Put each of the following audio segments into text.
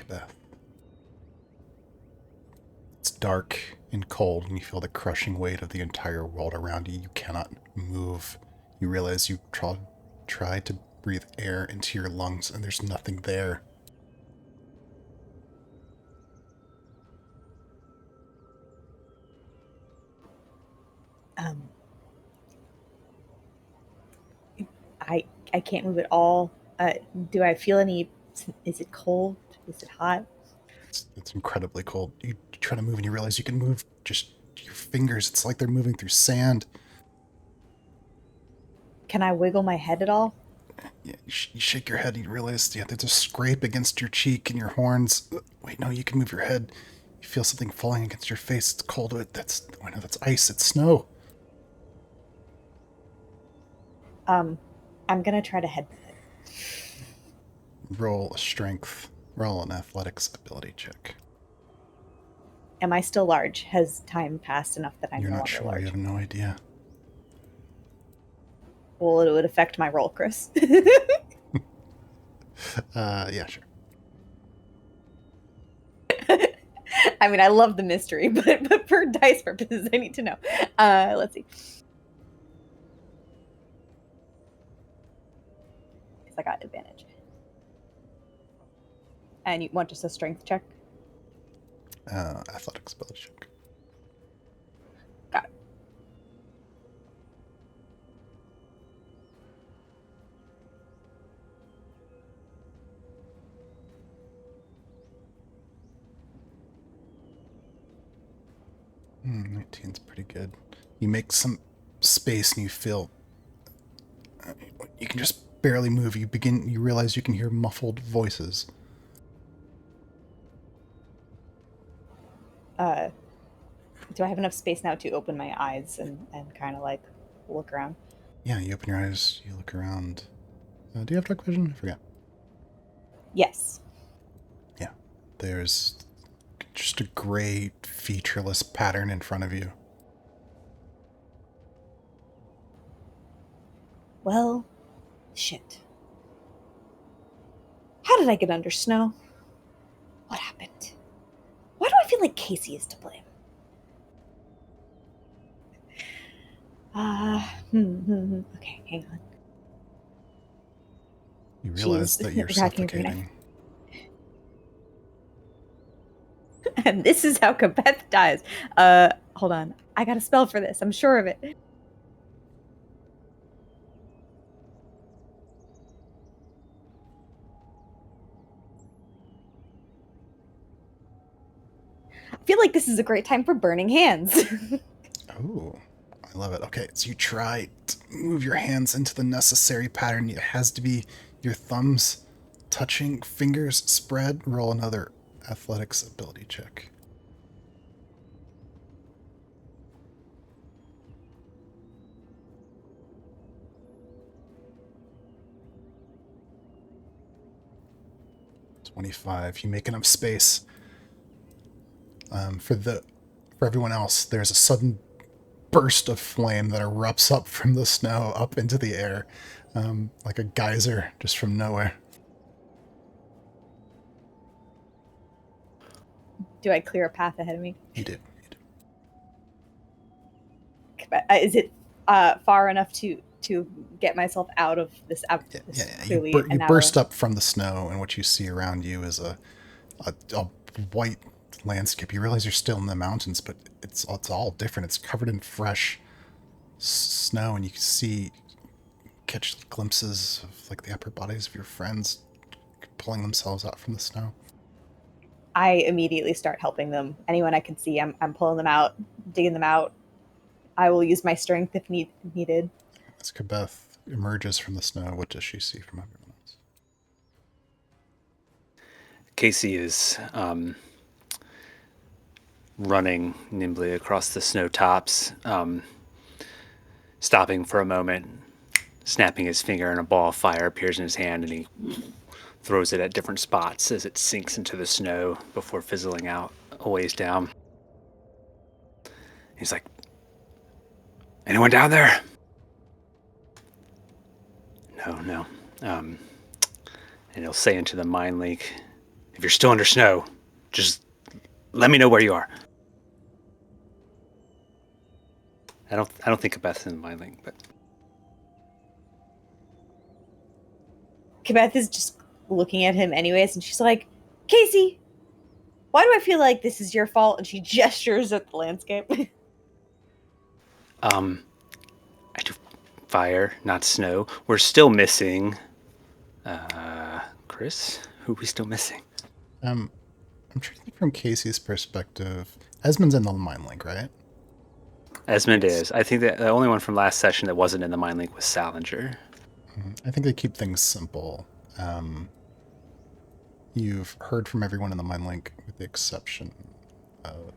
Beth. It's dark and cold, and you feel the crushing weight of the entire world around you. You cannot move. You realize you try to breathe air into your lungs, and there's nothing there. I can't move at all. Do I feel any? Is it cold? Is it hot? It's incredibly cold. You try to move, and you realize you can move just your fingers. It's like they're moving through sand. Can I wiggle my head at all? Yeah, you shake your head, and you realize there's a scrape against your cheek and your horns. Wait, no, you can move your head. You feel something falling against your face. It's cold. That's ice. It's snow. Um, I'm gonna try to head. Roll a strength. Roll an athletics ability check. Am I still large? Has time passed enough that I'm You're no not longer sure. You large? have no idea. Well, it would affect my roll, Chris. Yeah, sure. I mean, I love the mystery, but for dice purposes, I need to know. Let's see. Because I got advantage. And you want just a strength check? Athletics ability check. Got it. Hmm, 19's pretty good. You make some space and you feel you can just barely move. You realize you can hear muffled voices. Do I have enough space now to open my eyes and kind of like look around? Yeah, you open your eyes, you look around. Do you have dark vision? I forget. Yes. Yeah. There's just a gray, featureless pattern in front of you. Well, shit. How did I get under snow? What happened? Why do I feel like Casey is to blame? Okay, hang on. You realize She's that you're racking her knife. suffocating. And this is how Kabeth dies. Hold on. I got a spell for this. I'm sure of it. I feel like this is a great time for burning hands. Oh, I love it. Okay, so you try to move your hands into the necessary pattern. It has to be your thumbs touching, fingers spread. Roll another athletics ability check. $25. You make enough space. For everyone else, there's a sudden burst of flame that erupts up from the snow up into the air, like a geyser just from nowhere. Do I clear a path ahead of me? You did. Is it far enough to get myself out of this? Yeah. Clearly, You burst up from the snow, and what you see around you is a white landscape. You realize you're still in the mountains, but it's all different. It's covered in fresh snow, and you can catch glimpses of like the upper bodies of your friends pulling themselves out from the snow. I immediately start helping them. Anyone I can see, I'm pulling them out, digging them out. I will use my strength if needed. As Kabeth emerges from the snow, what does she see from everyone else? Casey is running nimbly across the snow tops, stopping for a moment, snapping his finger, and a ball of fire appears in his hand, and he throws it at different spots as it sinks into the snow before fizzling out a ways down. He's like, "Anyone down there?" No. And he'll say into the mind link, If you're still under snow, just let me know where you are. I don't think Beth's in my link, but Kibeth is just looking at him anyways, and she's like, Casey, why do I feel like this is your fault? And she gestures at the landscape. I do fire, not snow. We're still missing Chris. Who are we still missing? I'm trying to think from Casey's perspective. Esmond's in the mind link, right? Esmond is. I think that the only one from last session that wasn't in the mind link was Salinger. I think they keep things simple. You've heard from everyone in the mind link with the exception of...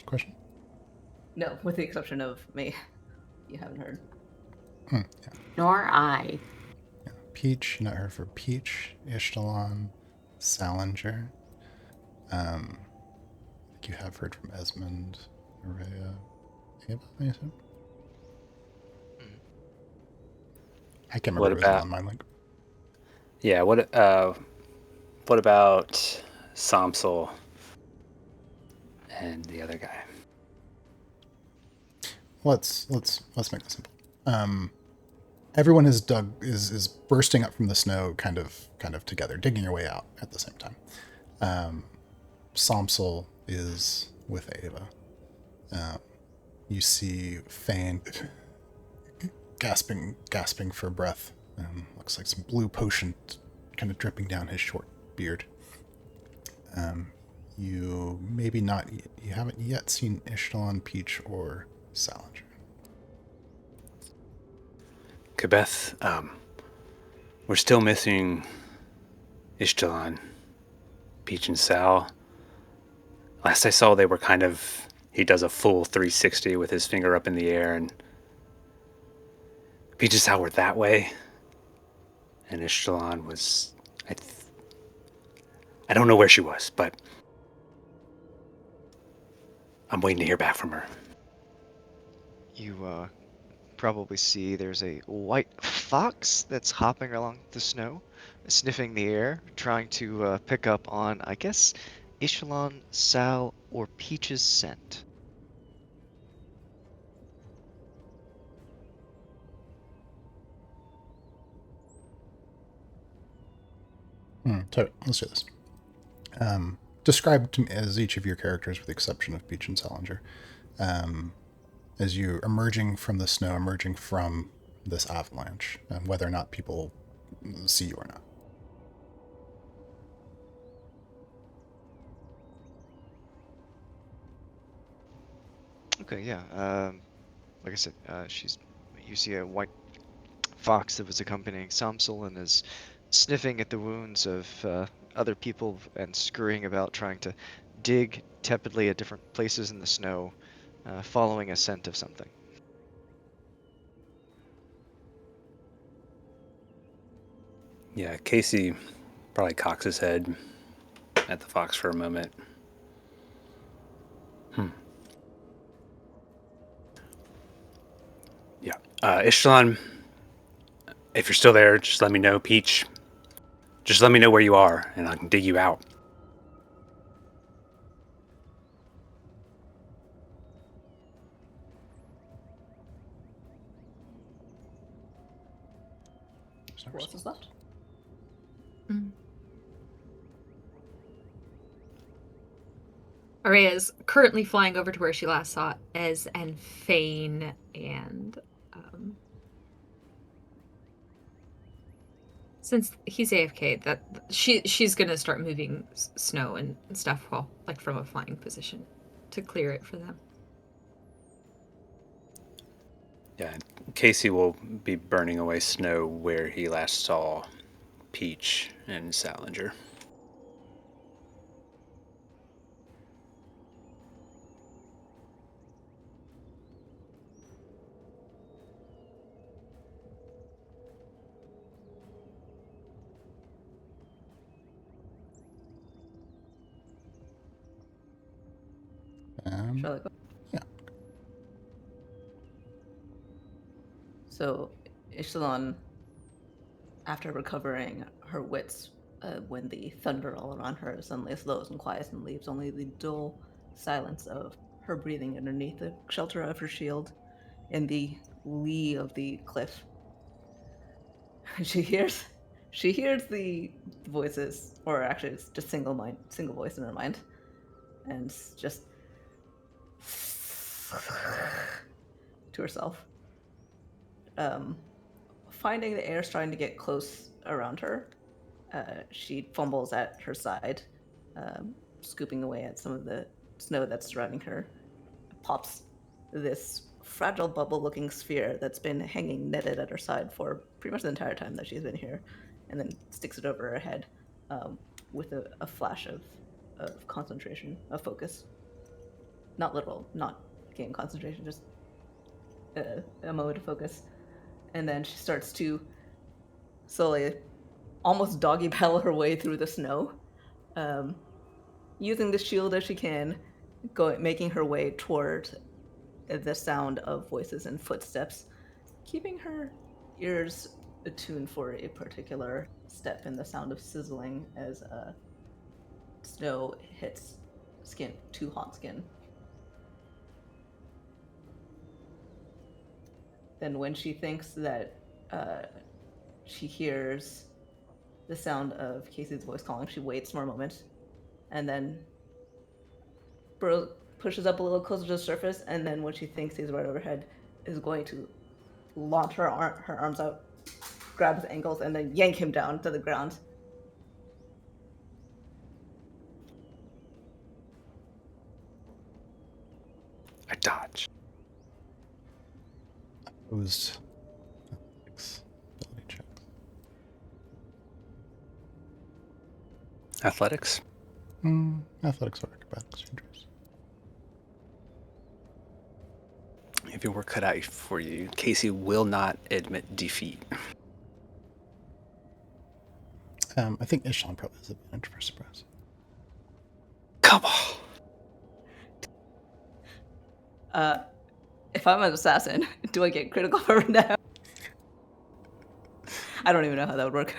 question? No, with the exception of me. You haven't heard. Yeah. Nor I. Yeah. Peach, not heard for Peach, Ishtalon, Salinger. I think you have heard from Esmond, Araya, Ava, I assume? I can't remember who was on my link. Yeah, what about Samsel and the other guy? Let's make this simple. Everyone is bursting up from the snow kind of together, digging your way out at the same time. Samsel is with Ava. You see Fane gasping for breath. Looks like some blue potion kind of dripping down his short beard. You haven't yet seen Ishtalon, Peach, or Salinger. Kibeth, we're still missing Ishtalon, Peach, and Sal. Last I saw, they were he does a full 360 with his finger up in the air, and Peach and Sal were that way, and Ishtalon was... I don't know where she was, but I'm waiting to hear back from her. You probably see there's a white fox that's hopping along the snow, sniffing the air, trying to pick up on, I guess, Ishtalon, Sal, or Peach's scent. So let's do this. Describe to me as each of your characters, with the exception of Peach and Salinger, as you emerging from the snow, emerging from this avalanche, whether or not people see you or not. Okay, yeah. Like I said, you see a white fox that was accompanying Samsel and is sniffing at the wounds of other people and scurrying about, trying to dig tepidly at different places in the snow, following a scent of something. Yeah, Casey probably cocks his head at the fox for a moment. Yeah. Ishtalon, if you're still there, just let me know. Peach, just let me know where you are, and I can dig you out. Who else is left? Araya is currently flying over to where she last saw Ez and Fane, and since he's AFK, that she's gonna start moving snow and stuff, from a flying position, to clear it for them. Yeah, Casey will be burning away snow where he last saw Peach and Salinger. Shall I go? Yeah. So, Ishtalon after recovering her wits, when the thunder all around her suddenly slows and quiets and leaves only the dull silence of her breathing underneath the shelter of her shield in the lee of the cliff. She hears the voices, or actually it's just single voice in her mind, and just to herself. Finding the air starting to get close around her, she fumbles at her side, scooping away at some of the snow that's surrounding her, pops this fragile bubble-looking sphere that's been hanging netted at her side for pretty much the entire time that she's been here, and then sticks it over her head, with a flash of concentration, of focus. Not literal, not game concentration, just a moment of focus. And then she starts to slowly, almost doggy paddle her way through the snow, using the shield as she can, making her way toward the sound of voices and footsteps, keeping her ears attuned for a particular step in the sound of sizzling as snow hits skin, too hot skin. Then when she thinks that she hears the sound of Casey's voice calling, she waits for a moment, and then pushes up a little closer to the surface, and then when she thinks he's right overhead, is going to launch her arms out, grab his ankles, and then yank him down to the ground. I dodge. Opposed athletics ability check. Athletics? Athletics or acrobatics, your choice. If it were cut out for you, Casey will not admit defeat. I think Ishan probably has advantage for surprise. Come on. If I'm an assassin, do I get critical for now? I don't even know how that would work.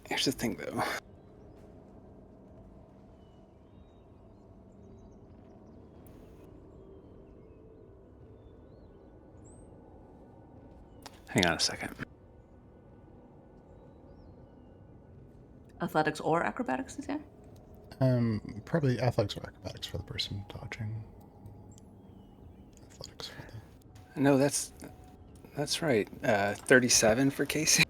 Here's the thing, though. Hang on a second. Athletics or acrobatics, is there? Probably athletics or acrobatics for the person dodging. Athletics for the... No, that's right. 37 for Casey.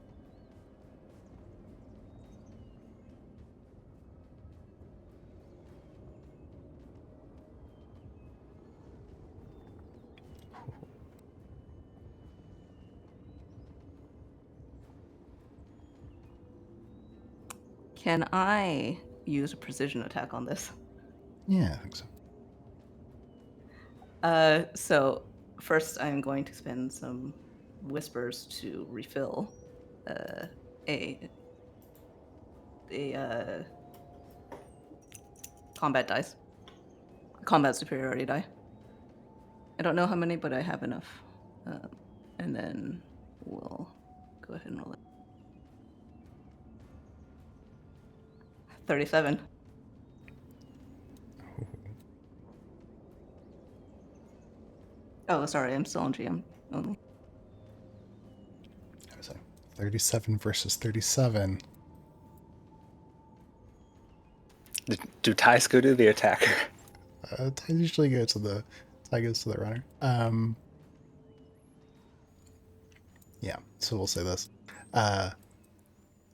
Can I use a precision attack on this? Yeah, I think so. So first I'm going to spend some whispers to refill a combat dice. Combat superiority die. I don't know how many, but I have enough. And then we'll go ahead and roll it. 37. Oh, sorry, I'm still on GM only. I was like 37 versus 37. Do ties go to the attacker? Ties usually go to the runner. Yeah, so we'll say this.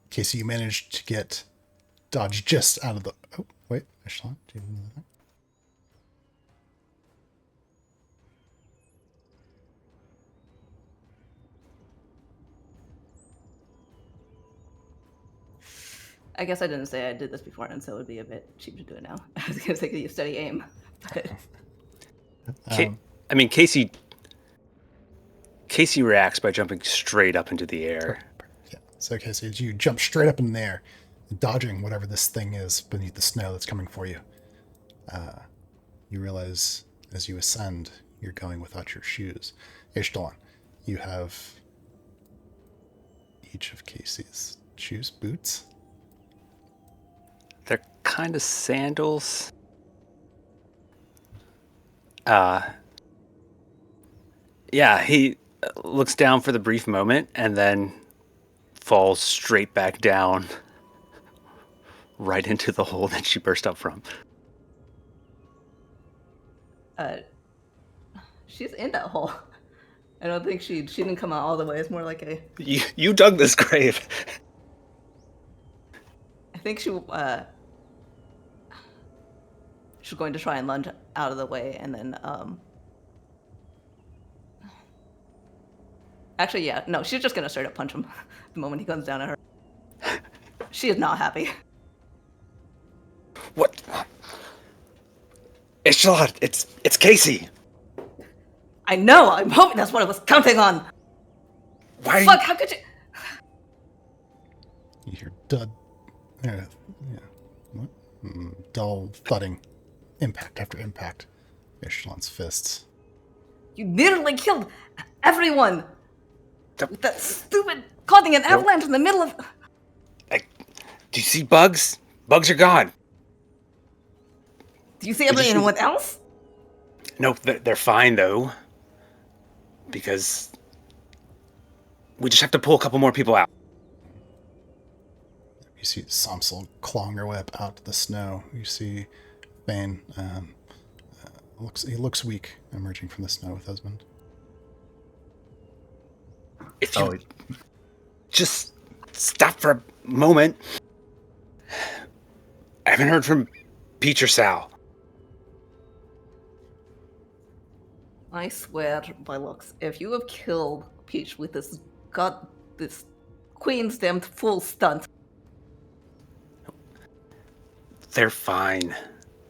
Casey, you managed to get dodge just out of the... Oh, wait, Echelon, do you know that? I guess I didn't say I did this before, and so it would be a bit cheap to do it now. I was going to say, you steady aim. But... I mean, Casey reacts by jumping straight up into the air. Yeah, so Casey, you jump straight up in the air, dodging whatever this thing is beneath the snow that's coming for you. you realize as you ascend, you're going without your shoes. Ishtalan, you have each of Casey's shoes, boots. They're kind of sandals. Yeah, he looks down for the brief moment and then falls straight back down right into the hole that she burst up from. She's in that hole. I don't think she didn't come out all the way. It's more like a. You dug this grave. I think she's going to try and lunge out of the way, and then Actually, yeah, no, she's just gonna straight up punch him the moment he comes down at her. She is not happy. What? It's Charlotte. It's Casey. I know. I'm hoping that's what I was counting on. Why? Fuck! How could you? You hear dud. Yeah. What? Dull thudding. Impact after impact. Ishtalan's fists. You literally killed everyone. With that stupid causing an avalanche in the middle of. Do you see bugs? Bugs are gone. Do you see everyone else? No, they're fine though. Because we just have to pull a couple more people out. You see Samsel clawing her way up out to the snow. You see Bane. He looks weak, emerging from the snow with husband. If you just stop for a moment. I haven't heard from Peach or Sal. I swear by looks, if you have killed Peach with this queen's damned full stunt. They're fine.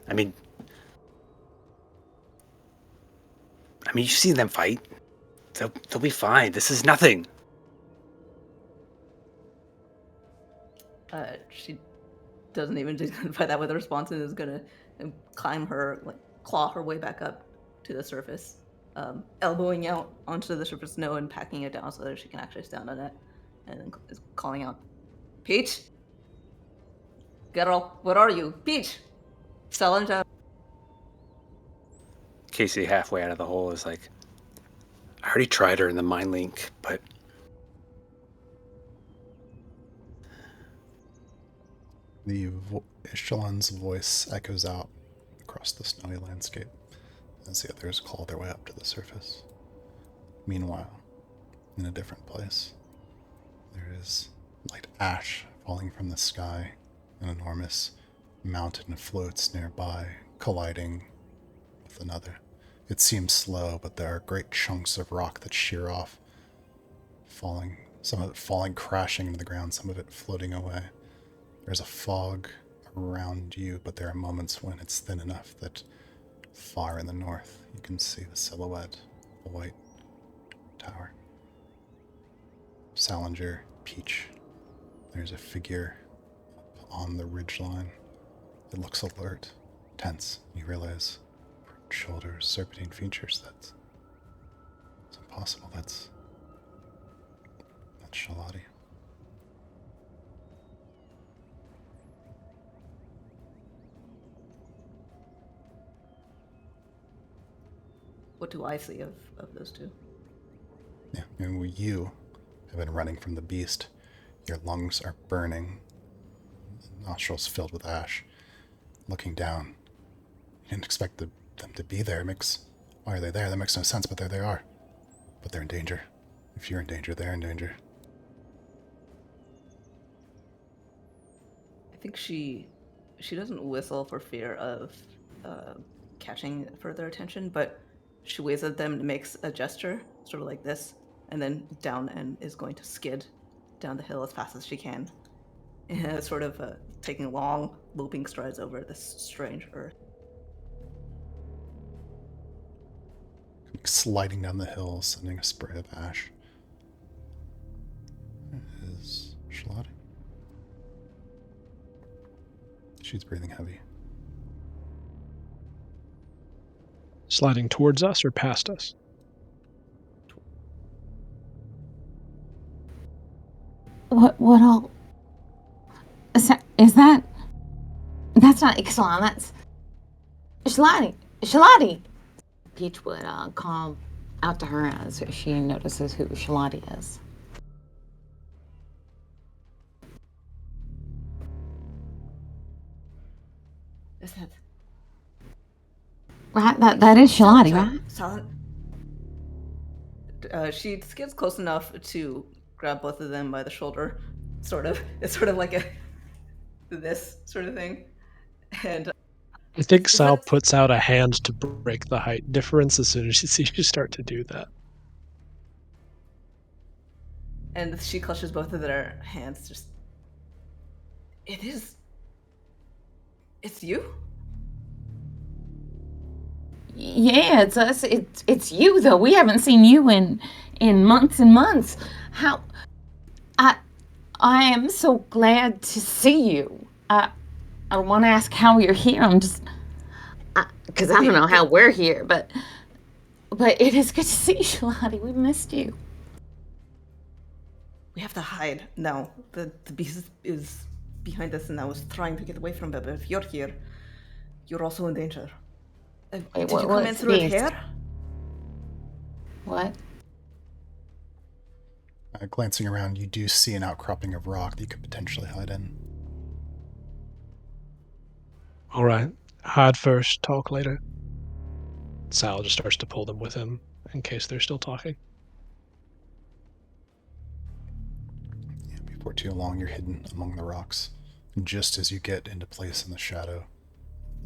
I mean, you've seen them fight. They'll be fine. This is nothing. She doesn't even dignify that with a response and is gonna claw her way back up to the surface, elbowing out onto the surface snow and packing it down so that she can actually stand on it, and then is calling out, "Peach, girl, where are you, Peach? Challenge out." Casey, halfway out of the hole, is like, I already tried her in the mind link, but Ishtalan's voice echoes out across the snowy landscape as the others claw their way up to the surface. Meanwhile, in a different place, there is light ash falling from the sky. An enormous mountain floats nearby, colliding with another. It seems slow, but there are great chunks of rock that shear off, falling, some of it falling crashing into the ground, some of it floating away. There's a fog around you, but there are moments when it's thin enough that far in the north you can see the silhouette of a white tower. Salinger, Peach. There's a figure on the ridgeline. It looks alert, tense. You realize, shoulders, serpentine features, it's impossible. That's Shalati. What do I see of those two? Yeah, and you have been running from the beast. Your lungs are burning, nostrils filled with ash. Looking down, you didn't expect them to be there. Why are they there? That makes no sense, but there they are. But they're in danger. If you're in danger, they're in danger. I think she doesn't whistle for fear of catching further attention, but she waves at them and makes a gesture, sort of like this, and then down and is going to skid down the hill as fast as she can, sort of taking long, looping strides over this strange earth. Sliding down the hill, sending a spray of ash. There is Shalati. She's breathing heavy. Sliding towards us or past us? What all... Is that... That's not Ixalan, that's... Shalati! Peach would call out to her as she notices who Shalati is. Is that... Right, that is Shalati, right? Silent. She skips close enough to grab both of them by the shoulder. Sort of. It's sort of like this sort of thing. And I think Sal puts out a hand to break the height difference as soon as she sees you start to do that. And she clutches both of their hands. Just, it's you? Yeah, it's us. It's you though. We haven't seen you in months and months. How? I am so glad to see you. I want to ask how you're here. I'm just because I don't know how we're here, but it is good to see you, Shalati. We missed you. We have to hide now. The beast is behind us, and I was trying to get away from it. But if you're here, you're also in danger. Did you come in through here? What? Glancing around, you do see an outcropping of rock that you could potentially hide in. All right. Hide first, talk later. Sal just starts to pull them with him in case they're still talking. Yeah, before too long, you're hidden among the rocks. And just as you get into place in the shadow,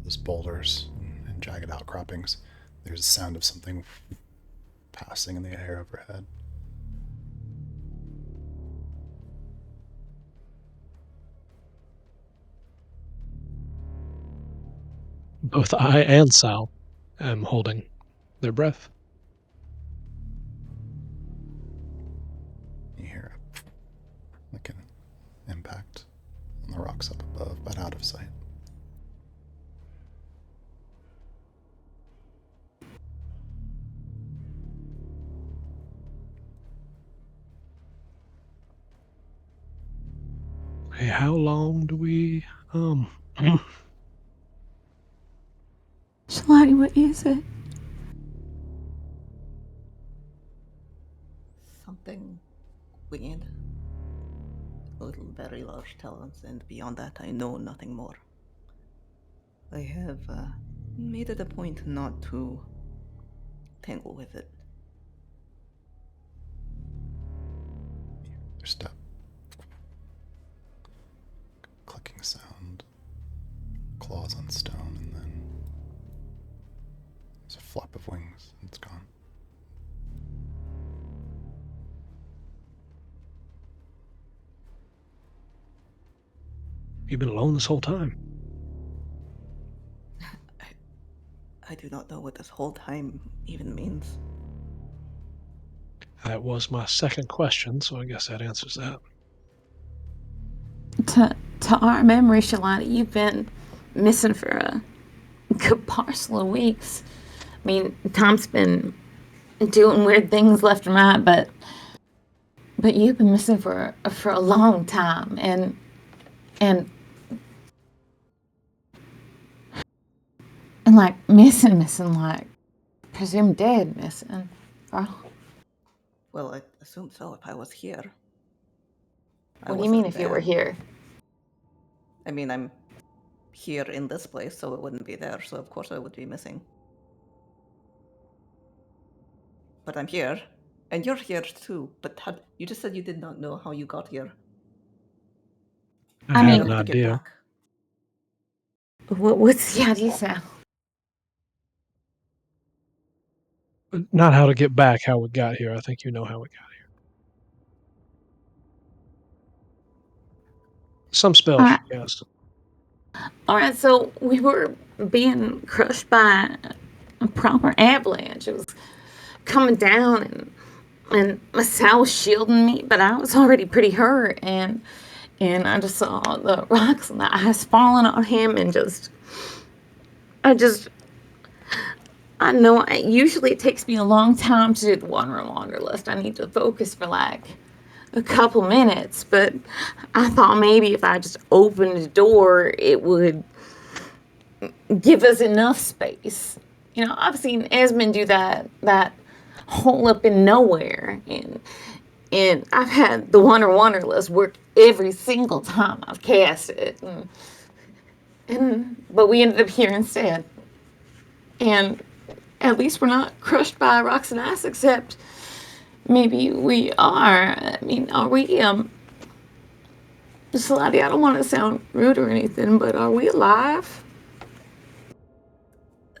those boulders and jagged outcroppings, there's a sound of something passing in the air overhead. Both I and Sal am holding their breath. You hear like an impact on the rocks up above, but out of sight. Hey, how long do we Shalati, what is it? Something weird. Little, very large talons, and beyond that, I know nothing more. I have made it a point not to tangle with it. Your step. Clicking sound. Claws on stone, and then there's a flap of wings, and it's gone. You've been alone this whole time? I do not know what this whole time even means. That was my second question, so I guess that answers that. To our memory, Shalati, you've been missing for a good parcel of weeks. I mean, Tom's been doing weird things left and right, but you've been missing for a long time, and like missing, like presumed dead missing. Well, I assume so if I was here. What do you mean if you were here? I mean, I'm here in this place, so it wouldn't be there, so of course I would be missing. But I'm here, and you're here too, but you just said you did not know how you got here. I had an idea. What's the idea, Sal? Not how to get back, how we got here. I think you know how we got here. Some spells, yes. All right, so we were being crushed by a proper avalanche. It was coming down, and Sal was shielding me, but I was already pretty hurt, and I just saw the rocks and the ice falling on him, and I know usually it takes me a long time to do the wanderlust. I need to focus for like a couple minutes, but I thought maybe if I just opened the door, it would give us enough space. You know, I've seen Esmond do that hole up in nowhere, and I've had the wanderlust work every single time I've cast it, but we ended up here instead. And at least we're not crushed by rocks and ice, except maybe we are. I mean, are we, Slotty, I don't want to sound rude or anything, but are we alive?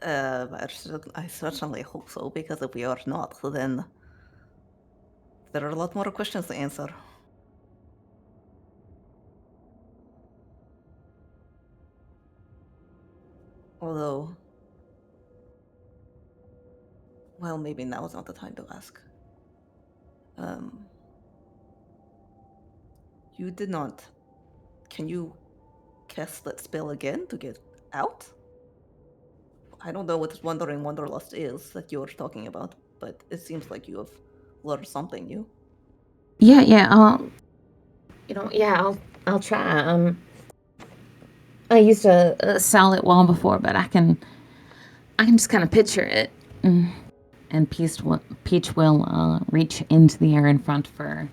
I certainly hope so, because if we are not, then there are a lot more questions to answer. Although, well, maybe now is not the time to ask. You did not. Can you cast that spell again to get out? I don't know what Wandering Wanderlust is that you're talking about, but it seems like you have learned something new. Yeah. I'll try. I used a salad wall before, but I can just kind of picture it. And Peach will reach into the air in front of her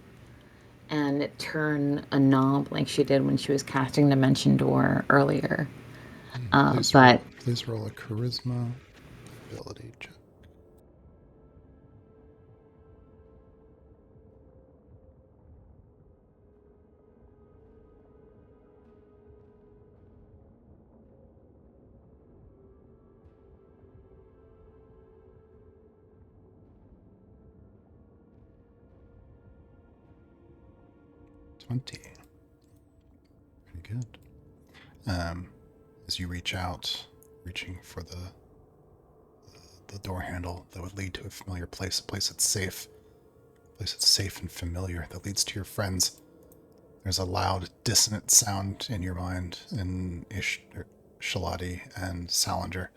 and turn a knob like she did when she was casting Dimension Door earlier. Please roll a charisma ability check. Pretty good. As you reach out, reaching for the door handle that would lead to a familiar place, a place that's safe and familiar, that leads to your friends. There's a loud, dissonant sound in your mind in Shalati and Salinger.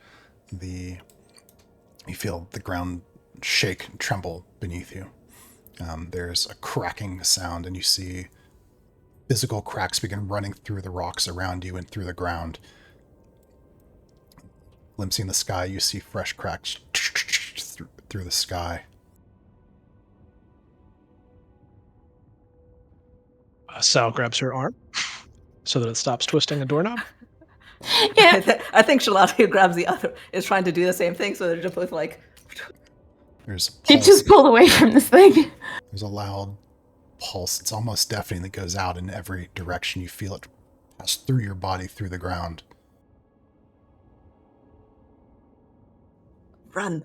You feel the ground shake and tremble beneath you. There's a cracking sound, and you see physical cracks begin running through the rocks around you and through the ground. Glimpsing the sky, you see fresh cracks through the sky. Sal grabs her arm so that it stops twisting a doorknob. Yeah. I think Shalati grabs the other, is trying to do the same thing, so they're just both like... There's a pulse. She just pulled away from this thing. There's a loud pulse. It's almost deafening that goes out in every direction. You feel it pass through your body, through the ground. Run.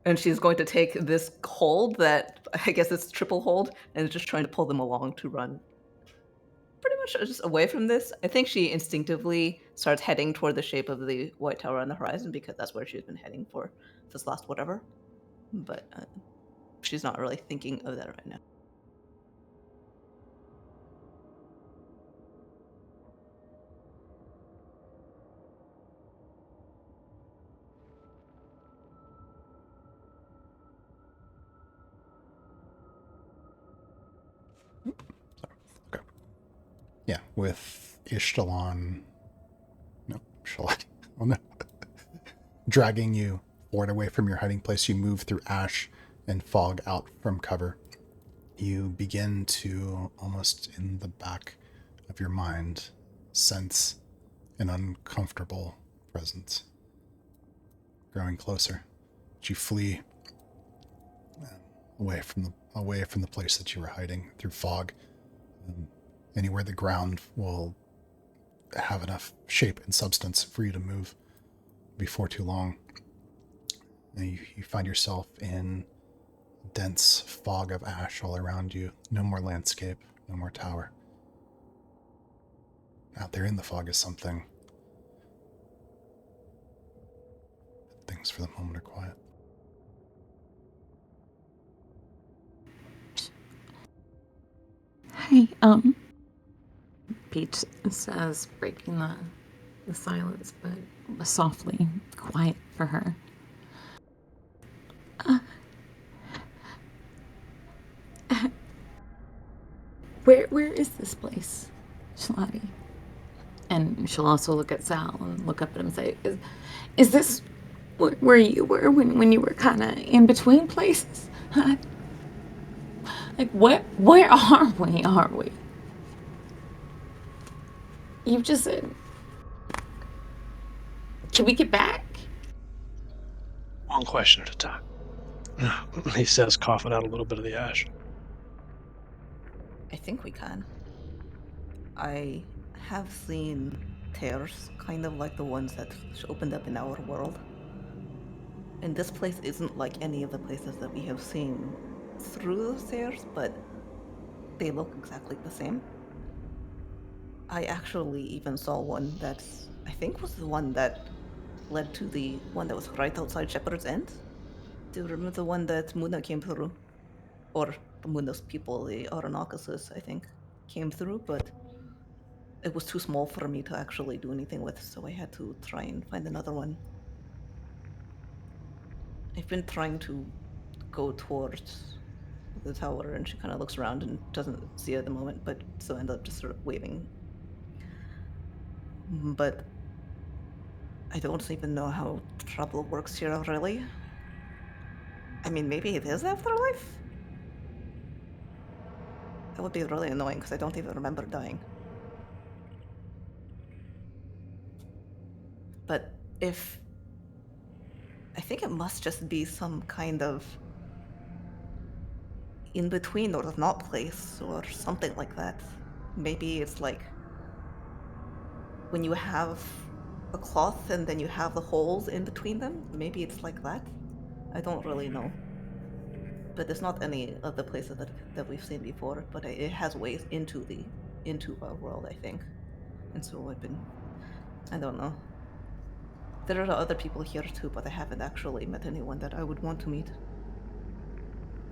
And she's going to take this hold that, I guess it's triple hold, and is just trying to pull them along to run pretty much just away from this. I think she instinctively starts heading toward the shape of the White Tower on the horizon, because that's where she's been heading for this last whatever. But she's not really thinking of that right now. Okay. Yeah, with Ishtalan... No, Shalati. Oh no. Dragging you forward away from your hiding place, you move through ash and fog out from cover. You begin to, almost in the back of your mind, sense an uncomfortable presence growing closer. But you flee away from the place that you were hiding through fog. Anywhere the ground will have enough shape and substance for you to move before too long. And you find yourself in dense fog of ash all around you. No more landscape, no more tower. Out there in the fog is something. Things for the moment are quiet. Hey, Peach says, breaking the silence, but softly, quiet for her. Where is this place, Shalati? And she'll also look at Sal and look up at him and say, is this where you were when you were kind of in between places? Huh? Like, where are we? You just said, can we get back? One question at a time. He says, coughing out a little bit of the ash. I think we can. I have seen tears, kind of like the ones that opened up in our world. And this place isn't like any of the places that we have seen through those tears, but they look exactly the same. I actually even saw one that I think was the one that led to the one that was right outside Shepherd's End. Do you remember the one that Muna came through? Or Muna's people, the Aranakasis, I think, came through, but it was too small for me to actually do anything with, so I had to try and find another one. I've been trying to go towards the tower, and she kind of looks around and doesn't see it at the moment, but so end up just sort of waving. But I don't even know how trouble works here, really. I mean, maybe it is afterlife? That would be really annoying, because I don't even remember dying. But if... I think it must just be some kind of in-between or not place, or something like that. Maybe it's like when you have a cloth and then you have the holes in between them. Maybe it's like that. I don't really know. But it's not any of the places that we've seen before, but it has ways into our world, I think. And so I don't know. There are other people here too, but I haven't actually met anyone that I would want to meet.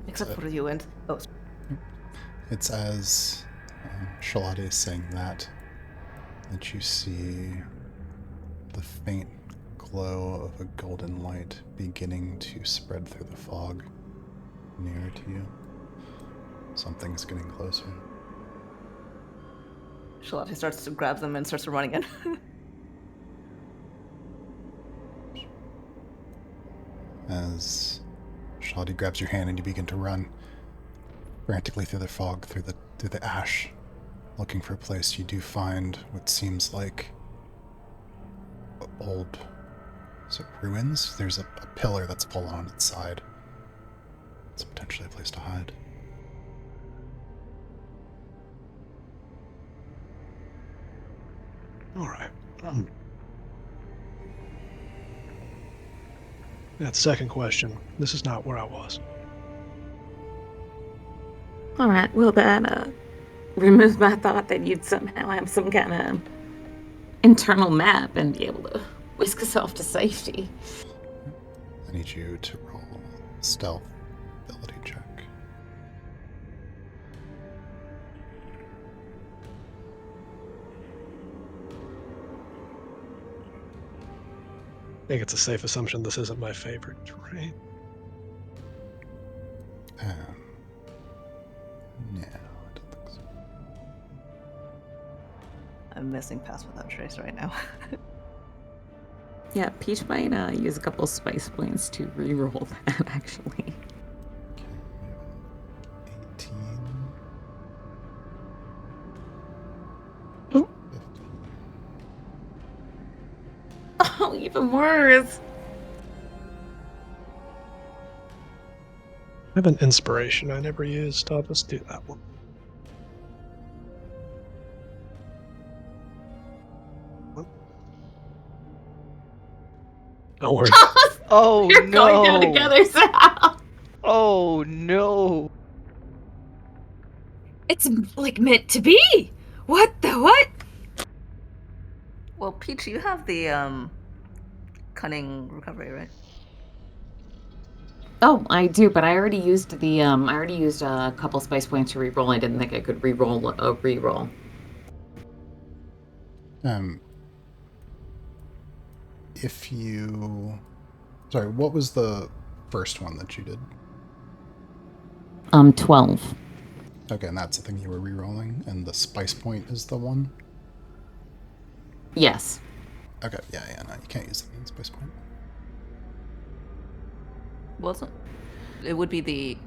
Except for you and... Oh. It's as Shalati is saying that you see the faint glow of a golden light beginning to spread through the fog near to you. Something's getting closer. Shalati starts to grab them and starts to run again. As Shalati grabs your hand and you begin to run frantically through the fog, through the ash, looking for a place, you do find what seems like old ruins. There's a pillar that's fallen on its side. It's potentially a place to hide. All right. That second question. This is not where I was. All right. Well, that removes my thought that you'd somehow have some kind of internal map and be able to whisk us off to safety. I need you to roll a stealth ability check. I think it's a safe assumption this isn't my favorite terrain. No, I don't think so. I'm missing Pass Without Trace right now. Yeah, Peach might use a couple spice points to re-roll that, actually. Okay, 18. Oh. 15. Oh, even worse. I have an inspiration I never used. I'll just do that one. Don't worry. Oh You're no! going down together, Sal. Oh no! It's like meant to be. What the what? Well, Peach, you have the cunning recovery, right? Oh, I do, but I already used a couple spice points to re-roll. I didn't think I could re-roll a re-roll. If you... Sorry, what was the first one that you did? 12. Okay, and that's the thing you were re-rolling, and the spice point is the one? Yes. Okay, yeah, no, you can't use the main spice point. Wasn't it would be the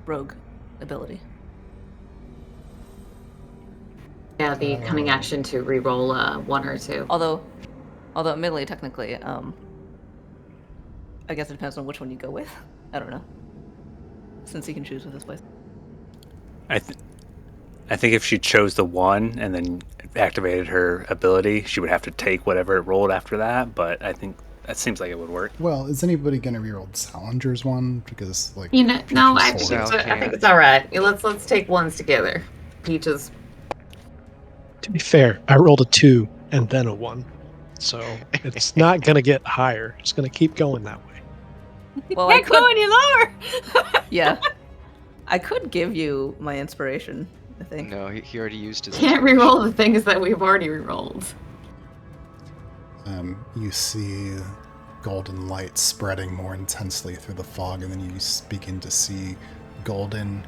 rogue ability. Yeah, the coming action to re-roll 1 or 2. Although admittedly, technically, I guess it depends on which one you go with. I don't know. Since you can choose with this place. I think if she chose the 1 and then activated her ability, she would have to take whatever it rolled after that. But I think that seems like it would work. Well, is anybody gonna re-roll Salinger's one? Because, like... You know, no, I Peach's think, sword- I think it's all right. Let's take ones together. Peaches. To be fair, I rolled a 2 and then a 1. So it's not going to get higher. It's going to keep going that way. Well, I Can't go could. any lower. Yeah, I could give you my inspiration. I think. No, he already used his. Can't re-roll the things that we've already re-rolled. You see golden light spreading more intensely through the fog, and then you begin to see golden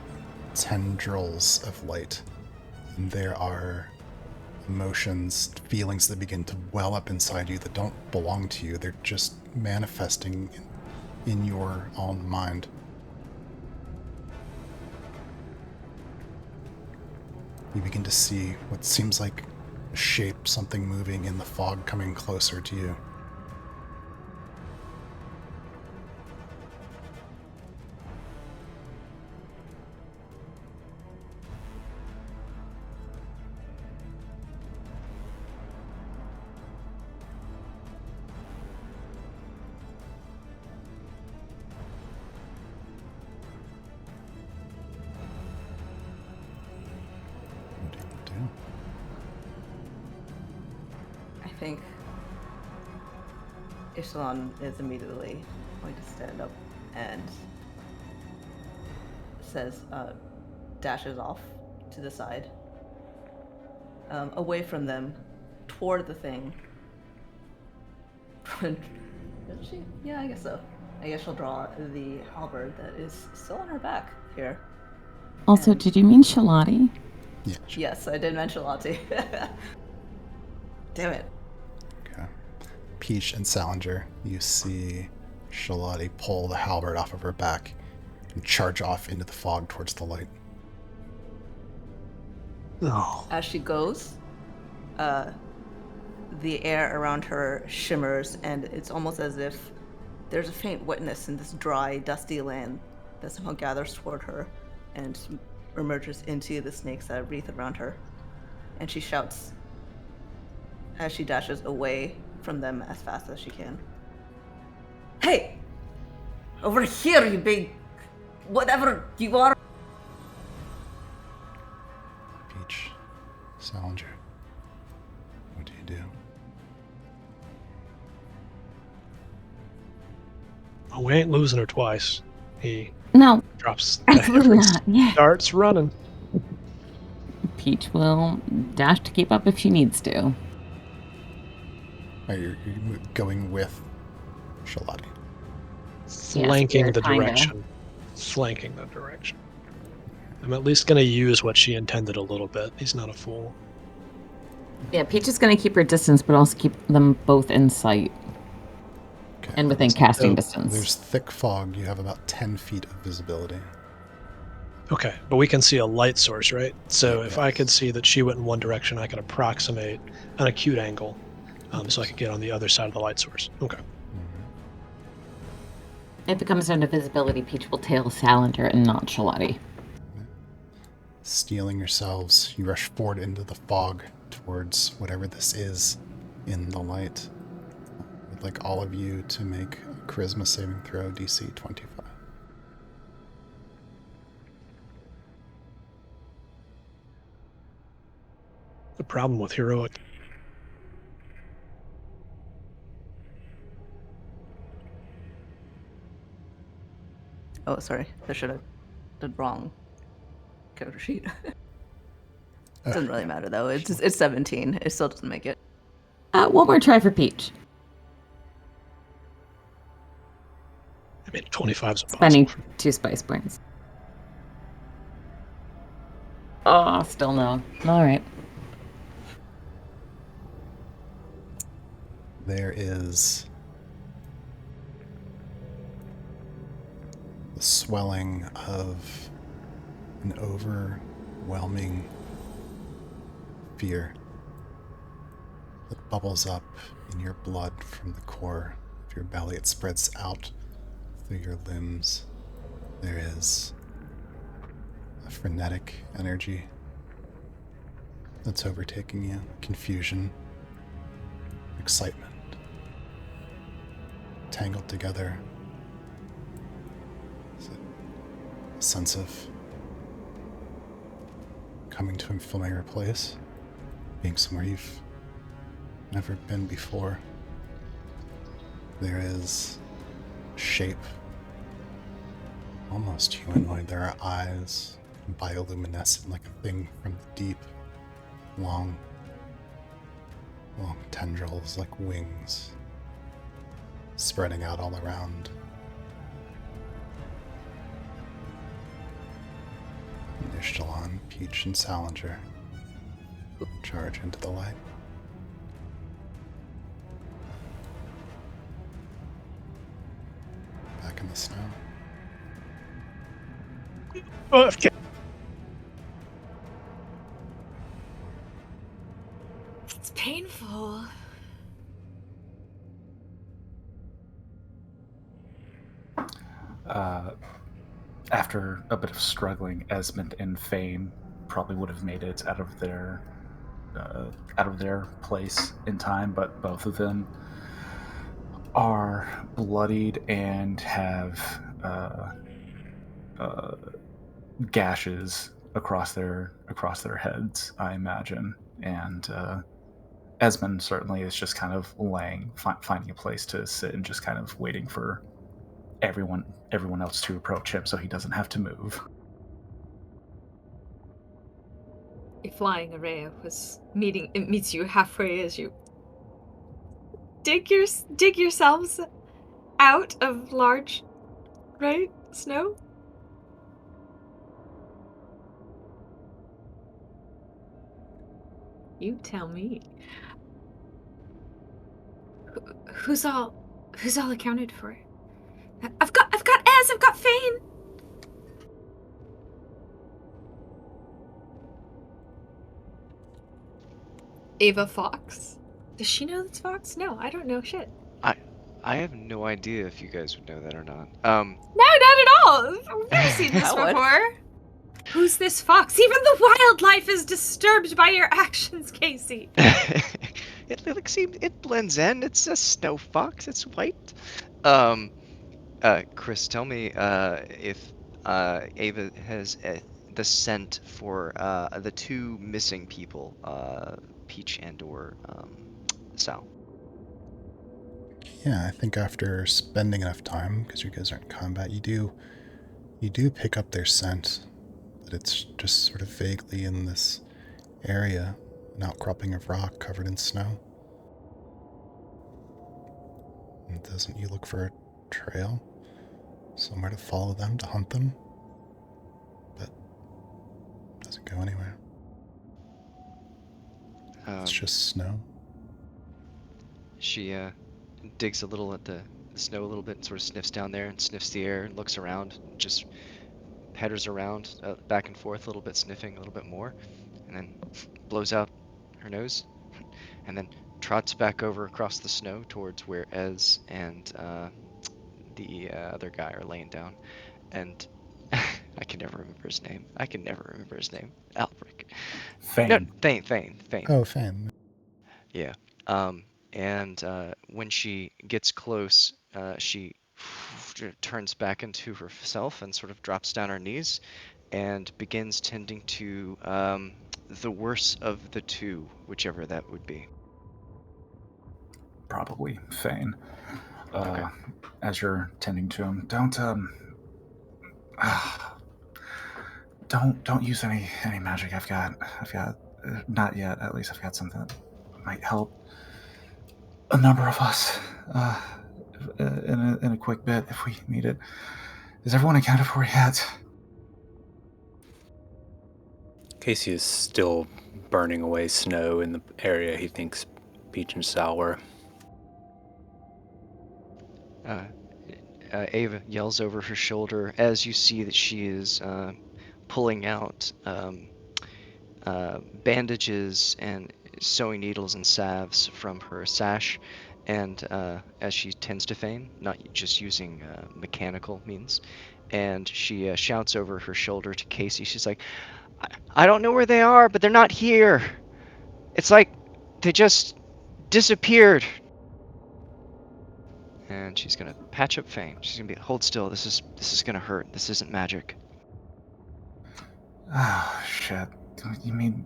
tendrils of light. And there are emotions, feelings that begin to well up inside you that don't belong to you. They're just manifesting in your own mind. You begin to see what seems like a shape, something moving in the fog coming closer to you. What do you do? I think Ishalon is immediately going to stand up and says, dashes off to the side, away from them, toward the thing. Does she? Yeah, I guess so. I guess she'll draw the halberd that is still on her back here. Also, And- did you mean Shalati? Yeah, sure. Yes, I did mention Lottie. Damn it. Okay. Peach and Salinger, you see Shalati pull the halberd off of her back and charge off into the fog towards the light. Oh, As she goes, the air around her shimmers, and it's almost as if there's a faint wetness in this dry, dusty land that somehow gathers toward her and emerges into the snakes that wreath around her. And she shouts as she dashes away from them as fast as she can. Hey! Over here, you big... whatever you are! Peach, Salinger, what do you do? well, we ain't losing her twice. He No, drops the absolutely hammer, not. Yeah. starts running. Peach will dash to keep up if she needs to. Are you going with Shalati? Flanking we're the kinda. direction. Flanking the direction. I'm at least going to use what she intended a little bit. He's not a fool. Yeah, Peach is going to keep her distance, but also keep them both in sight Okay. and within casting So distance. There's thick fog. You have about 10 feet of visibility. Okay, but we can see a light source, right? So if I could Yes. see that she went in one direction, I could approximate an acute angle, so I could get on the other side of the light source. Okay. If it comes down to visibility, Peach will tail Salinger and not Shalati. Steeling yourselves, you rush forward into the fog towards whatever this is in the light. I'd like all of you to make a charisma saving throw, DC 25. The problem with heroic. Oh, sorry. I should have did wrong character sheet. Doesn't really matter, though. It's 17. It still doesn't make it. One more try for Peach. I mean, 25's impossible. Spending 2 spice points. Oh, still no. All right. There is the swelling of an overwhelming fear that bubbles up in your blood from the core of your belly. It spreads out through your limbs. There is a frenetic energy that's overtaking you, confusion, excitement, tangled together. It's a sense of coming to a familiar place, being somewhere you've never been before. There is shape, almost humanoid. There are eyes, bioluminescent, like a thing from the deep, long tendrils like wings, spreading out all around. And Ishtalan, Peach, and Salinger charge into the light. Back in the snow. Okay. It's painful. After a bit of struggling, Esmond and Fane probably would have made it out of their place in time, but both of them are bloodied and have gashes across their heads, I imagine. And Esmond certainly is just kind of finding a place to sit and just kind of waiting for everyone else to approach him so he doesn't have to move. A flying array meets you halfway as you dig yourselves out of large, right, snow. You tell me. Who's all accounted for? I've got Ez, I've got Fane. Ava Fox. Does she know that's Fox? No, I don't know shit. I have no idea if you guys would know that or not. No, not at all. I've never seen this I would. before. Who's this Fox? Even the wildlife is disturbed by your actions, Casey. it blends in. It's a snow fox. It's white. Chris, tell me if Ava has the scent for the two missing people, Peach and or Sal. Yeah, I think after spending enough time, because you guys are in combat, you do pick up their scent. That it's just sort of vaguely in this area, an outcropping of rock covered in snow. And doesn't you look for a trail? Somewhere to follow them, to hunt them? But it doesn't go anywhere. It's just snow. She digs a little at the snow a little bit and sort of sniffs down there and sniffs the air and looks around, just patters around back and forth a little bit, sniffing a little bit more, and then blows out her nose and then trots back over across the snow towards where Ez and the other guy are laying down. And I can never remember his name. Alfric. Fane. No, Thane. Oh, fan. Yeah. And when she gets close, she turns back into herself and sort of drops down her knees and begins tending to the worse of the two, whichever that would be. Probably Fane. Okay. As you're tending to him, don't use any magic. I've got not yet. At least I've got something that might help a number of us in a quick bit if we need it. Is everyone accounted for yet? Casey is still burning away snow in the area he thinks Peach and Sal were. Ava yells over her shoulder as you see that she is pulling out bandages and sewing needles and salves from her sash, and as she tends to feign, not just using mechanical means, and she shouts over her shoulder to Casey. She's like, I don't know where they are, but they're not here. It's like they just disappeared. And she's gonna patch up Fane. She's gonna be, hold still. This is gonna hurt. This isn't magic. Oh shit! You mean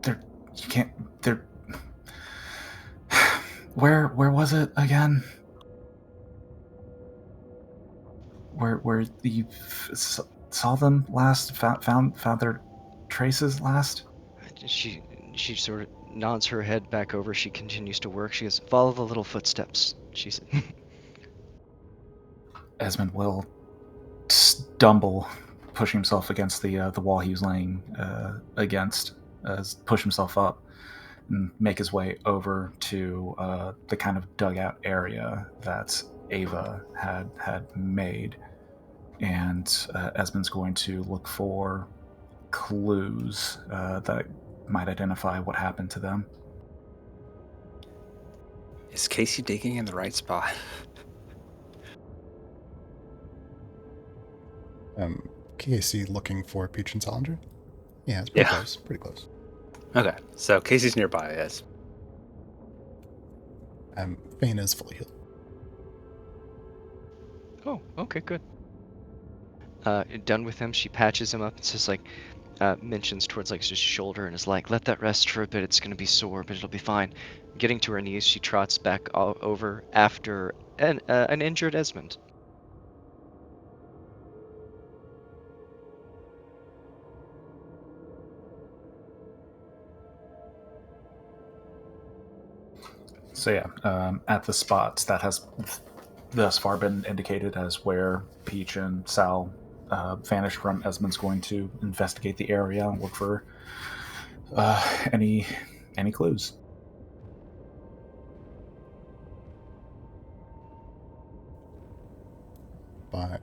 they're you can't they're where was it again? Where you saw them last? Found their traces last? She sort of nods her head back over. She continues to work. She goes, follow the little footsteps. She said. Esmond will stumble, push himself against the wall he was laying against, push himself up, and make his way over to the kind of dugout area that Ava had made. And Esmond's going to look for clues that might identify what happened to them. Is Casey digging in the right spot? Casey looking for Peach and Salinger? Yeah, it's pretty close. Pretty close. Okay, so Casey's nearby, yes. Fane is fully healed. Oh, okay, good. Done with him, she patches him up and says, like, mentions towards like his shoulder and is like, let that rest for a bit. It's gonna be sore, but it'll be fine. Getting to her knees, she trots back over after an injured Esmond. So yeah, at the spots that has thus far been indicated as where Peach and Sal vanished from, Esmond's going to investigate the area and look for any clues. But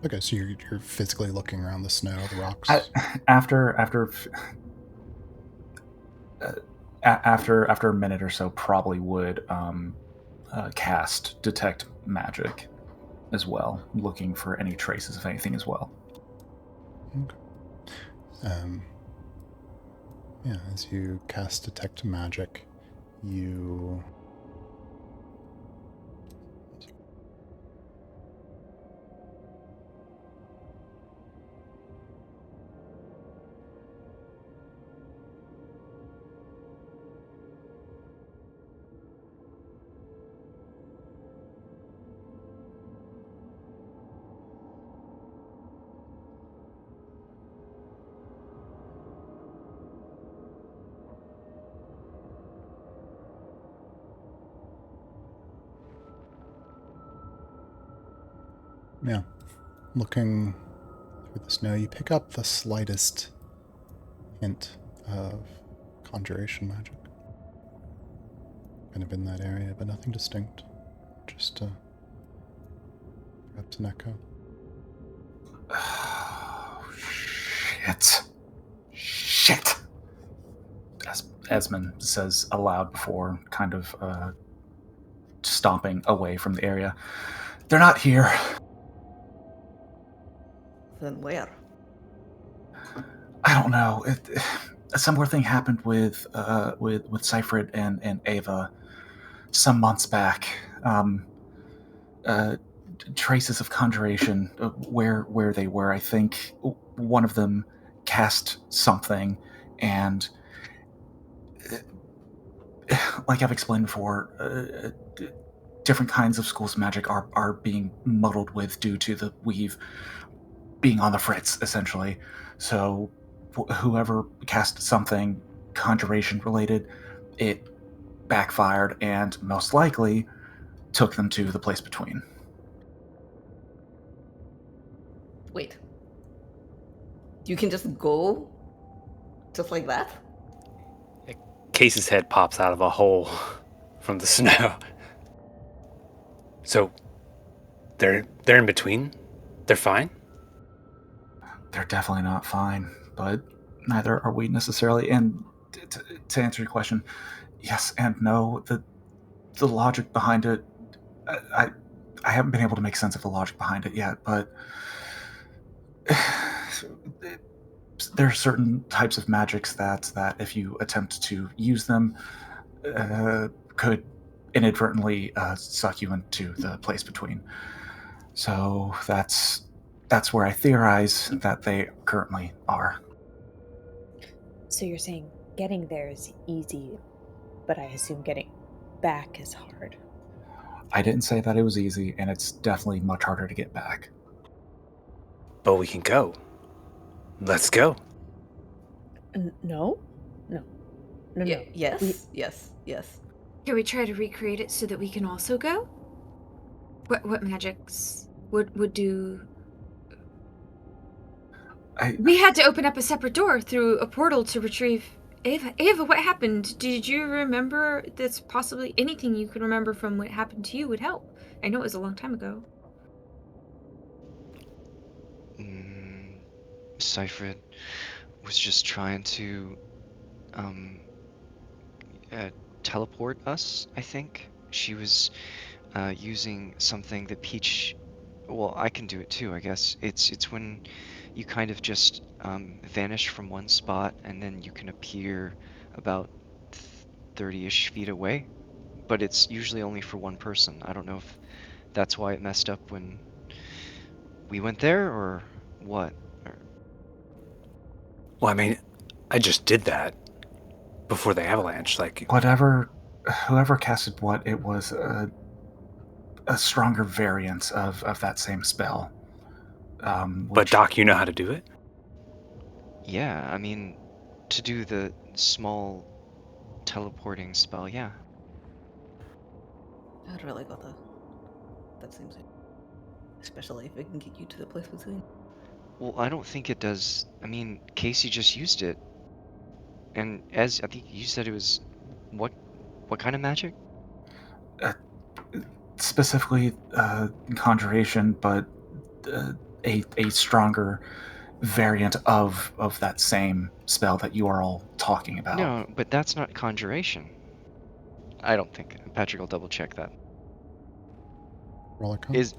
okay, so you're physically looking around the snow, the rocks. After a minute or so, probably would cast detect magic as well, looking for any traces of anything as well. Okay. Yeah, as you cast detect magic, you yeah, looking through the snow, you pick up the slightest hint of conjuration magic. Kind of in that area, but nothing distinct. Just perhaps an echo. Oh, shit! As Esmond says aloud before kind of stomping away from the area. They're not here. Then where? I don't know. A similar thing happened with Seyfried and Ava some months back. Traces of conjuration where they were. I think one of them cast something, and like I've explained before, different kinds of schools of magic are being muddled with due to the weave being on the fritz, essentially. So whoever cast something conjuration related, it backfired and most likely took them to the place between. Wait. You can just go just like that? Casey's head pops out of a hole from the snow. So, they're in between? They're fine? They're definitely not fine, but neither are we necessarily. And to answer your question, yes and no. The logic behind it, I haven't been able to make sense of the logic behind it yet, but there are certain types of magics that if you attempt to use them, could inadvertently suck you into the place between. So that's where I theorize that they currently are. So you're saying getting there is easy, but I assume getting back is hard. I didn't say that it was easy, and it's definitely much harder to get back. But we can go. Let's go. No. Yes, yes. Can we try to recreate it so that we can also go? What magics would do? We had to open up a separate door through a portal to retrieve Ava. Ava, what happened? Did you remember? That's possibly anything you can remember from what happened to you would help. I know it was a long time ago. Seyfried was just trying to teleport us, I think. She was using something that Peach... Well, I can do it too, I guess. It's when you kind of just vanish from one spot and then you can appear about 30-ish feet away. But it's usually only for one person. I don't know if that's why it messed up when we went there or what. Well, I mean, I just did that before the avalanche. Like, Whoever casted what, it was a stronger variant of that same spell. But Doc, you know how to do it? Yeah, I mean, to do the small teleporting spell, yeah. I'd really go though. That seems like... Especially if it can get you to the place between. Well, I don't think it does. I mean, Casey just used it. And as I think you said it was what kind of magic? Specifically conjuration, but a stronger variant of that same spell that you are all talking about. No, but that's not conjuration. I don't think. Patrick will double check that. Roll Arcana. Is...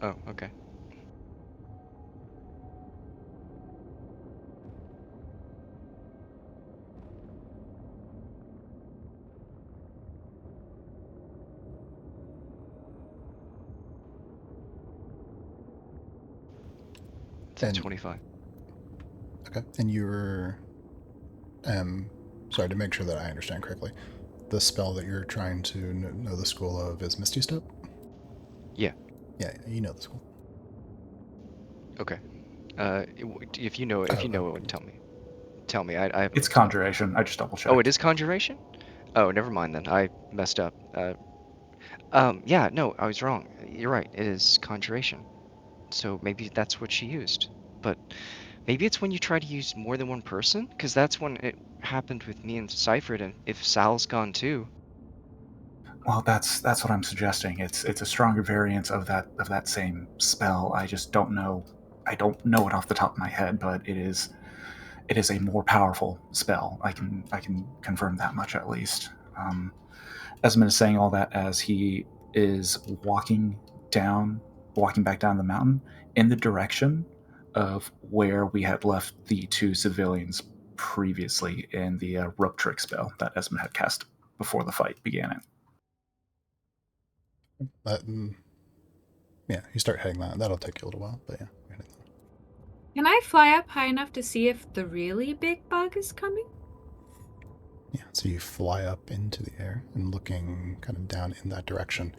Oh, okay. It's 25. Okay, and you're sorry, to make sure that I understand correctly, the spell that you're trying to know the school of is Misty Step? Yeah. Yeah, you know the school. Okay. If you know it, tell me. Tell me. I It's conjuration. I just double checked. Oh, it is conjuration? Oh, never mind then. I messed up. Yeah, no, I was wrong. You're right. It is conjuration. So maybe that's what she used. But maybe it's when you try to use more than one person, because that's when it happened with me and Seyfried, and if Sal's gone too. Well, that's what I'm suggesting. It's a stronger variant of that same spell. I just don't know. I don't know it off the top of my head, but it is a more powerful spell. I can confirm that much at least. Esmond is saying all that as he is walking back down the mountain in the direction of where we had left the two civilians previously in the rope trick spell that Esmond had cast before the fight began. Yeah, you start heading that. That'll take you a little while, but yeah. Can I fly up high enough to see if the really big bug is coming? Yeah, so you fly up into the air and looking kind of down in that direction.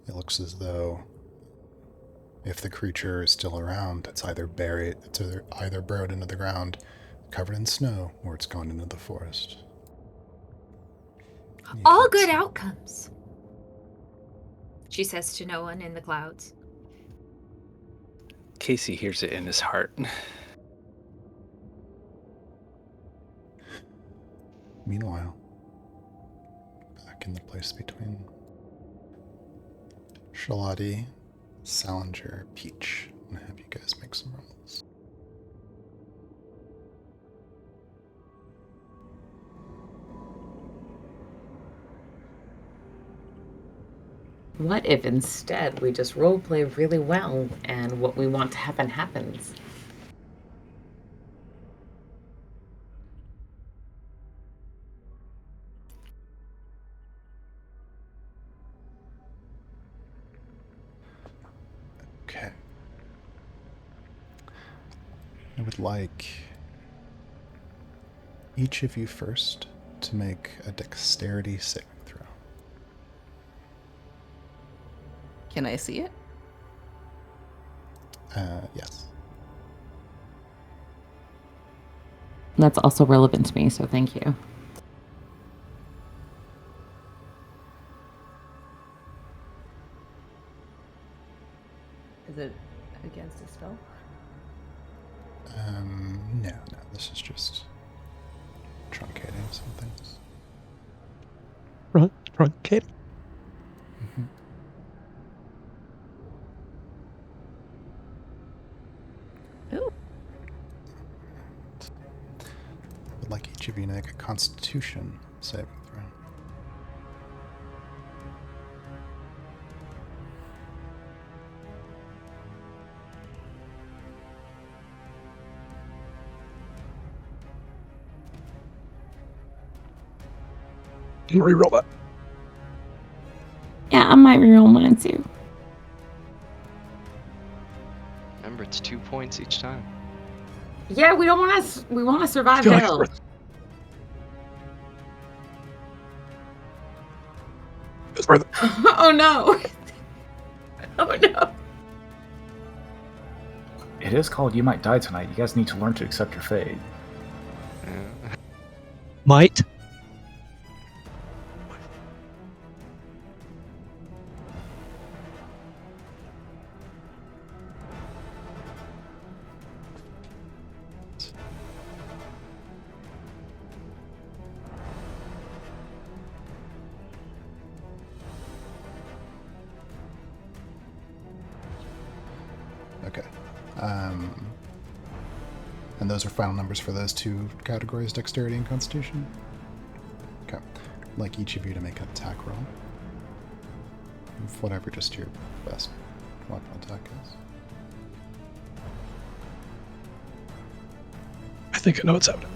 It looks as though if the creature is still around, it's either burrowed into the ground, covered in snow, or it's gone into the forest. All good outcomes, she says to no one in the clouds. Casey hears it in his heart. Meanwhile, back in the place between Shalati, Salinger, Peach, I'm gonna have you guys make some rolls. What if instead we just roleplay really well and what we want to happen happens? Okay. I would like each of you first to make a dexterity saving throw. Can I see it? Yes. That's also relevant to me, so thank you. Is it against a spell? No, this is just truncating some things. Truncate. Mm-hmm. Ooh. I would like each of you to make a Constitution saving throw. Can you reroll that? Yeah, I might reroll mine too. Remember, it's 2 points each time. Yeah, we don't want to. We want to survive Feel like hell. it's worth it. Oh no! Oh no! It is called You Might Die Tonight. You guys need to learn to accept your fate. Might. Okay. And those are final numbers for those two categories, Dexterity and Constitution? Okay. I'd like each of you to make an attack roll. Whatever just your best weapon attack is. I think I know what's happening.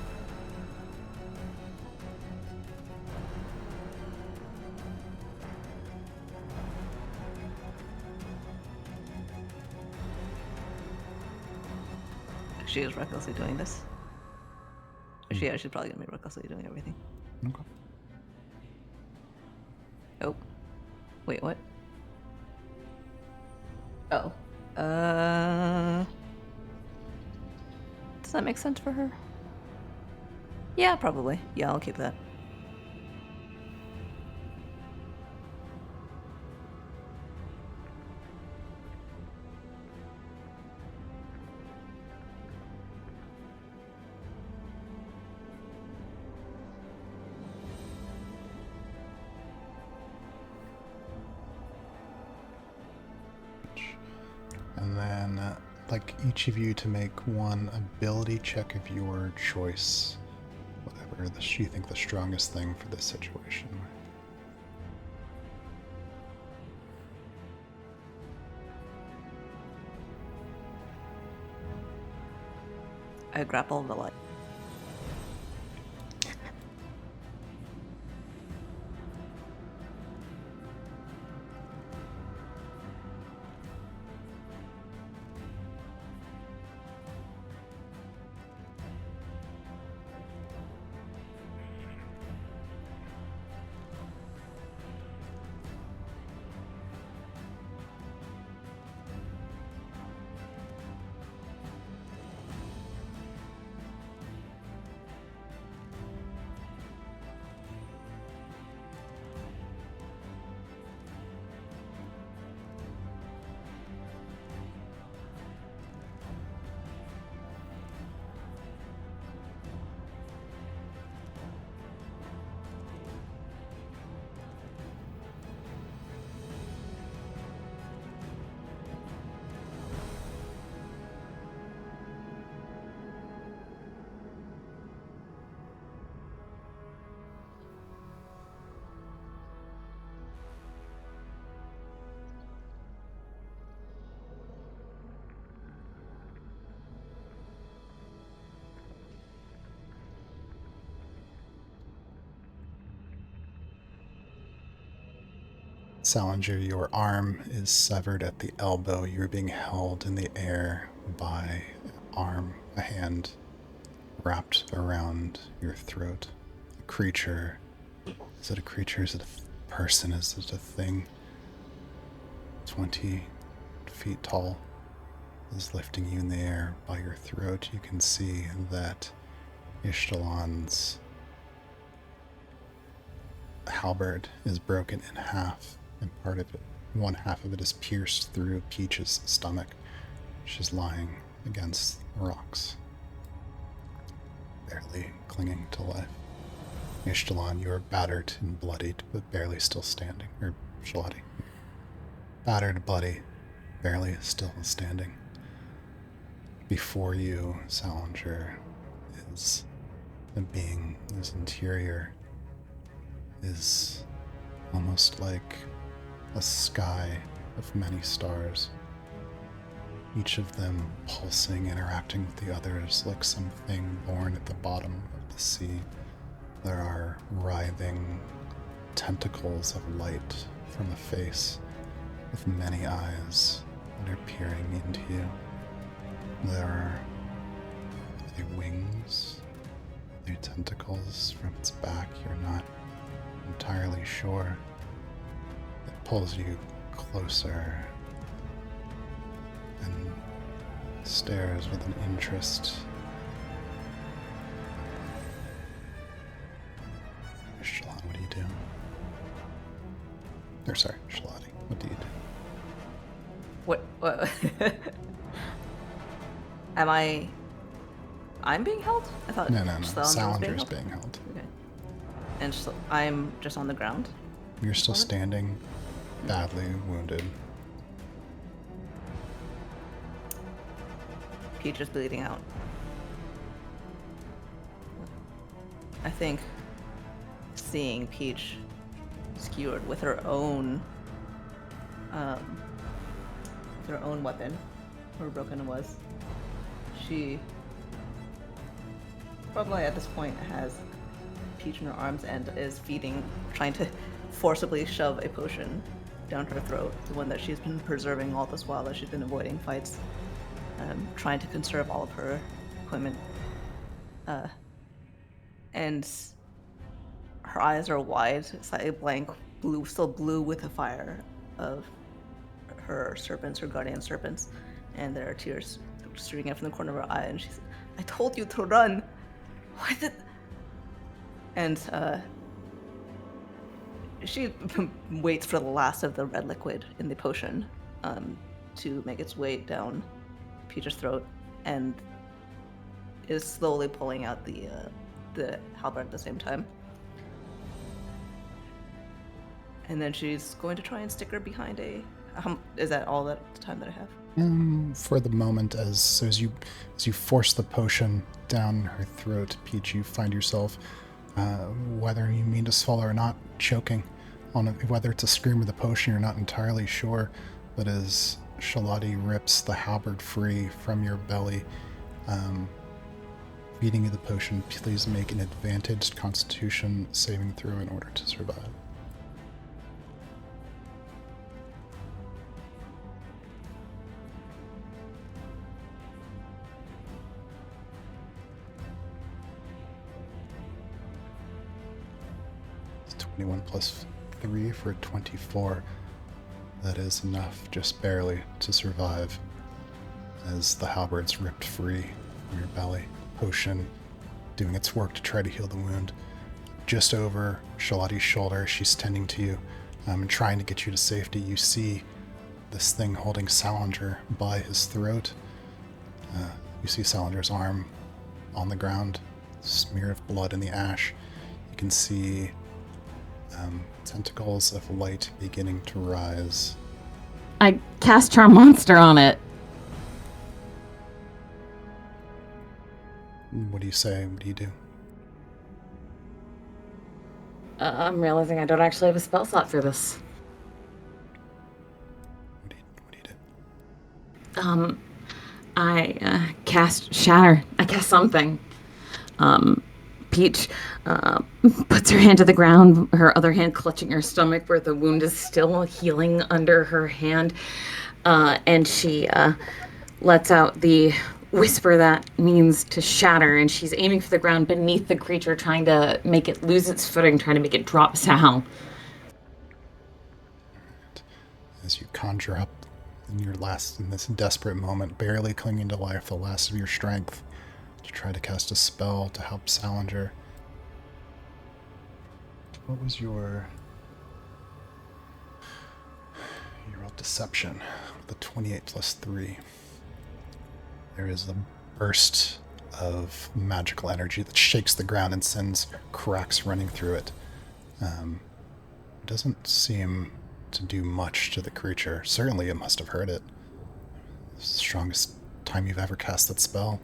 She is recklessly doing this. She's probably gonna be recklessly doing everything. Okay. Oh. Wait, what? Oh. Does that make sense for her? Yeah, probably. Yeah, I'll keep that. And then I'd like each of you to make one ability check of your choice. Whatever you think the strongest thing for this situation. I grapple the light. Salinger, your arm is severed at the elbow. You're being held in the air by a hand wrapped around your throat. A creature. Is it a creature? Is it a person? Is it a thing? 20 feet tall is lifting you in the air by your throat. You can see that Ishtalan's halberd is broken in half, and part of it, one half of it is pierced through Peach's stomach. She's lying against rocks, barely clinging to life. Ishtalan, you are battered and bloodied, but barely still standing. Or Shalati. Battered, bloody, barely still standing. Before you, Salinger, is a being whose interior is almost like a sky of many stars, each of them pulsing, interacting with the others like something born at the bottom of the sea. There are writhing tentacles of light from a face with many eyes that are peering into you. There are wings, there are tentacles from its back. You're not entirely sure. It pulls you closer and stares with an interest. Shalon, what do you do? Or sorry, Shalati, what do you do? What? I'm being held? I thought No. Salinger's Salinger's being held. Okay. And I'm just on the ground? You're still standing, badly wounded. Peach is bleeding out. I think seeing Peach skewered with her own weapon, however broken it was, she probably at this point has Peach in her arms and is trying to forcibly shove a potion down her throat, the one that she's been preserving all this while that she's been avoiding fights, trying to conserve all of her equipment. And her eyes are wide, slightly blank, still blue with the fire of her serpents, her guardian serpents, and there are tears streaming out from the corner of her eye, and she's, "I told you to run! Why did..." And she waits for the last of the red liquid in the potion to make its way down Peach's throat, and is slowly pulling out the halberd at the same time. And then she's going to try and stick her behind is that all the time that I have? For the moment, as you force the potion down her throat, Peach, you find yourself, whether you mean to swallow or not, choking on it. Whether it's a scream or the potion, you're not entirely sure. But as Shalati rips the halberd free from your belly, feeding you the potion, please make an advantaged Constitution saving throw in order to survive. It's 21 plus 3 for 24. That is enough, just barely, to survive as the halberd's ripped free from your belly. Potion doing its work to try to heal the wound. Just over Shalati's shoulder, she's tending to you and trying to get you to safety. You see this thing holding Salinger by his throat. You see Salinger's arm on the ground, smear of blood in the ash. You can see tentacles of light beginning to rise. I cast Charm Monster on it. What do you say? What do you do? I'm realizing I don't actually have a spell slot for this. What do you do? I cast Shatter. I cast something. Peach puts her hand to the ground, her other hand clutching her stomach where the wound is still healing under her hand, and she lets out the whisper that means to shatter, and she's aiming for the ground beneath the creature, trying to make it lose its footing, trying to make it drop Sal. As you conjure up in this desperate moment, barely clinging to life, the last of your strength, to try to cast a spell to help Salinger. What was your rolled deception with a 28 plus 3. There is a burst of magical energy that shakes the ground and sends cracks running through it. Doesn't seem to do much to the creature. Certainly it must have hurt it. It's the strongest time you've ever cast that spell.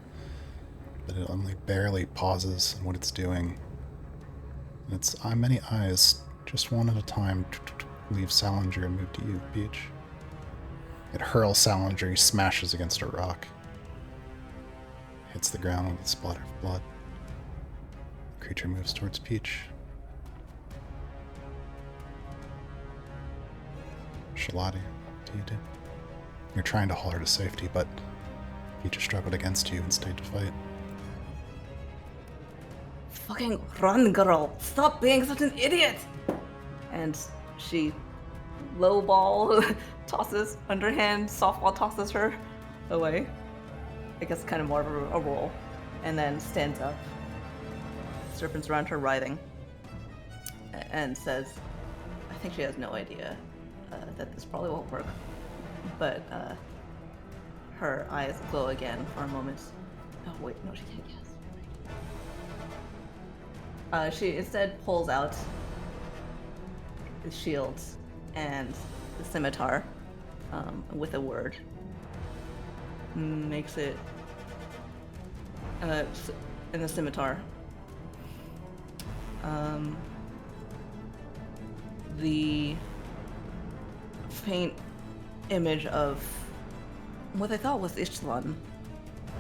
But it only barely pauses in what it's doing. And its many eyes, just one at a time, leave Salinger and move to you, Peach. It hurls Salinger, he smashes against a rock. Hits the ground with a splatter of blood. The creature moves towards Peach. Shalati, what do you do? You're trying to haul her to safety, but Peach struggled against you and stayed to fight. Fucking run, girl! Stop being such an idiot! And she lowball tosses, underhand softball tosses her away. I guess kind of more of a roll. And then stands up. Serpents around her writhing. And says, I think she has no idea that this probably won't work. But her eyes glow again for a moment. Oh wait, no, she can't guess. She instead pulls out the shield and the scimitar with a word. Makes it in the scimitar. The faint image of what I thought was Ishtalan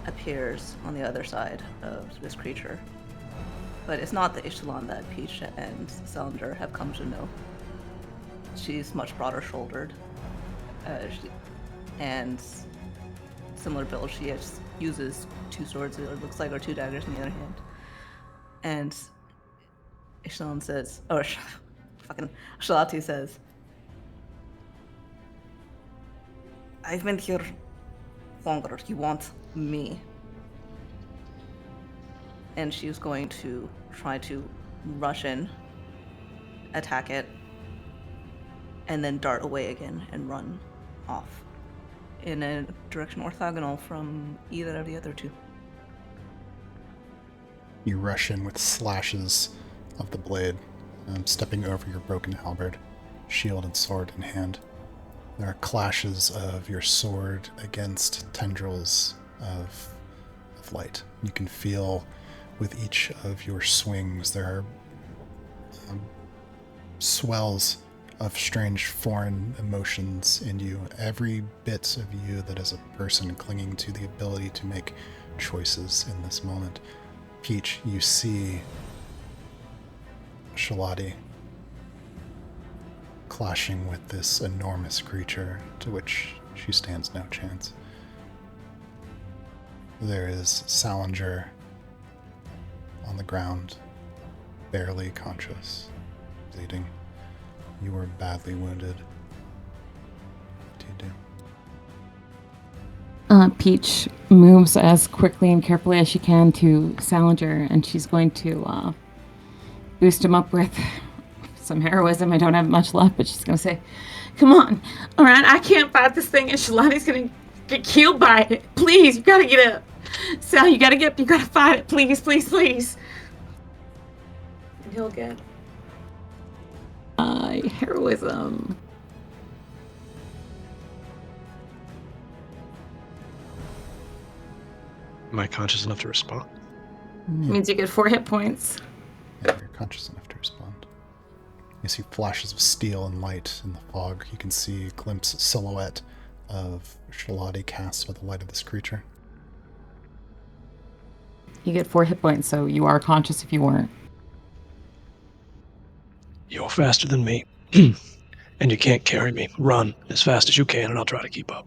appears on the other side of this creature. But it's not the Ishtalan that Peach and Salinger have come to know. She's much broader shouldered. And similar build, she uses 2 swords, it looks like, or 2 daggers in the other hand. And Ishtalan says, or fucking Shalati says, I've been here longer. You want me? And she's going to try to rush in, attack it, and then dart away again and run off in a direction orthogonal from either of the other 2. You rush in with slashes of the blade, stepping over your broken halberd, shield and sword in hand. There are clashes of your sword against tendrils of light. You can feel with each of your swings there are swells of strange foreign emotions in you. Every bit of you that is a person clinging to the ability to make choices in this moment. Peach, you see Shalati clashing with this enormous creature to which she stands no chance. There is Salinger on the ground, barely conscious, bleeding. You were badly wounded. What do you do? Peach moves as quickly and carefully as she can to Salinger, and she's going to boost him up with some heroism. I don't have much left, but she's going to say, come on, all right, I can't fight this thing, and Shalati's going to get killed by it. Please, you got to get up. Sal, you got to get up. You got to fight it. Please, please, please. And he'll get heroism. Am I conscious enough to respond? Means you get 4 hit points. Yeah, you're conscious enough to respond. You see flashes of steel and light in the fog. You can see a glimpse silhouette of Shalati cast by the light of this creature. You get 4 hit points, so you are conscious if you weren't. You're faster than me, and you can't carry me. Run as fast as you can, and I'll try to keep up.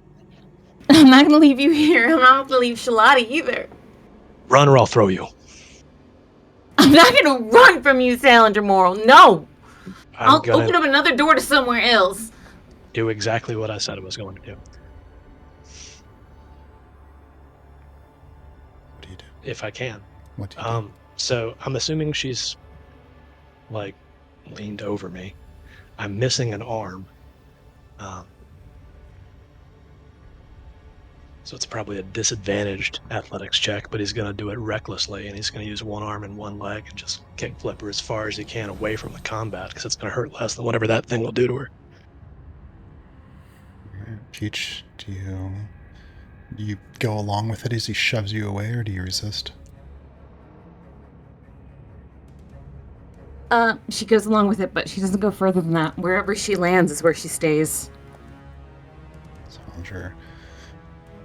I'm not gonna leave you here. I'm not gonna leave Shalati either. Run or I'll throw you. I'm not gonna run from you, Salinger Moral. No! I'll gonna open up another door to somewhere else. do exactly what I said I was going to do. What do you do? If I can. What do you do? So I'm assuming she's like leaned over me. I'm missing an arm. So it's probably a disadvantaged athletics check, but he's going to do it recklessly, and he's going to use one arm and one leg and just kick flip her as far as he can away from the combat, because it's going to hurt less than whatever that thing will do to her. Peach, do you go along with it as he shoves you away, or do you resist? She goes along with it, but she doesn't go further than that. Wherever she lands is where she stays. Salinger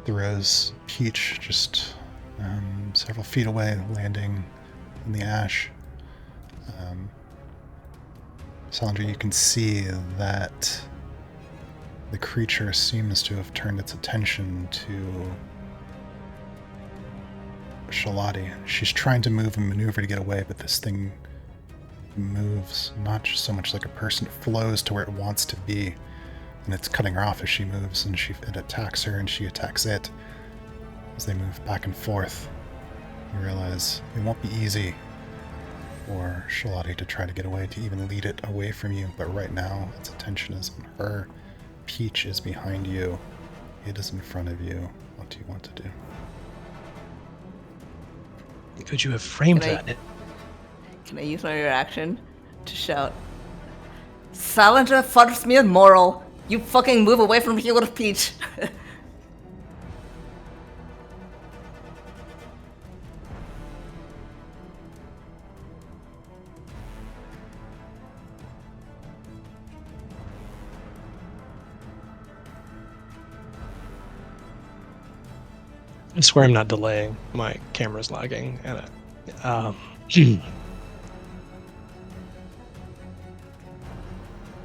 throws Peach just several feet away, landing in the ash. Salinger, you can see that the creature seems to have turned its attention to Shalati. She's trying to move and maneuver to get away, but this thing moves not just so much like a person, it flows to where it wants to be, and it's cutting her off as she moves, and it attacks her and she attacks it. As they move back and forth, you realize it won't be easy for Shalati to try to get away, to even lead it away from you, but right now its attention is on her. Peach is behind you, it is in front of you. What do you want to do? Could you have framed that? Can I use my reaction to shout, Salinger fudges me moral. You fucking move away from here with Peach. I swear I'm not delaying. My camera's lagging, and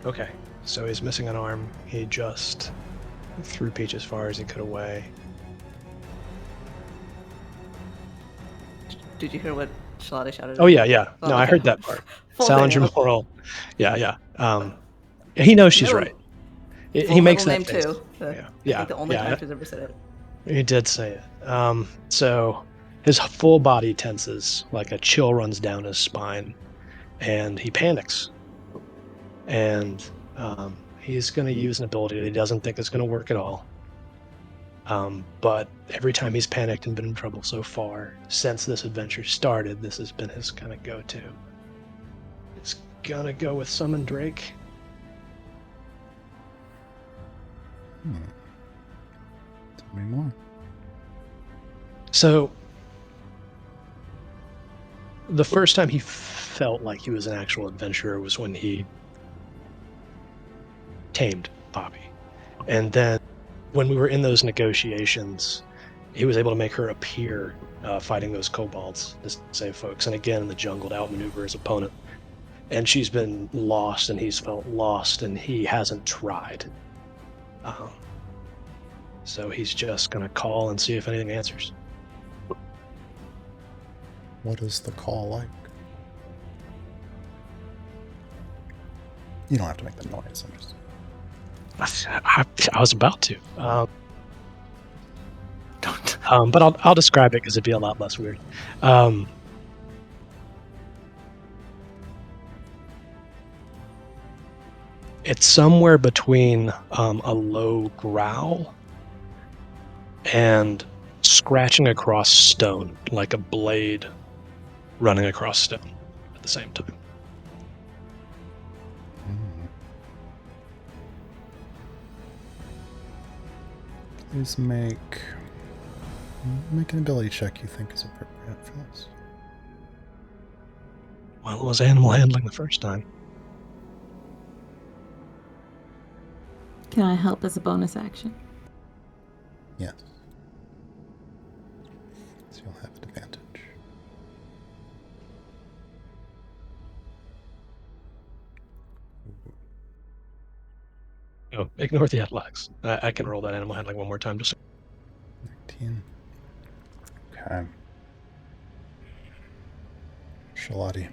okay, so he's missing an arm. He just threw Peach as far as he could away. Did you hear what Shalati shouted? Oh, yeah. Oh, No, okay. I heard that part. Full Salinger name. Moral. Yeah. He knows she's Middle- right. He makes that name face. too. I think the only time she's ever said it. He did say it. So his full body tenses, like a chill runs down his spine, and he panics. And he's going to use an ability that he doesn't think is going to work at all. But every time he's panicked and been in trouble so far, since this adventure started, this has been his kind of go-to. He's going to go with Summon Drake. Tell me more. So, the first time he felt like he was an actual adventurer was when he tamed Poppy. And then when we were in those negotiations, he was able to make her appear fighting those kobolds to save folks. And again, in the jungle, to outmaneuver his opponent. And she's been lost, and he's felt lost, and he hasn't tried. So he's just going to call and see if anything answers. What is the call like? You don't have to make the noise. I'm just... I was about to. Don't. But I'll describe it because it'd be a lot less weird. It's somewhere between a low growl and scratching across stone, like a blade running across stone at the same time. Please make an ability check you think is appropriate for this. Well, it was animal handling the first time. Can I help as a bonus action? Yes. So you'll have advantage. Oh, ignore the athletics. I can roll that animal handling one more time. Just 19. Okay. Shalati.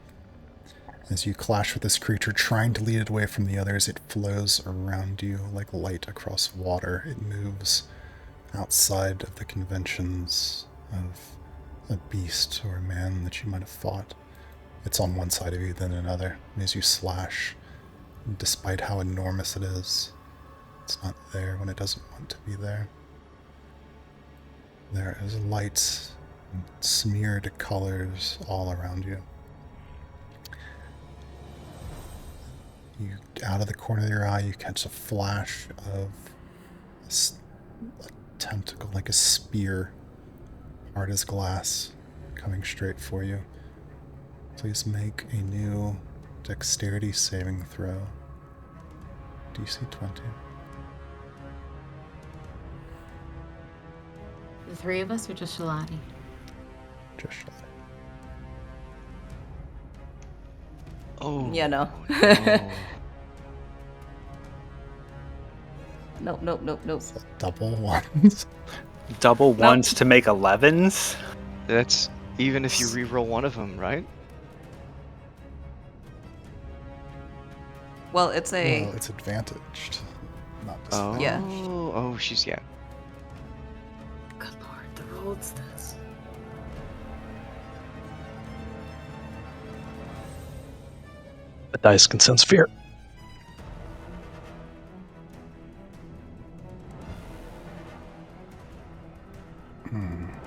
As you clash with this creature, trying to lead it away from the others, it flows around you like light across water. It moves outside of the conventions of a beast or a man that you might have fought. It's on one side of you, then another. As you slash, despite how enormous it is, it's not there when it doesn't want to be there. There is light and smeared colors all around you. You, out of the corner of your eye, you catch a flash of a tentacle, like a spear, hard as glass, coming straight for you. Please make a new dexterity saving throw. DC 20. The three of us or just Shalati? Just shot it. Oh. Yeah, no. Oh. Nope. Is that double ones? Double ones to make 11s? That's even if you reroll one of them, right? Well, it's a. Well, it's advantaged, not Oh. disadvantaged. Yeah. Oh, she's yeah. Good lord, the rolls this. the dice can sense fear.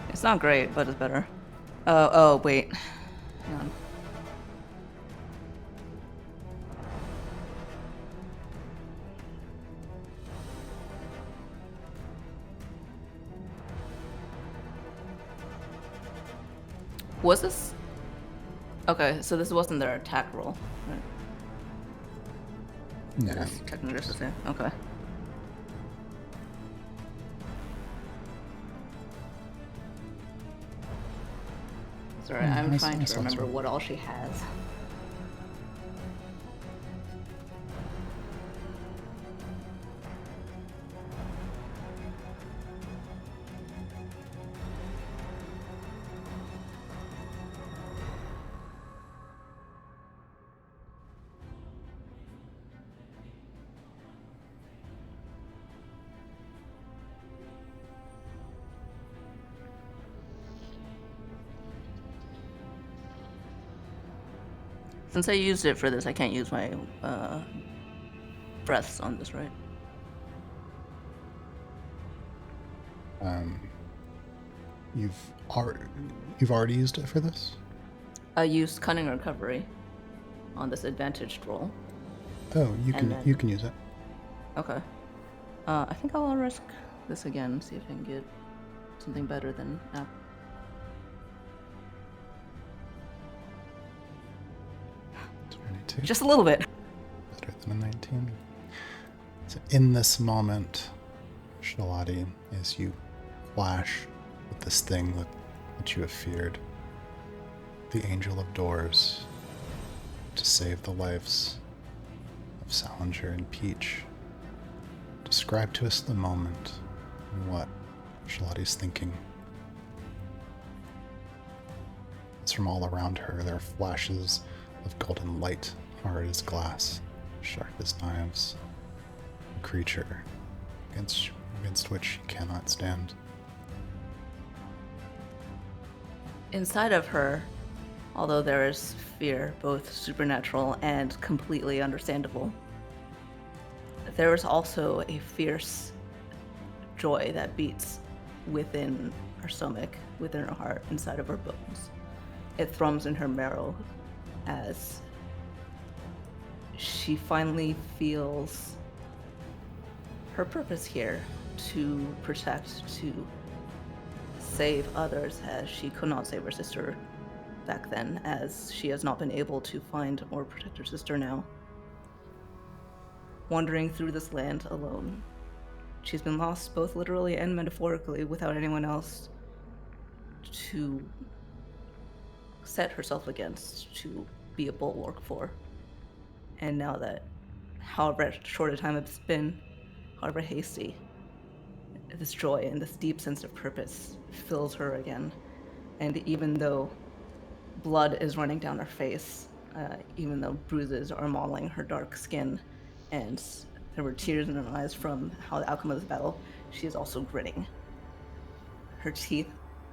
It's not great, but it's better. Oh, wait. Hang on. Was this? Okay, so this wasn't their attack roll. Right? No. That's technically just the same. Okay. Sorry, I'm I trying saw to remember some. what all she has. Since I used it for this, I can't use my breaths on this, right? You've already used it for this? I used cunning recovery on this advantaged roll. Oh, you And can use it. Okay. I think I'll risk this again, see if I can get something better than app. Just a little bit. Better than a 19. So in this moment, Shalati, as you clash with this thing that you have feared, the Angel of Doors, to save the lives of Salinger and Peach. Describe to us the moment and what Shalati's thinking. It's from all around her. There are flashes of golden light, hard as glass, sharp as knives. A creature against which she cannot stand. Inside of her, although there is fear, both supernatural and completely understandable, there is also a fierce joy that beats within her stomach, within her heart, inside of her bones. It thrums in her marrow as she finally feels her purpose here, to protect, to save others, as she could not save her sister back then, as she has not been able to find or protect her sister now. Wandering through this land alone, she's been lost both literally and metaphorically, without anyone else to set herself against, to be a bulwark for. And now that, however short a time it's been, Barbara Hasty. This joy and this deep sense of purpose fills her again. And even though blood is running down her face, even though bruises are mauling her dark skin, and there were tears in her eyes from how the outcome of this battle, she is also grinning. Her teeth,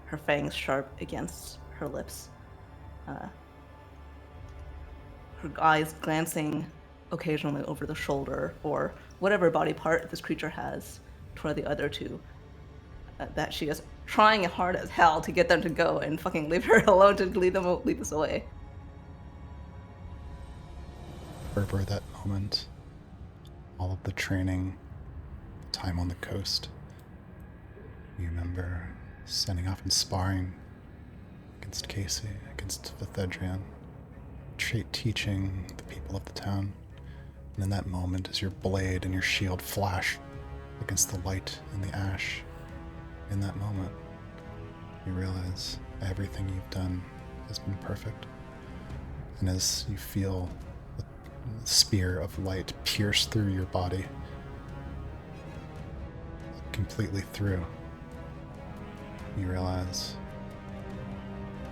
her fangs sharp against her lips. Her eyes glancing occasionally over the shoulder or whatever body part this creature has toward the other two. That she is trying hard as hell to get them to go and fucking leave her alone to lead us away. Remember that moment, all of the training, the time on the coast. You remember setting off and sparring against Casey, against Vithedrian, teaching the people of the town. And in that moment, as your blade and your shield flash against the light and the ash, in that moment, you realize everything you've done has been perfect. And as you feel the spear of light pierce through your body, completely through, you realize,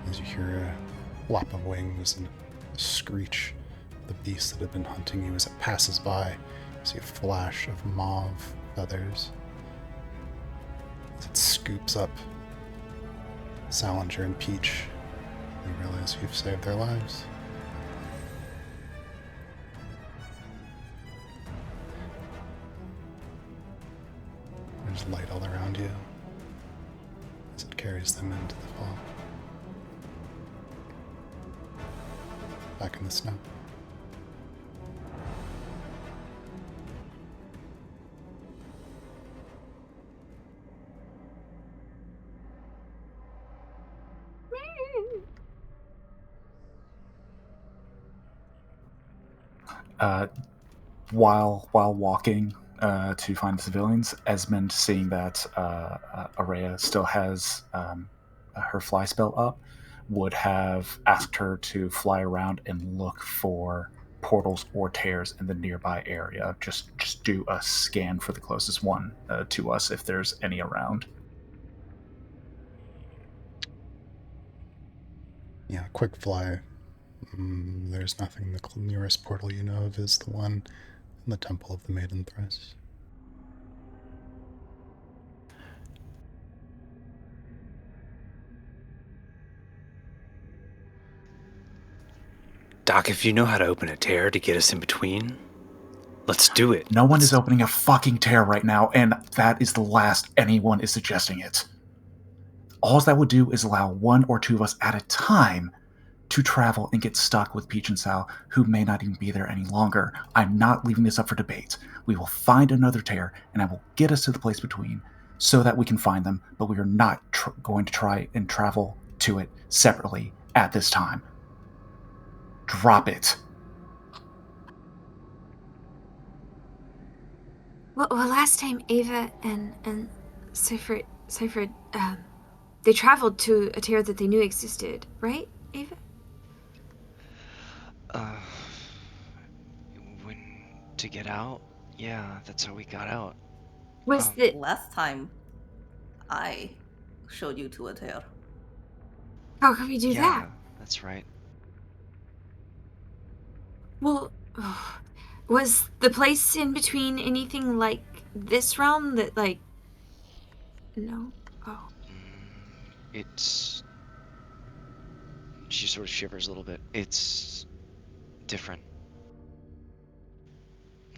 as you hear a flap of wings and a screech of the beast that had been hunting you as it passes by, you see a flash of mauve feathers as it scoops up Salinger and Peach. You realize you've saved their lives. There's light all around you as it carries them into the fall. Back in the snow. While walking to find the civilians, Esmond, seeing that Araya still has her fly spell up, would have asked her to fly around and look for portals or tears in the nearby area. Just do a scan for the closest one to us if there's any around. Yeah, quick fly. There's nothing. The nearest portal you know of is the one in the Temple of the Maiden Thrice. Doc, if you know how to open a tear to get us in between, let's do it. No one is opening a fucking tear right now, and that is the last anyone is suggesting it. All that would do is allow one or two of us at a time to travel and get stuck with Peach and Sal, who may not even be there any longer. I'm not leaving this up for debate. We will find another tear, and I will get us to the place between so that we can find them, but we are not going to try and travel to it separately at this time. Drop it. Well, last time Ava and Seyfried, they traveled to a tear that they knew existed, right, Ava? When to get out? Yeah, that's how we got out. Was the Last time, I showed you to a tear. how can we do that? That's right. Well, was the place in between anything like this realm that, like... No? Oh. It's... She sort of shivers a little bit. It's... different.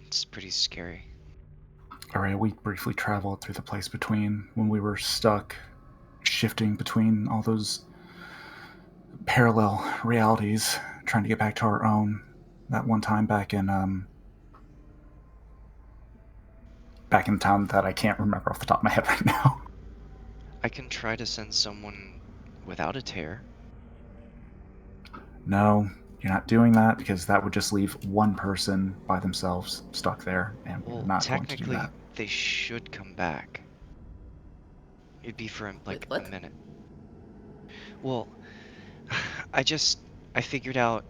It's pretty scary. Alright, we briefly traveled through the place between when we were stuck, shifting between all those parallel realities, trying to get back to our own. That one time back in the town that I can't remember off the top of my head right now. I can try to send someone without a tear. No, you're not doing that because that would just leave one person by themselves stuck there, and we're not going to do technically, that. they should come back. It'd be for like a minute. Well, I figured out.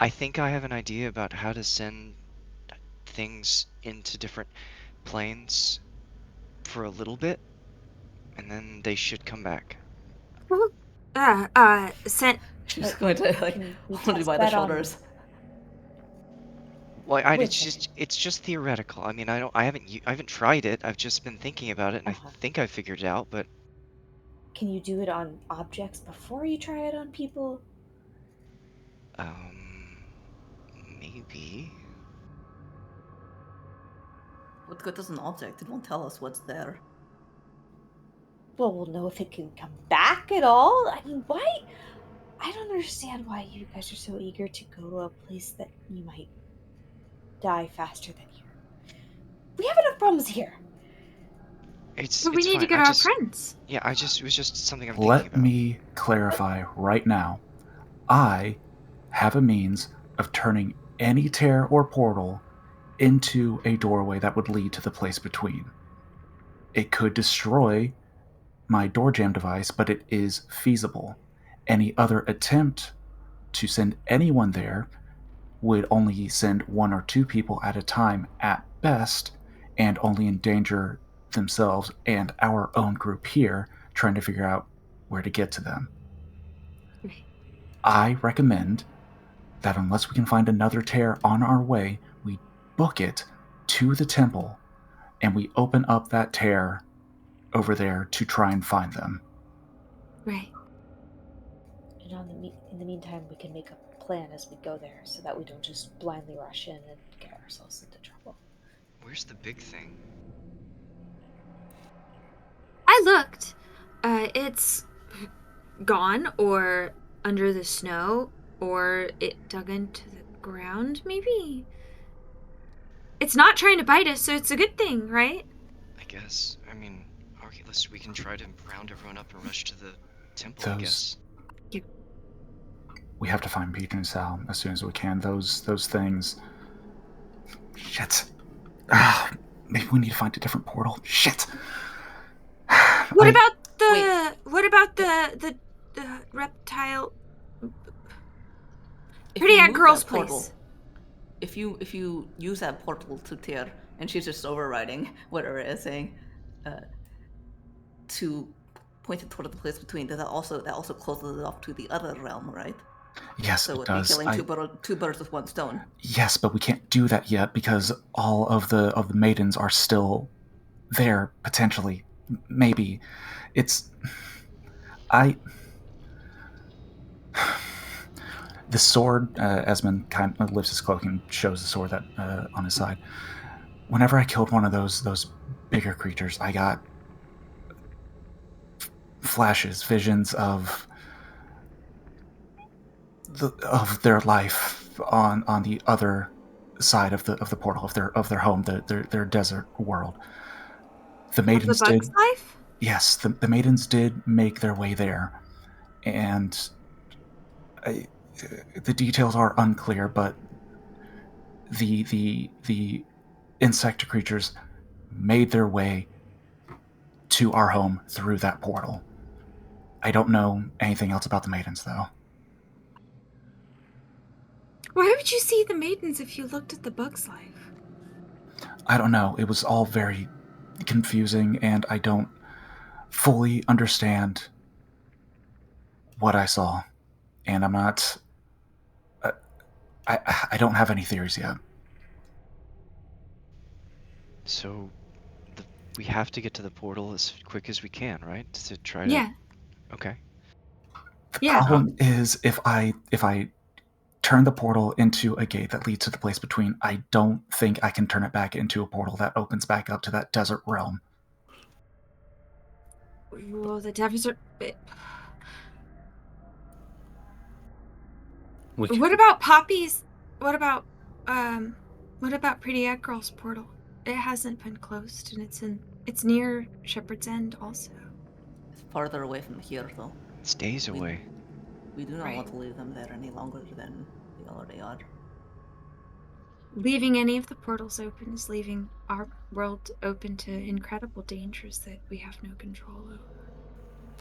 I think I have an idea about how to send things into different planes for a little bit, and then they should come back. Sent. She's going to like Can we hold you test by the that on- shoulders. Well, With it's just theoretical. I mean, I haven't tried it. I've just been thinking about it, and Uh-huh. I think I figured it out. But Can you do it on objects before you try it on people? maybe. What good is an object? It won't tell us what's there. Well, we'll know if it can come back at all. I mean, why? I don't understand why you guys are so eager to go to a place that you might die faster than here. We have enough problems here. But we need to fine. get our friends. Yeah, it was just something I'm thinking Let about. me clarify right now. I have a means of turning any tear or portal into a doorway that would lead to the place between. It could destroy my door jam device, but it is feasible. Any other attempt to send anyone there would only send 1 or 2 people at a time at best, and only endanger themselves and our own group here trying to figure out where to get to them. Right. I recommend that unless we can find another tear on our way, we book it to the temple and we open up that tear over there to try and find them. Right. And in the meantime, we can make a plan as we go there so that we don't just blindly rush in and get ourselves into trouble. Where's the big thing? I looked. It's gone, or under the snow, or it dug into the ground, maybe? It's not trying to bite us, so it's a good thing, right? I guess. I mean, okay, we can try to round everyone up and rush to the temple, I guess. We have to find Peter and Sal as soon as we can. Those things. Shit. Maybe we need to find a different portal. Shit. What about the reptile? If Pretty you at move girl's that portal, place. If you use that portal to tear, and she's just overriding whatever it is saying, to point it toward the place between, that also closes it off to the other realm, right? Yes, So it it'd does. be killing two birds with one stone. Yes, but we can't do that yet because all of the maidens are still there, potentially. Maybe. It's... The sword, Esmond kind of lifts his cloak and shows the sword that on his side. Whenever I killed one of those bigger creatures, I got flashes, visions of their life on the other side of the portal of their home, their desert world. The maidens the bug's did. Life? Yes, the maidens did make their way there, and the details are unclear, but the insect creatures made their way to our home through that portal. I don't know anything else about the maidens, though. Why would you see the maidens if you looked at the bug's life? I don't know. It was all very confusing, and I don't fully understand what I saw. And I'm not... I don't have any theories yet. So, we have to get to the portal as quick as we can, right? To try to... Yeah. Okay. The problem is if I turn the portal into a gate that leads to the place between, I don't think I can turn it back into a portal that opens back up to that desert realm. Well, the desert... What about Poppy's? What about Pretty Egg Girl's portal? It hasn't been closed, and it's near Shepherd's End also. It's farther away from here, though. It's days away. We do not Right. want to leave them there any longer than they already are. Leaving any of the portals open is leaving our world open to incredible dangers that we have no control over.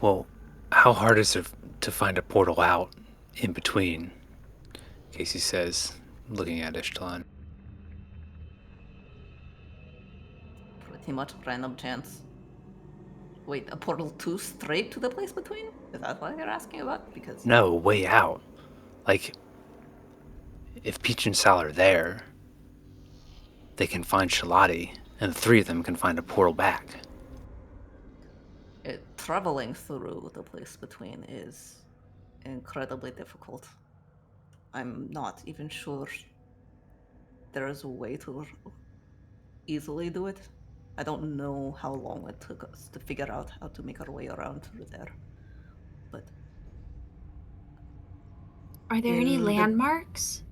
Well, how hard is it to find a portal out in between? Casey says, looking at Ishtalan. pretty much random chance. Wait, a portal 2 straight to the place between? Is that what you're asking about? Because No, way out. Like, if Peach and Sal are there, they can find Shalati, and the three of them can find a portal back. traveling through the place between is incredibly difficult. I'm not even sure there is a way to easily do it. I don't know how long it took us to figure out how to make our way around through there. But Are there any in the- landmarks?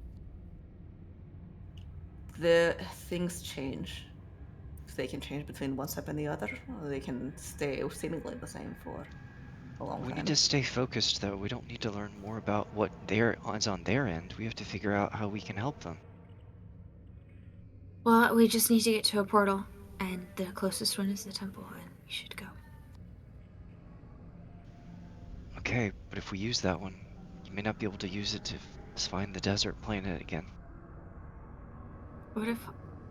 the things change. They can change between one step and the other, or they can stay seemingly the same for a long We time. need to stay focused, though. We don't need to learn more about what is on their end. We have to figure out how we can help them. Well, we just need to get to a portal, and the closest one is the temple, and we should go. Okay, but if we use that one, you may not be able to use it to find the desert planet again. What if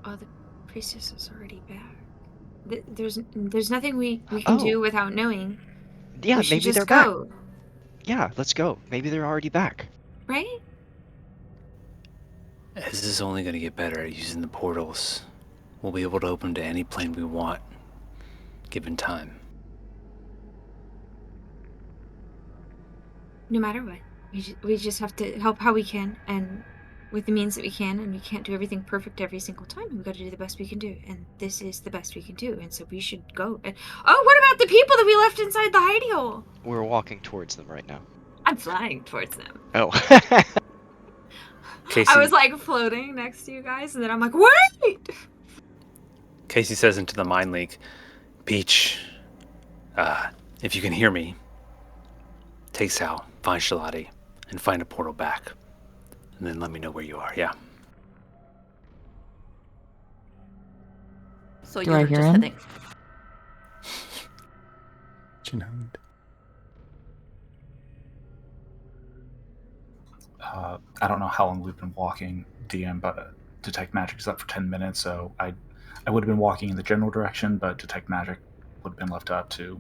the priestess is already back? There's nothing we can Oh. do without knowing. Yeah, We should maybe just they're back. go, Yeah, let's go. Maybe they're already back. right? This is only going to get better at using the portals. We'll be able to open to any plane we want, given time. No matter what, we just have to help how we can, and with the means that we can, and we can't do everything perfect every single time. We've got to do the best we can do, and this is the best we can do, and so we should go. And what about the people that we left inside the hidey hole? We're walking towards them right now. I'm flying towards them. Oh. Casey, I was like floating next to you guys, and then I'm like, wait! Casey says into the mind leak, Peach, if you can hear me, take Sal, find Shalati, and find a portal back. And then let me know where you are, yeah? So Do I you're hear just him? heading. You know, I don't know how long we've been walking, DM, but Detect Magic is up for 10 minutes, so I would have been walking in the general direction, but Detect Magic would have been left up to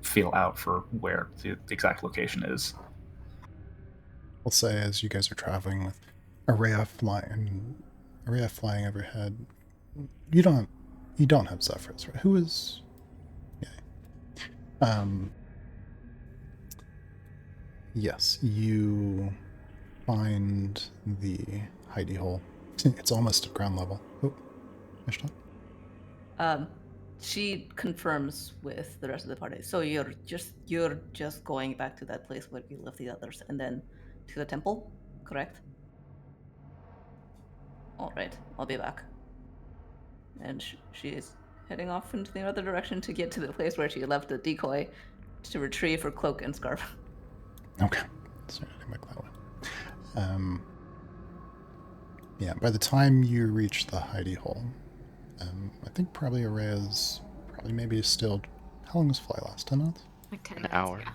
feel out for where the exact location is. we'll say as you guys are traveling with Araya flying overhead, you don't have Zephyrs, right? Who is? Yeah. Yes, you find the hidey hole. It's almost at ground level. Oh, Ishtar? She confirms with the rest of the party. So you're just going back to that place where you left the others, and then to the temple, correct? All right, I'll be back. And she is heading off into the other direction to get to the place where she left the decoy to retrieve her cloak and scarf. Okay. So I didn't make that one. Yeah, by the time you reach the hidey hole, I think probably Araya's maybe still. How long does Fly last? 10 minutes? Like 10 An minutes, hour. yeah.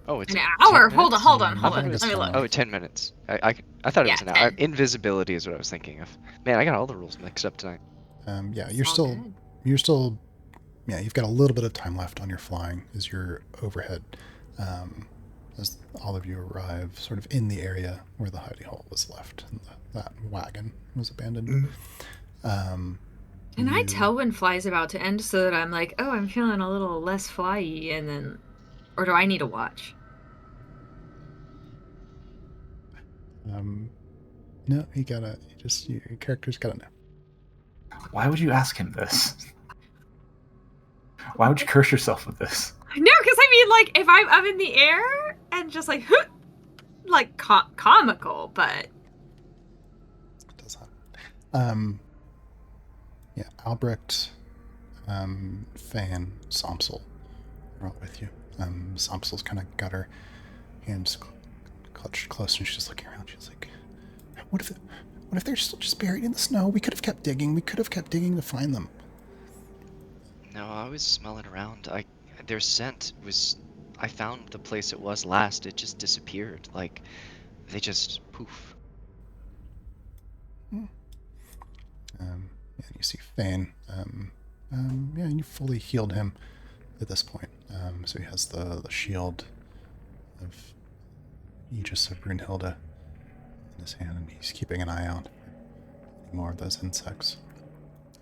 Oh, it's An 10 hour? minutes? Hold on. I think Let it's me 10 look. minutes. Oh, 10 minutes. I thought it was Yeah, an hour. 10. Invisibility is what I was thinking of. Man, I got all the rules mixed up tonight. Yeah, It's all good. yeah, you've got a little bit of time left on your flying as you're overhead. As all of you arrive sort of in the area where the hidey hole was left and that wagon was abandoned. Can I tell when Fly's about to end so that I'm like, oh, I'm feeling a little less flyy, and then, or do I need to watch? No, your character's gotta know. Why would you ask him this? Why would you curse yourself with this? No, because I mean, like, if I'm up in the air and just like, like comical, but It does happen. Yeah, Albrecht, Fan, Somsel are all with you. Somsel's kind of got her hands clutched close, and she's just looking around. She's like, what if they're still just buried in the snow? We could have kept digging. We could have kept digging to find them. No, I was smelling around. Their scent was... I found the place it was last. It just disappeared. Like, they just poof. And you see Fane Yeah, you fully healed him at this point. So he has the shield of Aegis of Brunhilde in his hand, and he's keeping an eye out for more of those insects.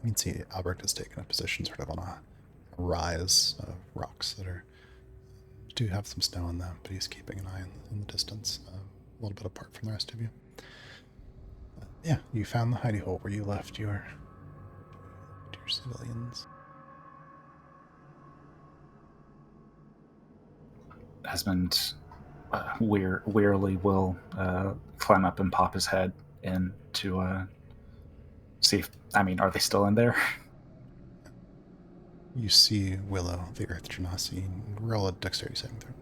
You can see Albert has taken a position sort of on a rise of rocks that do have some snow on them, but he's keeping an eye in the distance, a little bit apart from the rest of you. Yeah, you found the hidey hole where you left your civilians. Esmond wearily will climb up and pop his head in to see if, are they still in there? You see Willow, the Earth Genasi, roll a dexterity saving throw.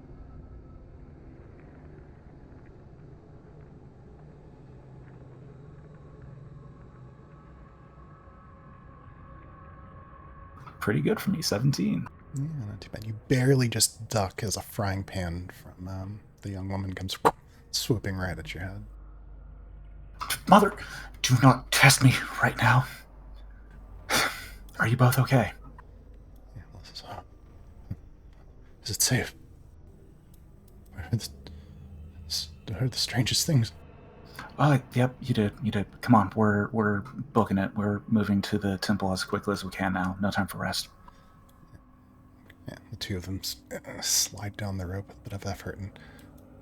Pretty good for me, 17. Yeah, not too bad. You barely just duck as a frying pan from the young woman comes swooping right at your head. Mother, do not test me right now. Are you both okay? Yeah, is it safe? I heard the strangest things. Yep, you did. Come on, we're booking it. We're moving to the temple as quickly as we can now. No time for rest. Yeah, the two of them slide down the rope with a bit of effort, and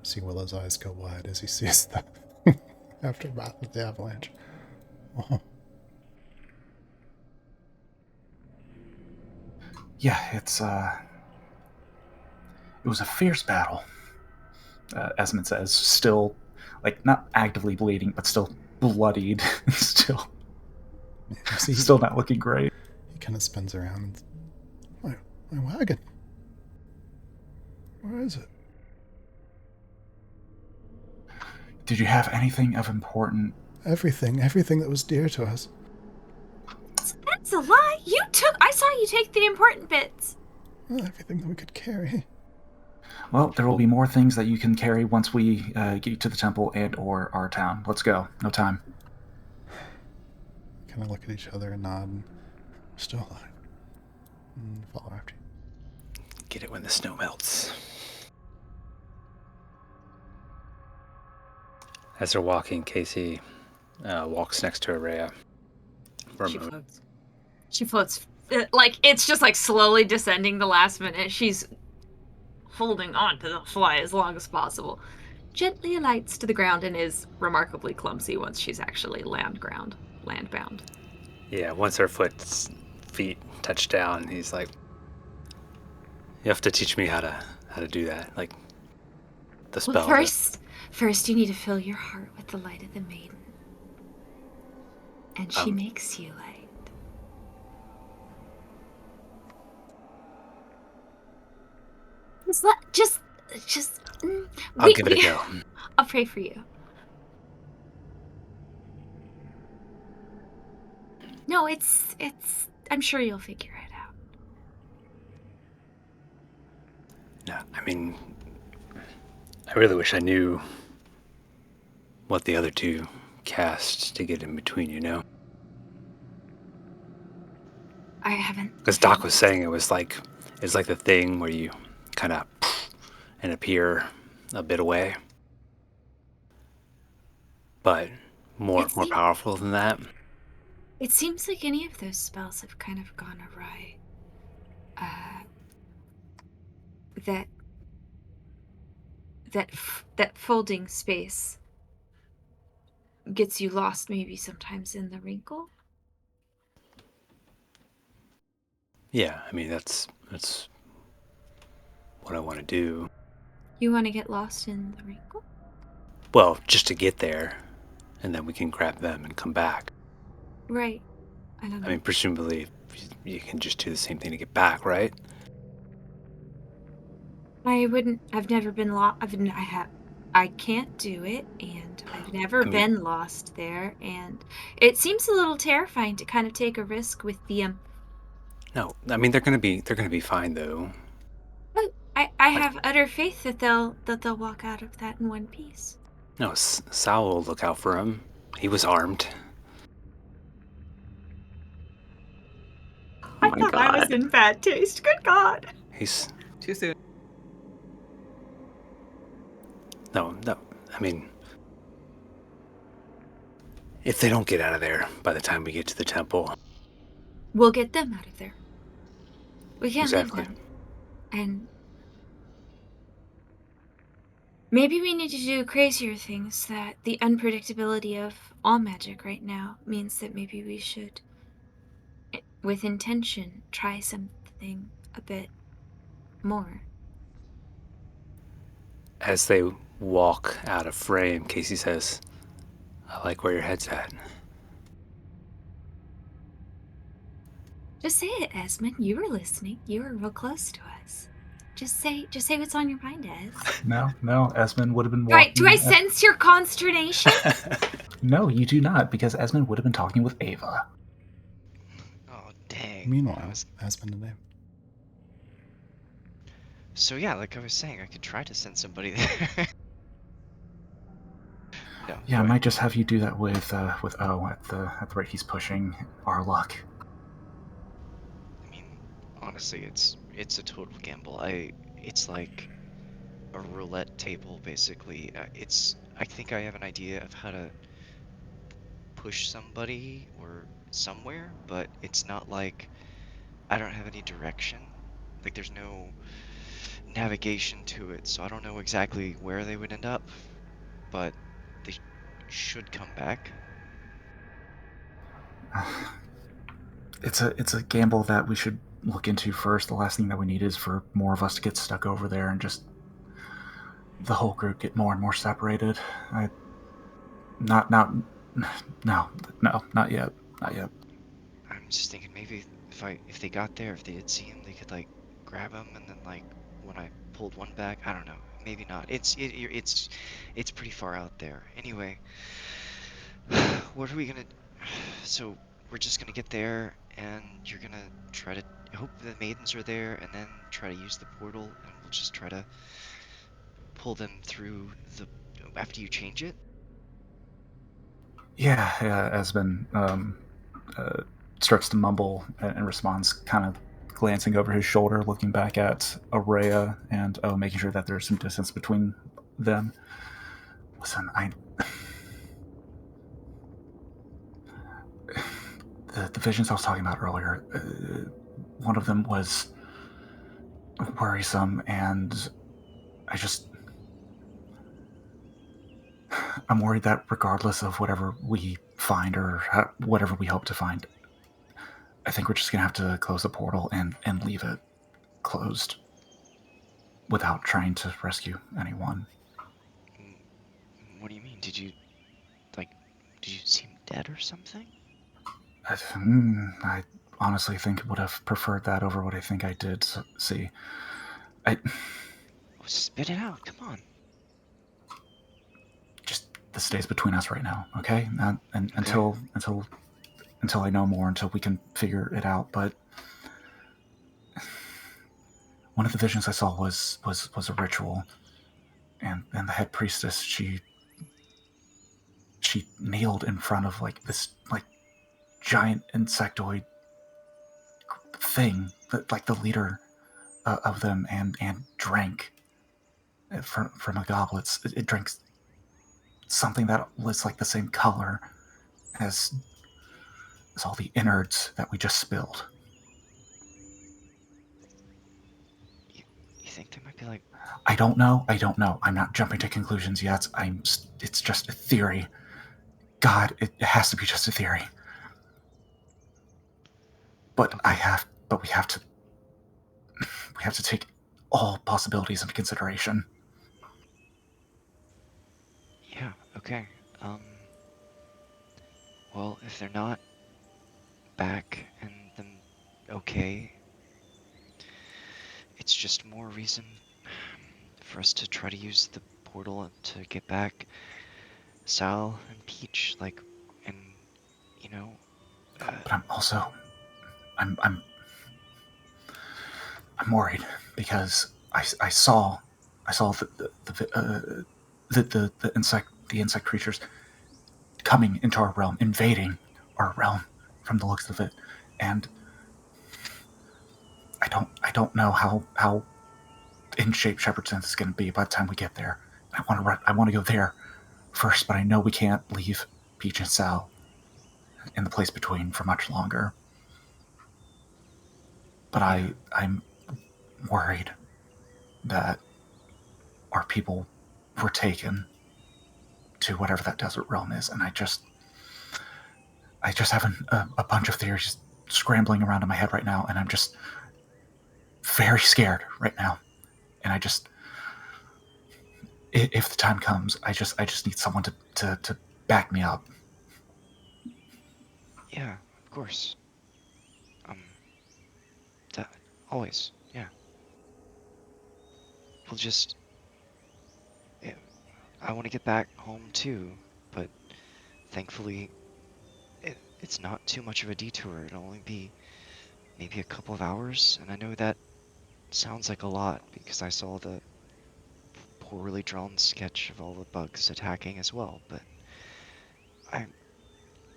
see Willow's eyes go wide as he sees the aftermath of the avalanche. Oh. Yeah, it was a fierce battle. Esmond says, still, not actively bleeding, but still bloodied, still not looking great. He kind of spins around and, my wagon. Where is it? Did you have anything of important? Everything that was dear to us. That's a lie. I saw you take the important bits. Well, everything that we could carry. Well, there will be more things that you can carry once we get to the temple and or our town. Let's go. No time. Kind of look at each other and nod. And still alive. And follow after you. Get it when the snow melts. As they're walking, Casey walks next to Araya. She floats. It's just slowly descending the last minute. She's holding on to the fly as long as possible. Gently alights to the ground and is remarkably clumsy once she's actually land-bound. Yeah, once her feet touch down, he's like, you have to teach me how to do that, the spell. Well, first you need to fill your heart with the light of the maiden. And she makes you light. Just I'll give it a go. I'll pray for you. No, it's I'm sure you'll figure it out. No, I really wish I knew what the other two cast to get in between, I haven't. Because Doc was saying it's like the thing where you kind of and appear a bit away, but more powerful than that. It seems like any of those spells have kind of gone awry. That folding space gets you lost maybe sometimes in the wrinkle. Yeah, that's what I want to do. You want to get lost in the wrinkle? Well, just to get there, and then we can grab them and come back. Right. I don't know. Presumably you can just do the same thing to get back, right? I've never been lost. I can't do it, and I've never been lost there, and it seems a little terrifying to kind of take a risk with the No, they're gonna be fine though. I have utter faith that they'll walk out of that in one piece. No, Sal will look out for him. He was armed. I my thought I was God. in bad taste. Good God. He's Too soon. no. I mean, if they don't get out of there by the time we get to the temple, We'll get them out of there. We can't exactly. leave them. And maybe we need to do crazier things. That the unpredictability of all magic right now means that maybe we should, with intention, try something a bit more. As they walk out of frame, Casey says, "I like where your head's at." Just say it, Esmond. You were listening. You were real close to us. Just say what's on your mind, Es. No, Esmond would have been Right? walking. Do I sense your consternation? No, you do not, because Esmond would have been talking with Ava. Oh, dang. Meanwhile, Aspen today. So yeah, like I was saying, I could try to send somebody there. No. Yeah, I go might just have you do that with O at the rate he's pushing our luck. I mean, honestly, it's a total gamble. It's like a roulette table, basically. I think I have an idea of how to push somebody or somewhere, but it's not like I don't have any direction. Like there's no navigation to it, so I don't know exactly where they would end up, but they should come back. It's a gamble that we should look into first. The last thing that we need is for more of us to get stuck over there and just the whole group get more and more separated. No, not yet. Not yet. I'm just thinking maybe if they got there, if they did see him, they could like grab him, and then like when I pulled one back, I don't know, maybe not. It's pretty far out there. Anyway, what are we gonna? So we're just gonna get there, and you're gonna try to hope the maidens are there, and then try to use the portal, and we'll just try to pull them through the after you change it. Yeah, Esben starts to mumble and responds, kind of glancing over his shoulder, looking back at Araya and making sure that there's some distance between them. Listen, the visions I was talking about earlier, one of them was worrisome, and I'm worried that regardless of whatever we find or whatever we hope to find, I think we're just going to have to close the portal and leave it closed without trying to rescue anyone. What do you mean? Did you see him dead or something? I honestly think would have preferred that over what I think I did see. Spit it out, come on. Just this stays between us right now, okay? Okay. Until I know more, until we can figure it out. But one of the visions I saw was a ritual, and the head priestess, she kneeled in front of like this like giant insectoid thing, like the leader of them, and drank from the goblets. It drank something that was like the same color as all the innards that we just spilled. You think they might be like... I don't know. I'm not jumping to conclusions yet. It's just a theory. God, it has to be just a theory. But we have to take all possibilities into consideration. Yeah, okay. Well, if they're not back and them okay, it's just more reason for us to try to use the portal to get back Sal and Peach, like, and, you know... But I'm also... I'm worried because I saw the insect creatures coming into our realm, invading our realm from the looks of it, and I don't know how in shape Shepherd's is going to be by the time we get there. I want to go there first, but I know we can't leave Peach and Sal in the place between for much longer. But I'm worried that our people were taken to whatever that desert realm is, and I just have a bunch of theories scrambling around in my head right now, and I'm just very scared right now. And I just, if the time comes, I just need someone to back me up. Yeah, of course. Always, yeah. We'll just... Yeah, I want to get back home too, but thankfully it's not too much of a detour. It'll only be maybe a couple of hours, and I know that sounds like a lot because I saw the poorly drawn sketch of all the bugs attacking as well, but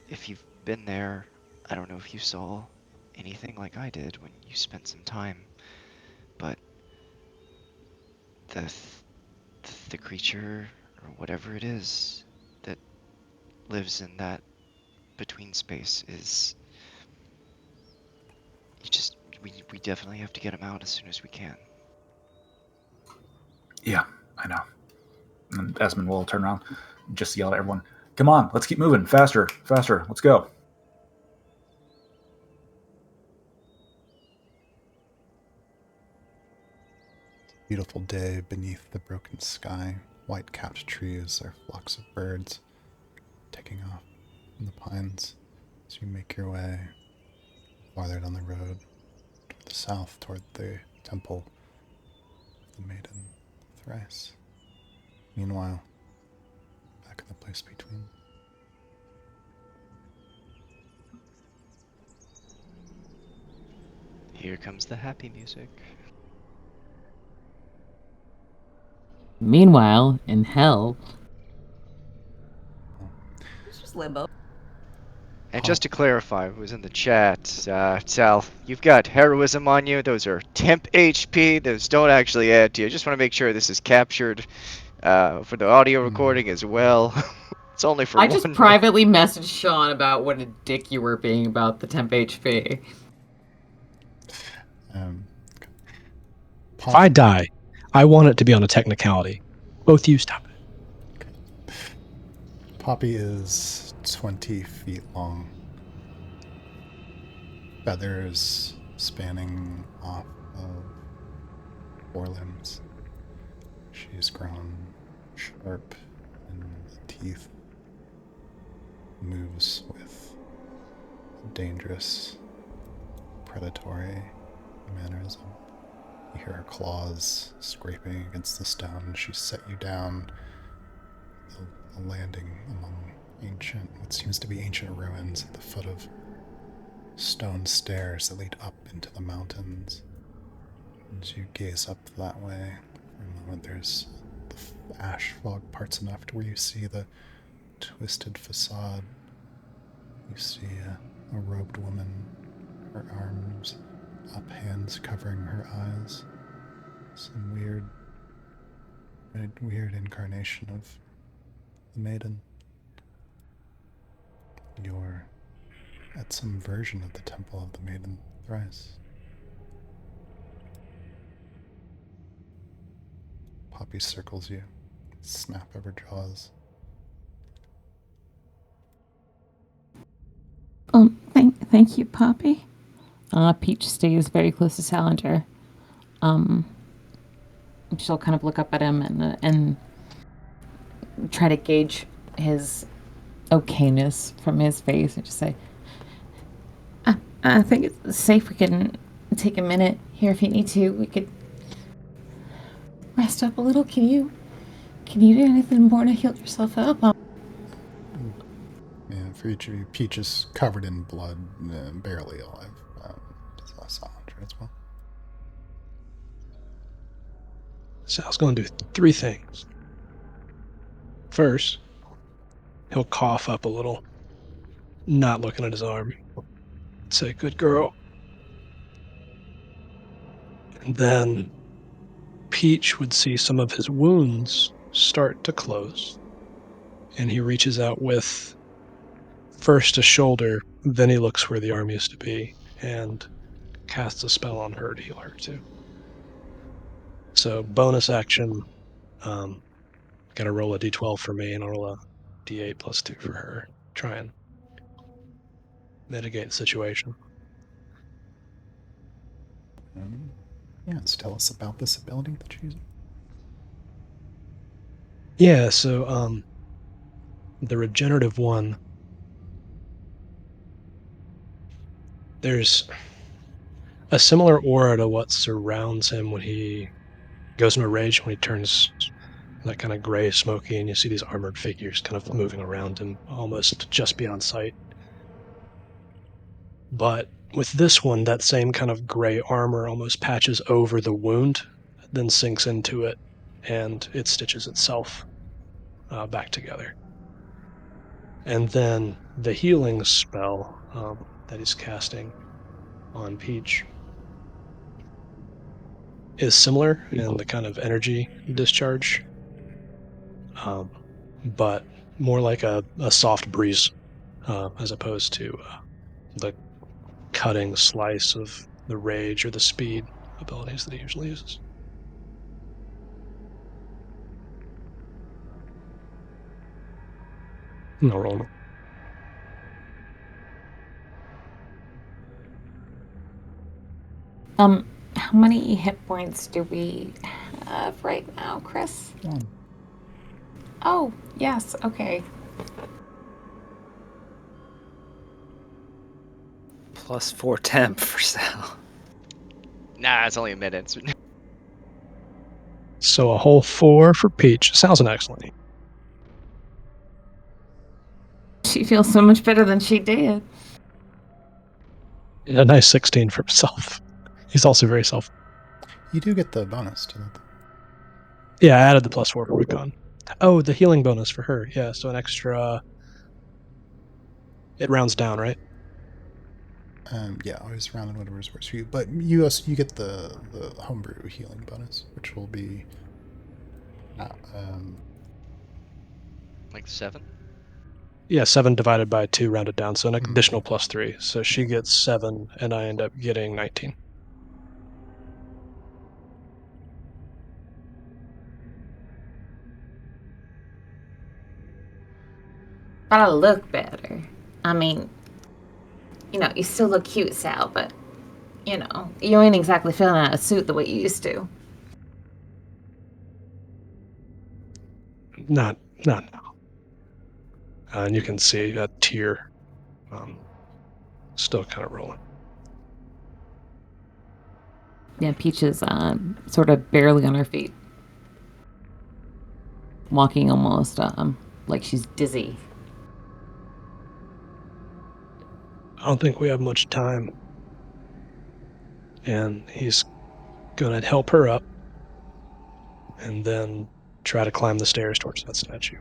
if you've been there, I don't know if you saw anything like I did when you spent some time, but the creature or whatever it is that lives in that between space is we definitely have to get him out as soon as we can. Yeah, I know. And Esmond will turn around and just yell at everyone, "Come on, let's keep moving. Faster, faster, let's go." Beautiful day beneath the broken sky. White-capped trees are flocks of birds taking off in the pines as you make your way farther down the road toward the south, toward the temple of the maiden thrice. Meanwhile, back in the place between. Here comes the happy music. Meanwhile, in hell, It's just limbo. And just to clarify, it was in the chat, Sal, you've got heroism on you. Those are temp HP. Those don't actually add to you. I just want to make sure this is captured for the audio recording as well. It's only for I one. just privately messaged Sean about what a dick you were being about the temp HP. If I die, I want it to be on a technicality. Both you stop it. Poppy is 20 feet long. Feathers spanning off of forelimbs. She's grown sharp in the teeth. Moves with a dangerous, predatory mannerism. You hear her claws scraping against the stone. She set you down a landing among what seems to be ancient ruins at the foot of stone stairs that lead up into the mountains. As you gaze up that way, for a moment there's the ash fog parts enough to where you see the twisted facade. You see a robed woman, her arms up, hands covering her eyes. Some weird incarnation of the maiden. You're at some version of the temple of the maiden thrice. Poppy circles you, snap of her jaws. Thank you, Poppy. Peach stays very close to Salinger. She'll kind of look up at him and try to gauge his okayness from his face and just say, I think it's safe. We can take a minute here if you need to. We could rest up a little. Can you do anything more to heal yourself up? Yeah, for each of you, Peach is covered in blood, barely alive. Salinger as well. Sal's going to do three things. First, he'll cough up a little, not looking at his arm. Say, "Good girl." And then Peach would see some of his wounds start to close. And he reaches out with first a shoulder, then he looks where the arm used to be and casts a spell on her to heal her too. So bonus action, gotta roll a d12 for me and I'll roll a d8 plus 2 for her. Try and mitigate the situation. Yes, tell us about this ability that you're using. Yeah, so the regenerative one, there's a similar aura to what surrounds him when he goes into a rage, when he turns that kind of gray, smoky, and you see these armored figures kind of moving around him, almost just beyond sight. But with this one, that same kind of gray armor almost patches over the wound, then sinks into it, and it stitches itself back together. And then the healing spell that he's casting on Peach is similar in the kind of energy discharge, but more like a soft breeze as opposed to the cutting slice of the rage or the speed abilities that he usually uses. No roll. How many hit points do we have right now, Chris? 1. Oh, yes, okay. +4 temp for Sal. Nah, it's only a minute. So a whole 4 for Peach. Sounds an excellent. She feels so much better than she did. A nice 16 for himself. He's also very self. You do get the bonus to that. Yeah, I added the +4 for Recon. Oh, the healing bonus for her. Yeah, so an extra. It rounds down, right? Yeah, always round and whatever's worse for you. But you also you get the homebrew healing bonus, which will be Like 7? Yeah, 7 divided by 2 rounded down, so an additional +3. So she gets 7, and I end up getting 19. But I look better. I mean, you still look cute, Sal, but, you ain't exactly filling out a suit the way you used to. Not now. And you can see a tear still kind of rolling. Yeah, Peach is sort of barely on her feet. Walking almost like she's dizzy. I don't think we have much time. And he's going to help her up and then try to climb the stairs towards that statue.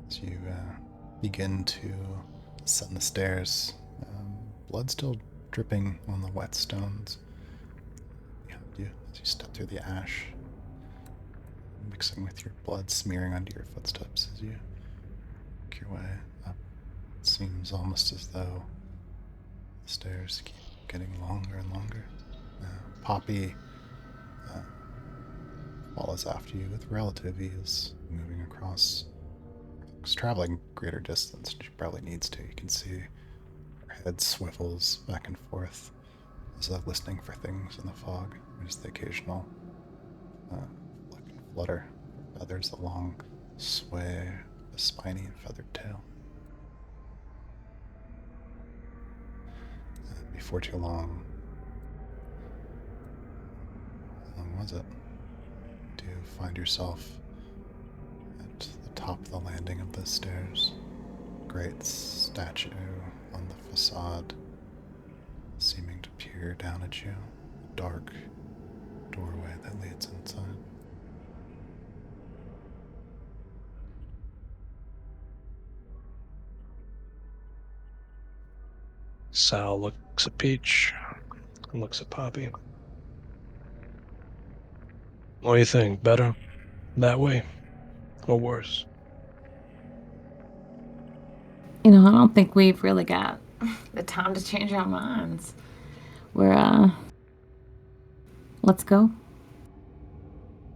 As you begin to ascend the stairs, blood still dripping on the wet stones. As you step through the ash, mixing with your blood, smearing onto your footsteps as you make your way up. It seems almost as though the stairs keep getting longer and longer. Poppy follows after you with relative ease, moving across. She's traveling greater distance than she probably needs to. You can see her head swivels back and forth as though listening for things in the fog. There's the occasional flick and flutter of feathers, a long sway, a spiny and feathered tail. Before too long, how long was it? To find yourself at the top of the landing of the stairs. Great statue on the facade, seeming to peer down at you. A dark doorway that leads inside. Sal looks at Peach and looks at Poppy. What do you think? Better that way or worse? You know, I don't think we've really got the time to change our minds. We're, let's go.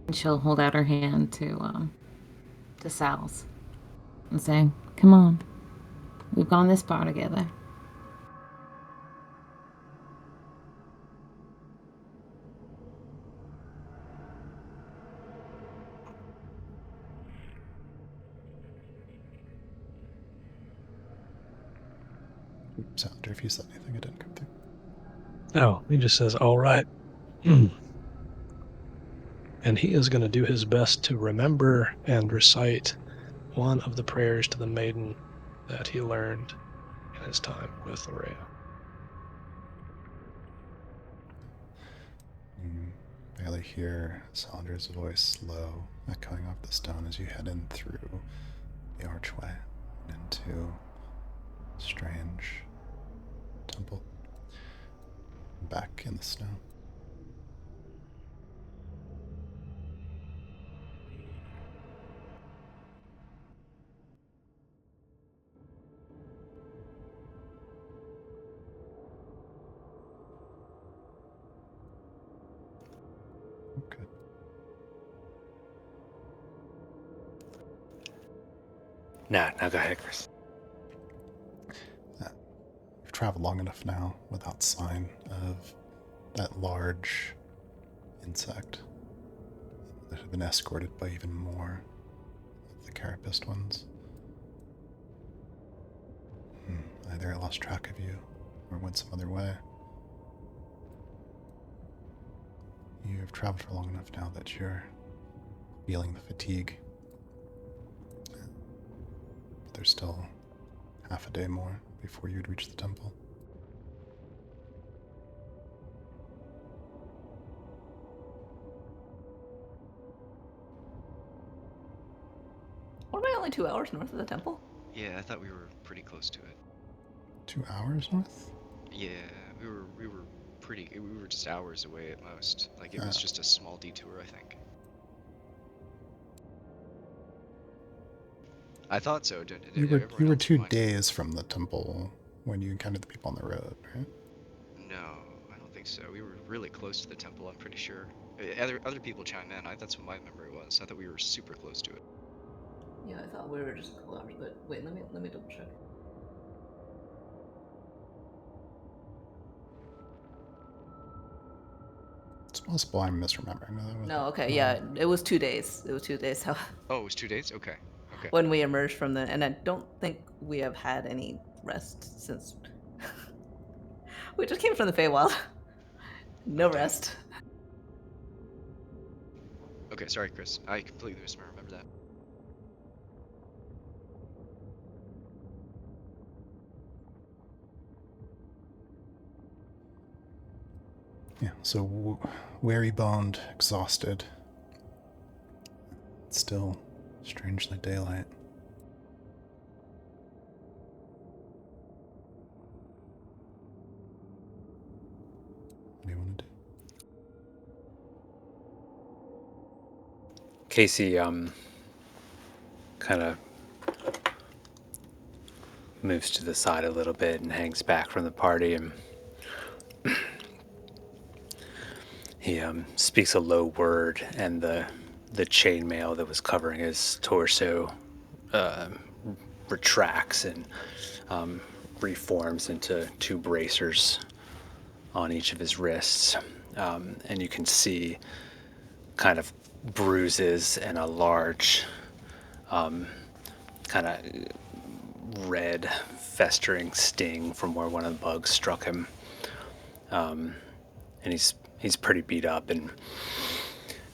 And she'll hold out her hand to Sal's and say, come on. We've gone this far together. Sounder, if you said anything, it didn't come through. Oh, he just says, all right. And he is going to do his best to remember and recite one of the prayers to the maiden that he learned in his time with Aurea. You barely hear Saunder's voice low, echoing off the stone as you head in through the archway into strange temple. Back in the snow. Okay. No, go ahead, Chris. You've traveled long enough now without sign of that large insect that have been escorted by even more of the carapaced ones. Either it lost track of you or went some other way. You have traveled for long enough now that you're feeling the fatigue. But there's still half a day more before you'd reach the temple. What am I only 2 hours north of the temple? Yeah, I thought we were pretty close to it. 2 hours north? Yeah, we were just hours away at most. Like it was just a small detour, I think. I thought so. You were 2 days from the temple when you encountered the people on the road, right? No, I don't think so. We were really close to the temple, I'm pretty sure. Other people chime in. That's what my memory was. I thought we were super close to it. Yeah, I thought we were just a couple hours, but wait, let me double check. It's possible I'm misremembering. No, okay, yeah, it was 2 days. It was 2 days. So Oh, it was 2 days? Okay. when we emerged from and I don't think we have had any rest since we just came from the Feywild. No rest. Okay, sorry, Chris. I completely misremember that. Yeah, so weary-boned, exhausted. It's still strangely daylight. What do you want to do? Casey kind of moves to the side a little bit and hangs back from the party, and he speaks a low word, and the chainmail that was covering his torso retracts and reforms into 2 bracers on each of his wrists, and you can see kind of bruises and a large kind of red festering sting from where one of the bugs struck him, and he's pretty beat up, and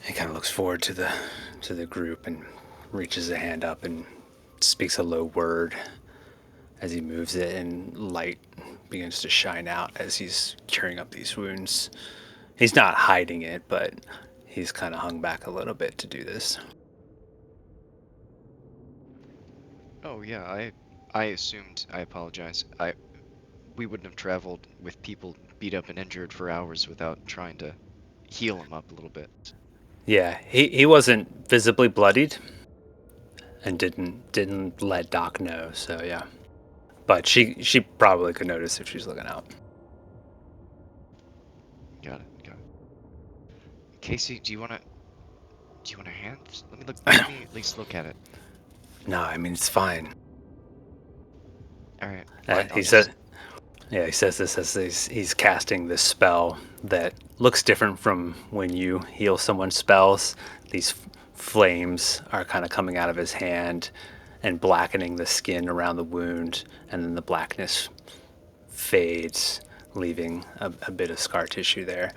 he kind of looks forward to the group and reaches a hand up and speaks a low word as he moves it, and light begins to shine out as he's curing up these wounds. He's not hiding it, but he's kind of hung back a little bit to do this. Oh yeah, I assumed. I apologize. we wouldn't have traveled with people beat up and injured for hours without trying to heal them up a little bit. Yeah, he wasn't visibly bloodied, and didn't let Doc know. So yeah, but she probably could notice if she's looking out. Got it. Casey, do you want a hand? Let me at least look at it. No, I mean it's fine. All right. Fine, He says this as he's casting this spell that looks different from when you heal someone's spells. These flames are kind of coming out of his hand and blackening the skin around the wound, and then the blackness fades, leaving a bit of scar tissue there.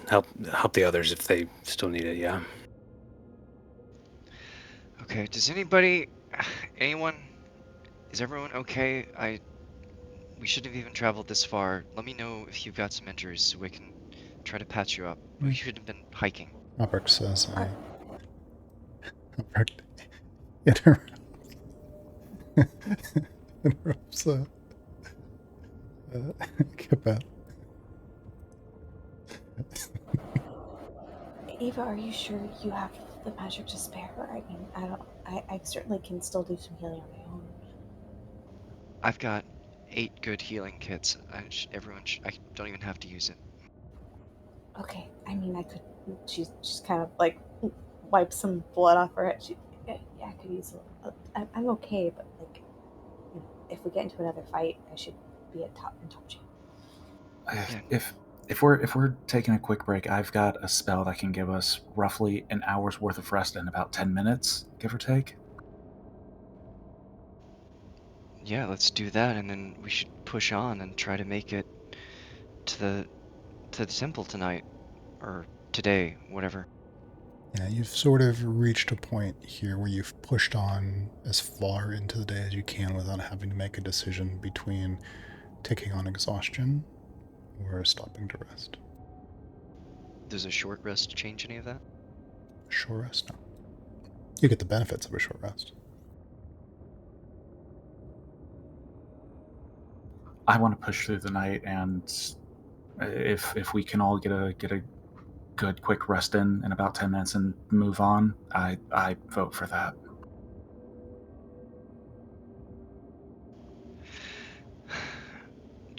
Help the others if they still need it, yeah. Okay, does anyone, is everyone okay? We shouldn't have even traveled this far. Let me know if you've got some injuries so we can try to patch you up. We should have been hiking. Albrecht says, Albrecht interrupts Kibet. Eva, are you sure you have the magic to spare? I mean, I certainly can still do some healing on my own. I've got 8 good healing kits. I don't even have to use it. Okay, I mean, I could. She's kind of like wipes some blood off her head. Yeah, I could use it. I'm okay, but like, if we get into another fight, I should be in top shape. If we're taking a quick break, I've got a spell that can give us roughly an hour's worth of rest in about 10 minutes, give or take. Yeah, let's do that, and then we should push on and try to make it to the temple tonight, or today, whatever. Yeah, you've sort of reached a point here where you've pushed on as far into the day as you can without having to make a decision between taking on exhaustion or stopping to rest. Does a short rest change any of that? Short rest? No. You get the benefits of a short rest. I want to push through the night, and if we can all get a good quick rest in about 10 minutes and move on, I vote for that.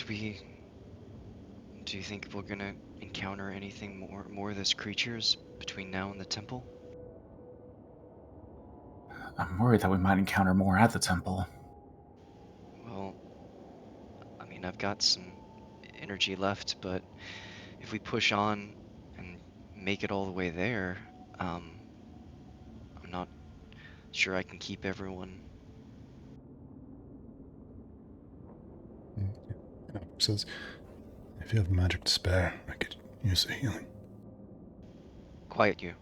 Do you think we're gonna encounter anything more of those creatures between now and the temple? I'm worried that we might encounter more at the temple. Well, I mean, I've got some energy left, but if we push on and make it all the way there, I'm not sure I can keep everyone. Albrecht says, if you have magic to spare, I could use the healing. Quiet you.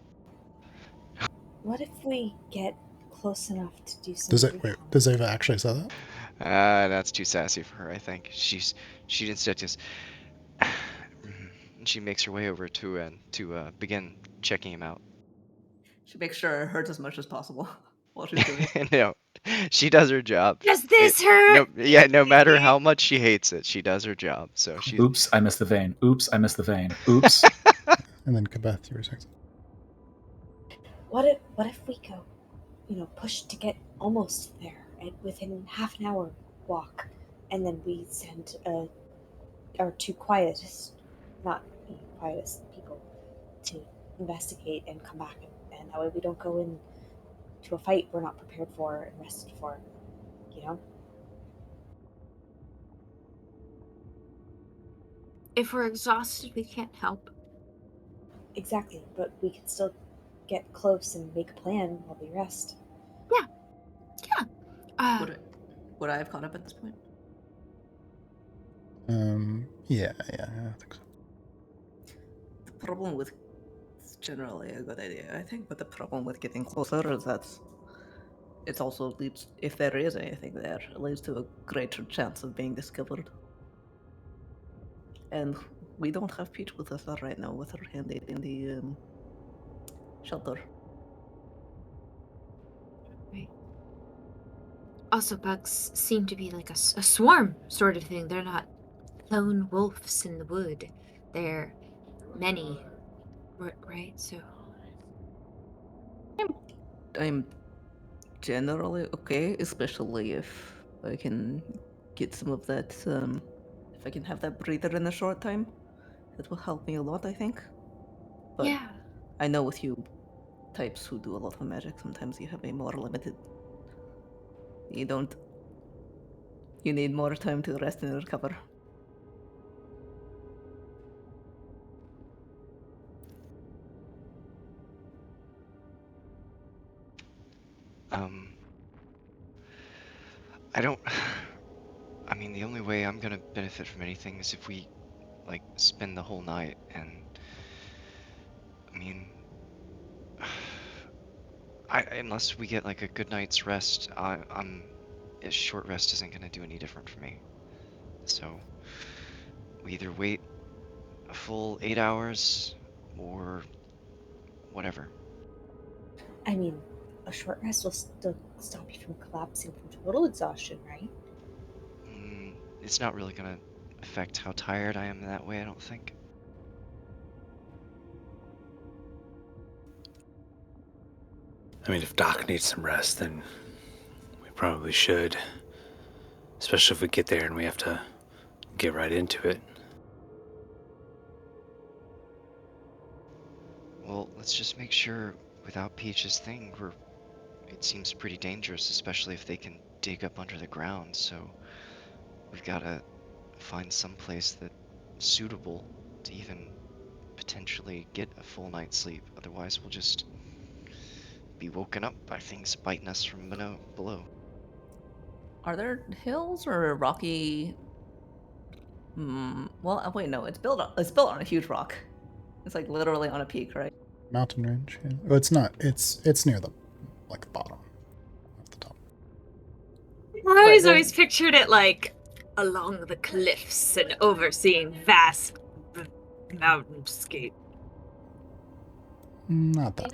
What if we get close enough to do some? Does Ava actually say that? That's too sassy for her, I think. She instead just she makes her way over to begin checking him out. She makes sure it hurts as much as possible while she's doing it. No, she does her job. Does this hurt? No matter how much she hates it, she does her job. So she. Oops, I missed the vein. Oops, I missed the vein. Oops. And then Kabeth, you were saying. What if we go, push to get almost there, and within half an hour walk, and then we send our 2 quietest people to investigate and come back, and that way we don't go in to a fight we're not prepared for and rested for, If we're exhausted, we can't help. Exactly, but we can still get close and make a plan while we rest. Yeah. Would I have caught up at this point? Yeah, I think so. The problem with it's generally a good idea, I think, but the problem with getting closer is that it also leads, if there is anything there, it leads to a greater chance of being discovered. And we don't have Peach with us right now, with her handy in the shelter. Right. Also, bugs seem to be like a swarm sort of thing. They're not lone wolves in the wood. They're many, right? So I'm generally okay, especially if I can get some of that, if I can have that breather in a short time. That will help me a lot, I think. But yeah. I know with you types who do a lot of magic, sometimes you have a more limited. You don't. You need more time to rest and recover. I don't. I mean, the only way I'm gonna benefit from anything is if we, like, spend the whole night, and I mean, unless we get like a good night's rest, a short rest isn't gonna do any different for me. So we either wait a full 8 hours or whatever. I mean, a short rest will still stop you from collapsing from total exhaustion, right? It's not really gonna affect how tired I am that way, I don't think. I mean, if Doc needs some rest, then we probably should. Especially if we get there and we have to get right into it. Well, let's just make sure without Peach's thing, it seems pretty dangerous, especially if they can dig up under the ground, so we've gotta find some place that's suitable to even potentially get a full night's sleep. Otherwise, we'll just be woken up by things biting us from below. Are there hills or rocky? Well, wait, no. It's built on a huge rock. It's like literally on a peak, right? Mountain range. Yeah. Oh, it's not. It's near the bottom, off the top. I always pictured it like along the cliffs and overseeing vast mountainscape. Not that.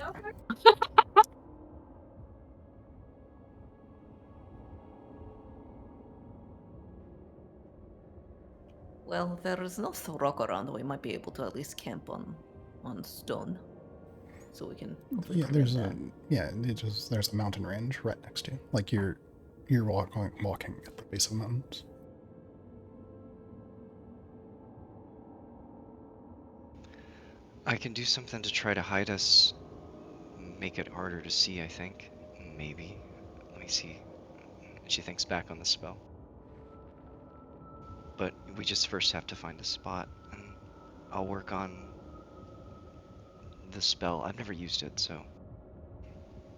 Well, there is no rock around. We might be able to at least camp on stone, so we can. Yeah, there's there's a mountain range right next to you. Like you're walking at the base of the mountains. I can do something to try to hide us, make it harder to see, I think. Maybe. Let me see. She thinks back on the spell. But we just first have to find a spot, and I'll work on the spell. I've never used it, so.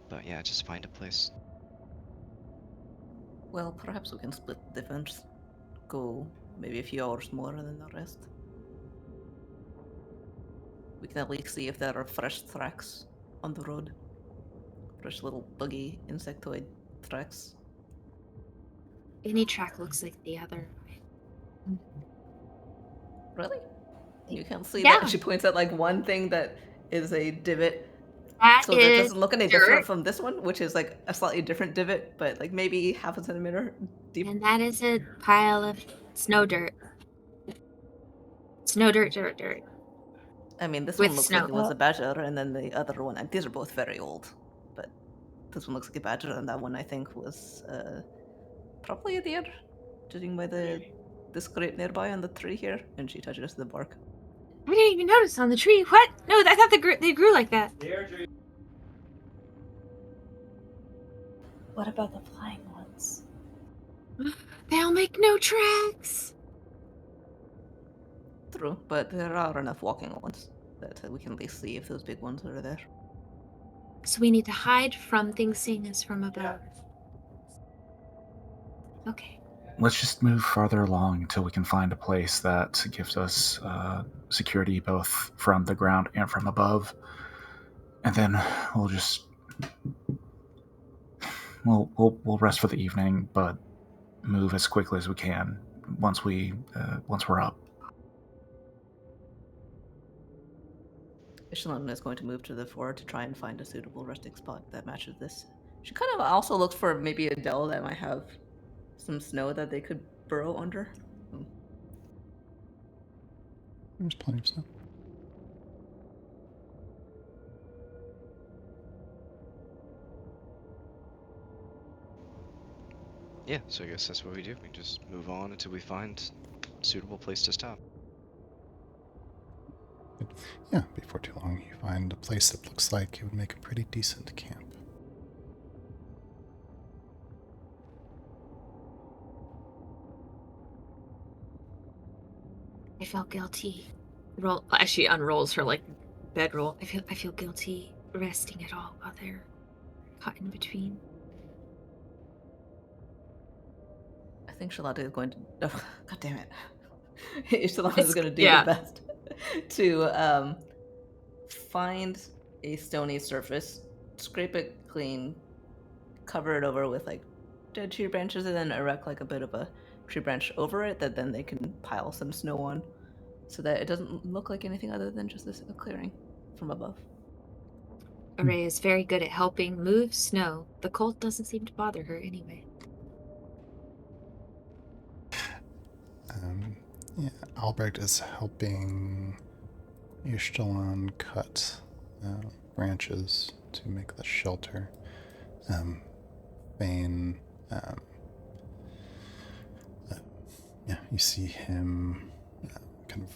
But yeah, just find a place. Well, perhaps we can split the difference. Go maybe a few hours more than the rest. We can at least see if there are fresh tracks on the road. Fresh little buggy insectoid tracks. Any track looks like the other. Really? You can see Yeah. that? She points at like one thing that is a divot. That So that is doesn't look any dirt. different from this one, which is like a slightly different divot, but like maybe half a centimeter deep. And that is a pile of snow dirt. Snow dirt. I mean, this With one looks snow. like it was a badger, and then the other one, and these are both very old, but this one looks like a badger, and that one I think was probably a deer, judging by the scrape nearby on the tree here. And she touches the bark. We didn't even notice on the tree. What? No, I thought they grew like that. What about the flying ones? They'll make no tracks. True, but there are enough walking ones that we can at least see if those big ones are there. So we need to hide from things seeing us from above. Okay. Let's just move farther along until we can find a place that gives us security both from the ground and from above. And then we'll just we'll rest for the evening, but move as quickly as we can once we're up. Echelon is going to move to the fore to try and find a suitable resting spot that matches this. She kind of also looks for maybe a dell that might have some snow that they could burrow under. There's plenty of snow. Yeah, so I guess that's what we do. We just move on until we find a suitable place to stop. Yeah, before too long, you find a place that looks like it would make a pretty decent camp. I felt guilty. Roll as she unrolls her like bedroll. I feel guilty resting at all while they're caught in between. I think Charlotte is going to. Oh, God damn it! Charlotte is going to do yeah. her best to find a stony surface, scrape it clean, cover it over with like dead tree branches, and then erect like a bit of a tree branch over it that then they can pile some snow on, so that it doesn't look like anything other than just a clearing from above. Array is very good at helping move snow. The cold doesn't seem to bother her anyway. Yeah, Albrecht is helping Ishtalan cut branches to make the shelter. Bane, yeah, you see him kind of.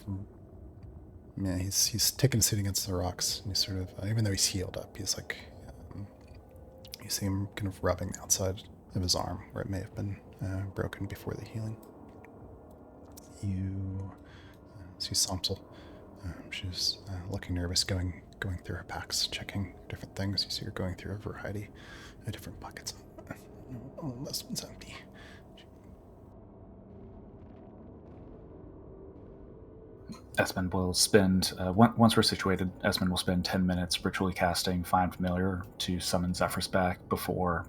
Yeah, he's taking a seat against the rocks. And he's sort of, even though he's healed up, he's like, you see him kind of rubbing the outside of his arm where it may have been broken before the healing. You see Samsel. She's looking nervous, going through her packs, checking different things. You see her going through a variety of different buckets. Oh, this one's empty. Esmond will spend, once we're situated, Esmond will spend 10 minutes ritually casting Find Familiar to summon Zephyrus back before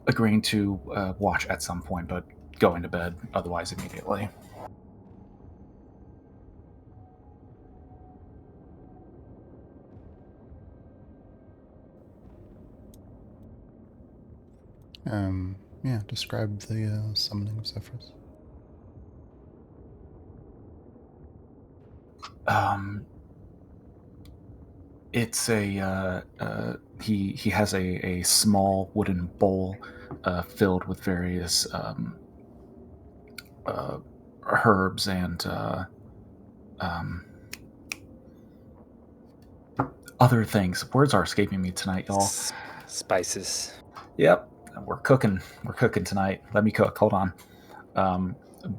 agreeing to watch at some point, but going to bed otherwise immediately. Yeah, describe the summoning of Zephyrus. It's a he has a small wooden bowl filled with various herbs and other things. Words are escaping me tonight, y'all. Spices. Yep, we're cooking. We're cooking tonight. Let me cook. Hold on.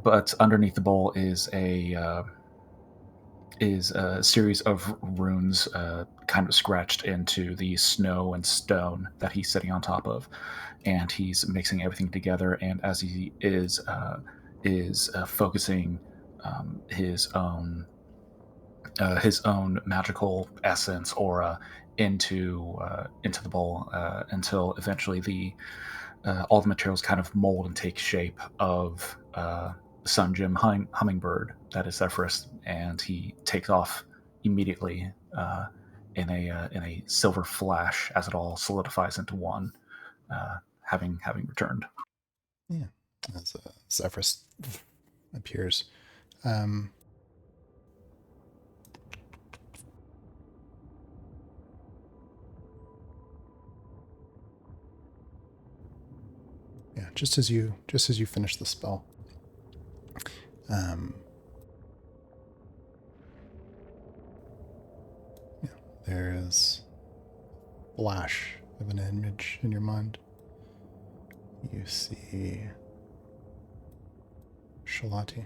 But underneath the bowl is a series of runes kind of scratched into the snow and stone that he's sitting on top of, and he's mixing everything together. And as he is focusing his own magical essence aura into the bowl until eventually all the materials kind of mold and take shape of Sun Jim hummingbird that is Zephyrus, and he takes off immediately in a silver flash as it all solidifies into one, having returned. Yeah, as Zephyrus appears. Yeah, just as you finish the spell. Yeah, there is a flash of an image in your mind. You see Shalati.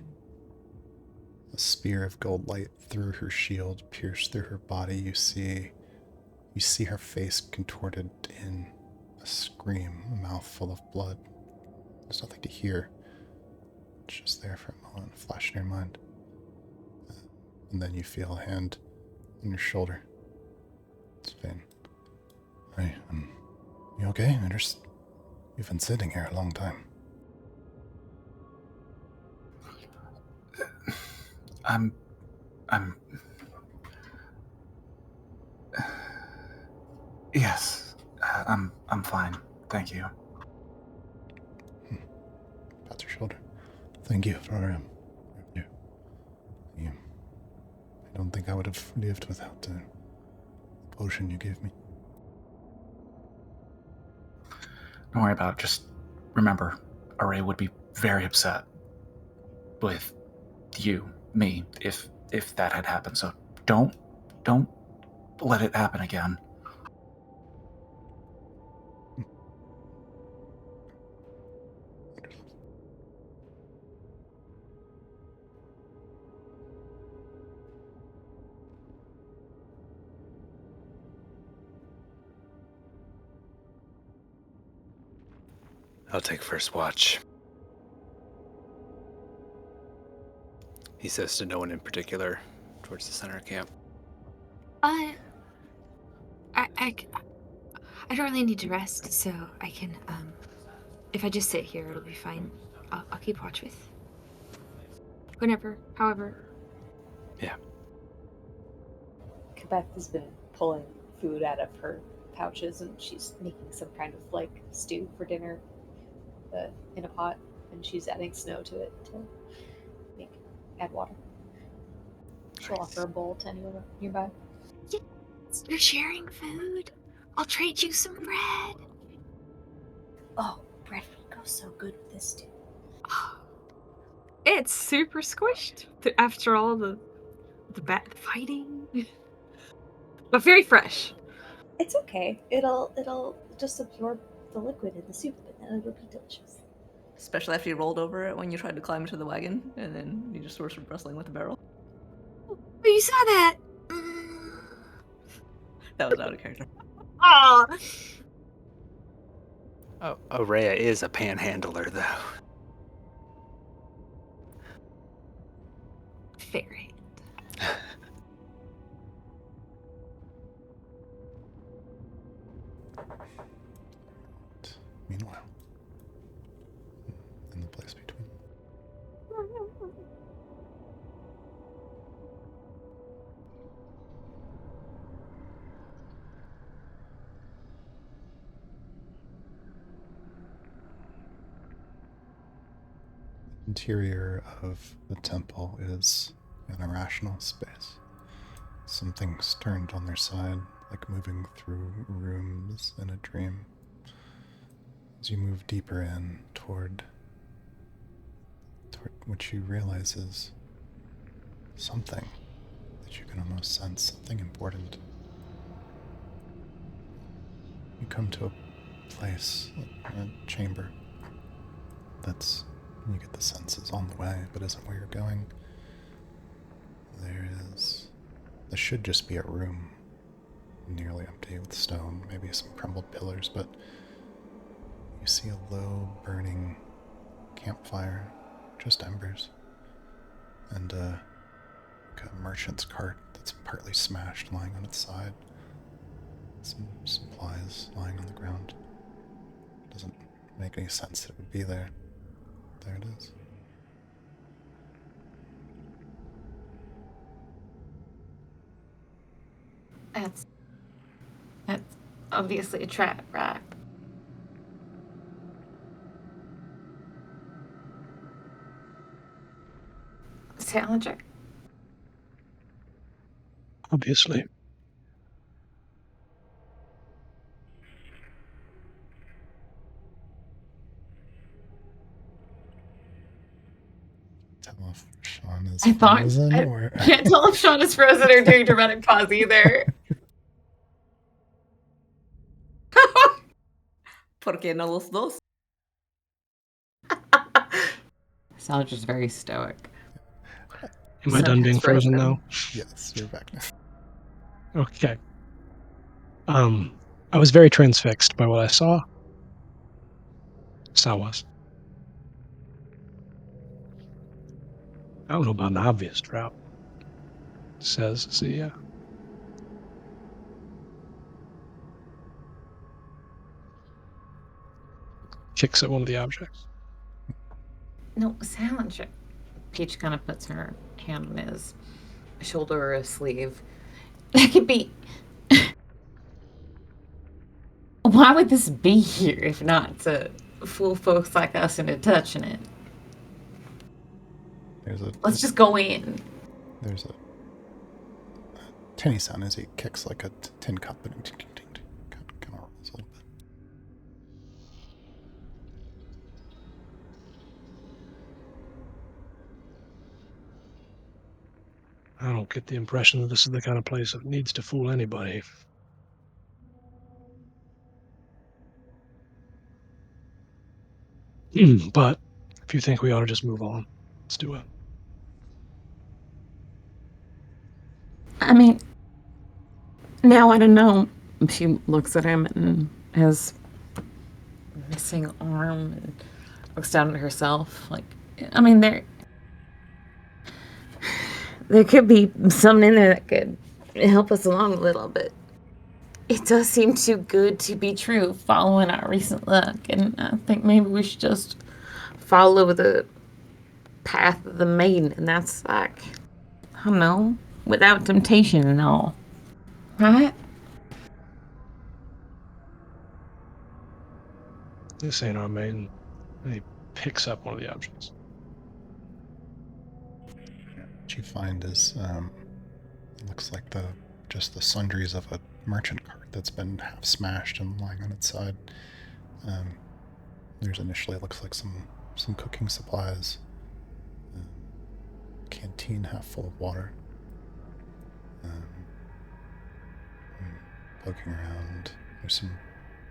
A spear of gold light through her shield pierced through her body. You see her face contorted in a scream, a mouth full of blood. There's nothing to hear. It's just there for a moment, a flash in your mind. And then you feel a hand on your shoulder. It's Fane. Hey, you okay? You've been sitting here a long time. I'm yes, I'm I'm fine. Thank you. Pats your shoulder. Thank you for you. I don't think I would have lived without the potion you gave me. Don't worry about it. Just remember, Array would be very upset with you, me, if that had happened. So don't let it happen again. I'll take first watch. He says to no one in particular, towards the center of camp. I don't really need to rest, so I can, if I just sit here, it'll be fine. I'll keep watch with. Whenever, however. Yeah. Quebec has been pulling food out of her pouches, and she's making some kind of like stew for dinner in a pot, and she's adding snow to it to add water. She'll offer a bowl to anyone nearby. Yes, you're sharing food. I'll trade you some bread. Oh, bread would go so good with this stew. It's super squished after all the fighting, but very fresh. It's okay. It'll just absorb the liquid in the soup, and then it'll be delicious. Especially after you rolled over it when you tried to climb into the wagon, and then you just were sort of wrestling with the barrel. Oh, you saw that? That was out of character. Oh. Oh, Araya is a panhandler, though. Fair hand. Meanwhile, in the place between. Interior of the temple is an irrational space. Some things turned on their side, like moving through rooms in a dream. As you move deeper in toward what you realize is something that you can almost sense, something important. You come to a place, a chamber, that's, you get the senses on the way, but isn't where you're going. This should just be a room, nearly empty with stone, maybe some crumbled pillars, but you see a low burning campfire, just embers, and a merchant's cart that's partly smashed lying on its side. Some supplies lying on the ground. Doesn't make any sense that it would be there. There it is. That's obviously a trap, right? Salinger. Obviously. Tell if Sean is I thought frozen I or can't tell if Sean is frozen or doing dramatic pause either. ¿Por qué no los dos? Salinger's very stoic. Am I done being frozen now? Yes, you're back now. Okay. I was very transfixed by what I saw. So I was. I don't know about an obvious trap, says Zia. Kicks at one of the objects. No, Salinger. Peach kind of puts her hand on his shoulder or his sleeve. That could be. why would this be here if not to fool folks like us into touching it? Let's just go in. There's a tinny sound as he kicks like a tin cup and kind of rolls a little bit. I don't get the impression that this is the kind of place that needs to fool anybody. But if you think we ought to just move on, let's do it. I mean, now I don't know. She looks at him and has missing arm and looks down at herself. Like, I mean, there could be something in there that could help us along a little bit. It does seem too good to be true following our recent luck, and I think maybe we should just follow the path of the maiden, and that's like, I don't know, without temptation and all. Right? This ain't our maiden. And he picks up one of the objects. What you find is it looks like just the sundries of a merchant cart that's been half smashed and lying on its side. There's initially, it looks like some cooking supplies, canteen half full of water. Poking around, there's some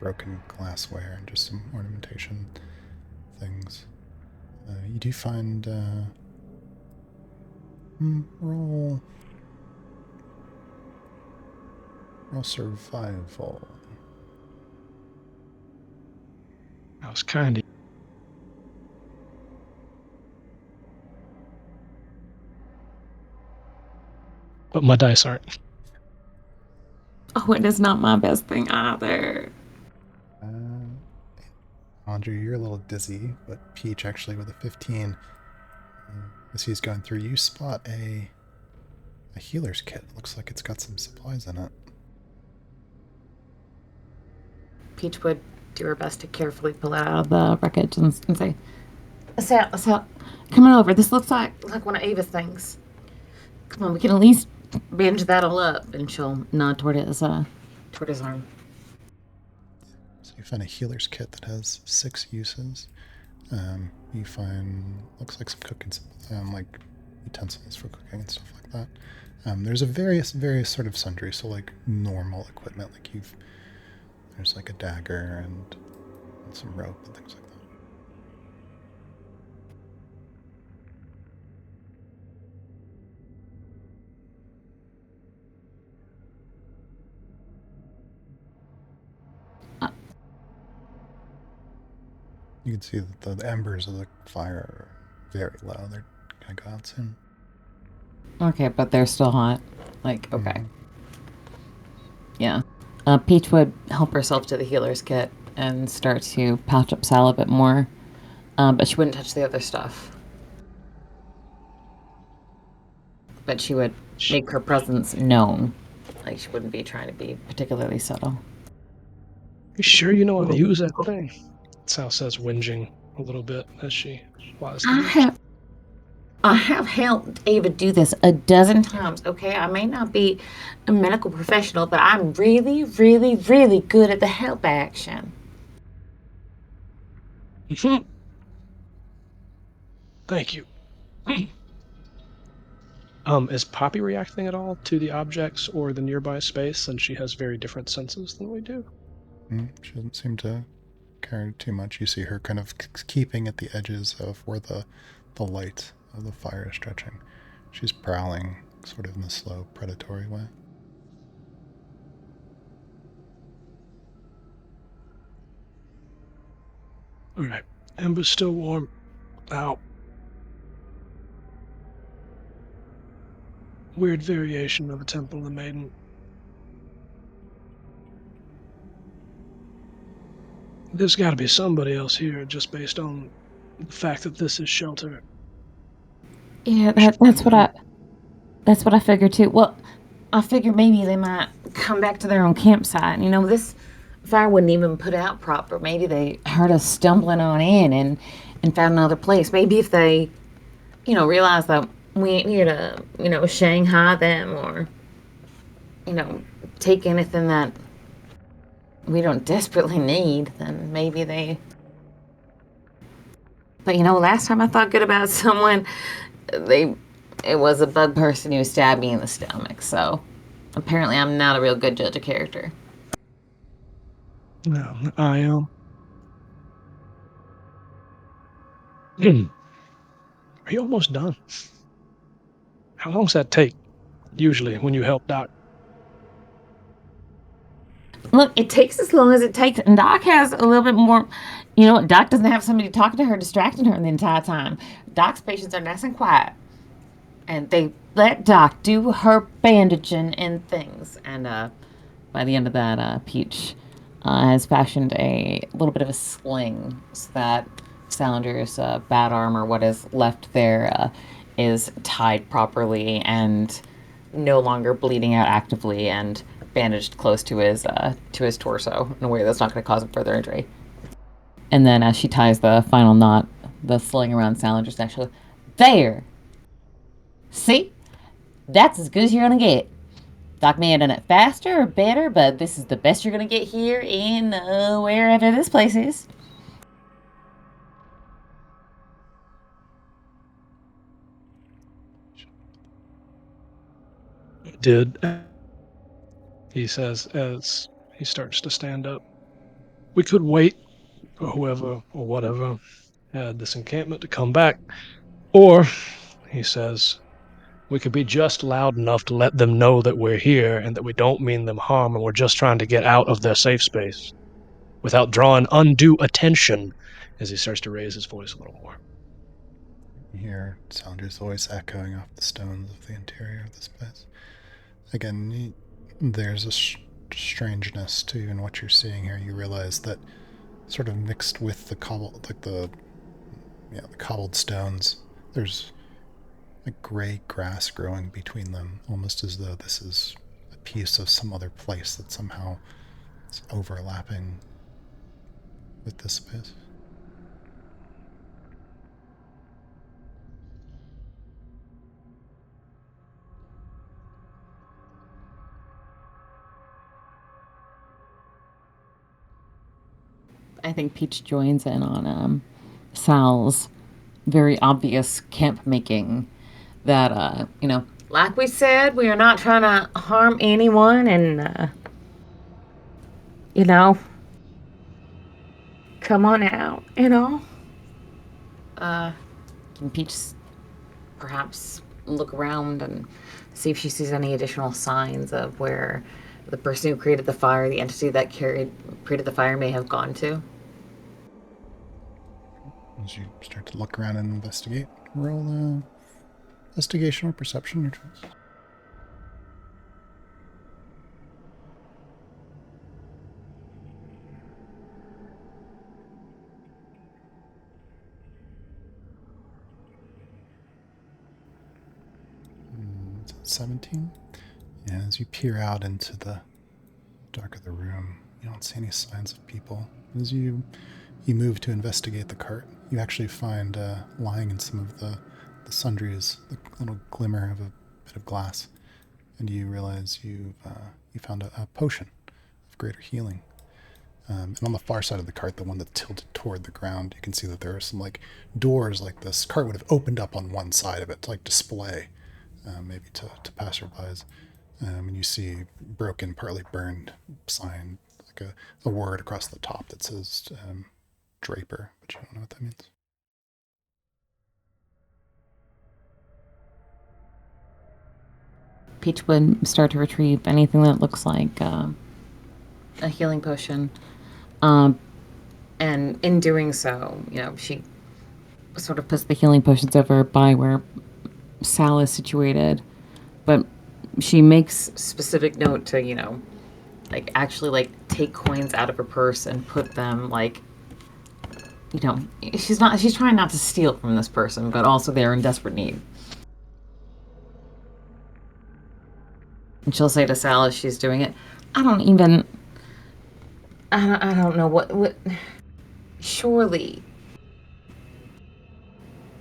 broken glassware and just some ornamentation things. You do find roll survival. I was kind of. But my dice aren't. Oh, it is not my best thing either. Andre, you're a little dizzy, but Peach actually with a 15. As he's going through, you spot a healer's kit. Looks like it's got some supplies in it. Peach would do her best to carefully pull it out of the wreckage and say, Sal, come on over. This looks like one of Ava's things. Come on, we can at least binge that all up. And she'll nod toward his arm. So you find a healer's kit that has 6 uses. You find, looks like some cooking, like utensils for cooking and stuff like that. There's a various sort of sundry, so like normal equipment, like there's like a dagger and some rope and things like that. You can see that the embers of the fire are very low. They're gonna go out soon. Okay, but they're still hot. Like, okay. Yeah. Peach would help herself to the healer's kit and start to pouch up Sal a bit more. But she wouldn't touch the other stuff. But she would make her presence known. Like, she wouldn't be trying to be particularly subtle. You sure you know how to use that thing? Sal says, whinging a little bit as she flies. I have helped Ava do this a dozen times, okay? I may not be a medical professional, but I'm really, really, really good at the help action. Thank you. Is Poppy reacting at all to the objects or the nearby space, since she has very different senses than we do? She doesn't seem to care too much. You see her kind of keeping at the edges of where the light of the fire is stretching. She's prowling sort of in a slow, predatory way. Alright. Ember's still warm. Ow. Weird variation of the Temple of the Maiden. There's got to be somebody else here, just based on the fact that this is shelter. Yeah, that's what I figured too. Well, I figured maybe they might come back to their own campsite. You know, this fire wouldn't even put out proper. Maybe they heard us stumbling on in and found another place. Maybe if they, realized that we ain't here to, Shanghai them or, take anything that we don't desperately need, then maybe they. But last time I thought good about someone, it was a bug person who stabbed me in the stomach. So apparently I'm not a real good judge of character. No, I am. Are you almost done? How long does that take, usually, when you help Doc? Look, it takes as long as it takes, and Doc has a little bit more. Doc doesn't have somebody talking to her, distracting her the entire time. Doc's patients are nice and quiet, and they let Doc do her bandaging and things. And by the end of that, Peach has fashioned a little bit of a sling so that Salinger's bad arm, or what is left there, is tied properly and no longer bleeding out actively, and bandaged close to his torso in a way that's not going to cause him further injury. And then as she ties the final knot, the sling around Salinger's neck, she'll go, there! See? That's as good as you're going to get. Doc may have done it faster or better, but this is the best you're going to get here in wherever this place is. Did, he says as he starts to stand up. We could wait for whoever or whatever had this encampment to come back. Or, he says, we could be just loud enough to let them know that we're here and that we don't mean them harm and we're just trying to get out of their safe space without drawing undue attention, as he starts to raise his voice a little more. You hear Salinger's voice echoing off the stones of the interior of this place. Again, there's a strangeness to even what you're seeing here. You realize that sort of mixed with the the cobbled stones, there's a gray grass growing between them, almost as though this is a piece of some other place that somehow is overlapping with this space. I think Peach joins in on Sal's very obvious camp making that, like we said, we are not trying to harm anyone, and, come on out, Can Peach perhaps look around and see if she sees any additional signs of where the person who created the fire, the entity that created the fire, may have gone to? As you start to look around and investigate, roll investigation or perception, your choice. It's 17. Yeah, as you peer out into the dark of the room, you don't see any signs of people. As you move to investigate the cart, you actually find lying in some of the sundries, the little glimmer of a bit of glass, and you realize you found a potion of greater healing. And on the far side of the cart, the one that's tilted toward the ground, you can see that there are some doors this cart would have opened up on one side of it to display, maybe to passerbys. And you see broken, partly burned sign, a word across the top that says Draper, but you don't know what that means. Peach would start to retrieve anything that looks like a healing potion. And in doing so, she sort of puts the healing potions over by where Sal is situated. But she makes specific note to, actually take coins out of her purse and put them she's trying not to steal from this person, but also they're in desperate need. And she'll say to Sal as she's doing it, I don't even I don't know what. Surely.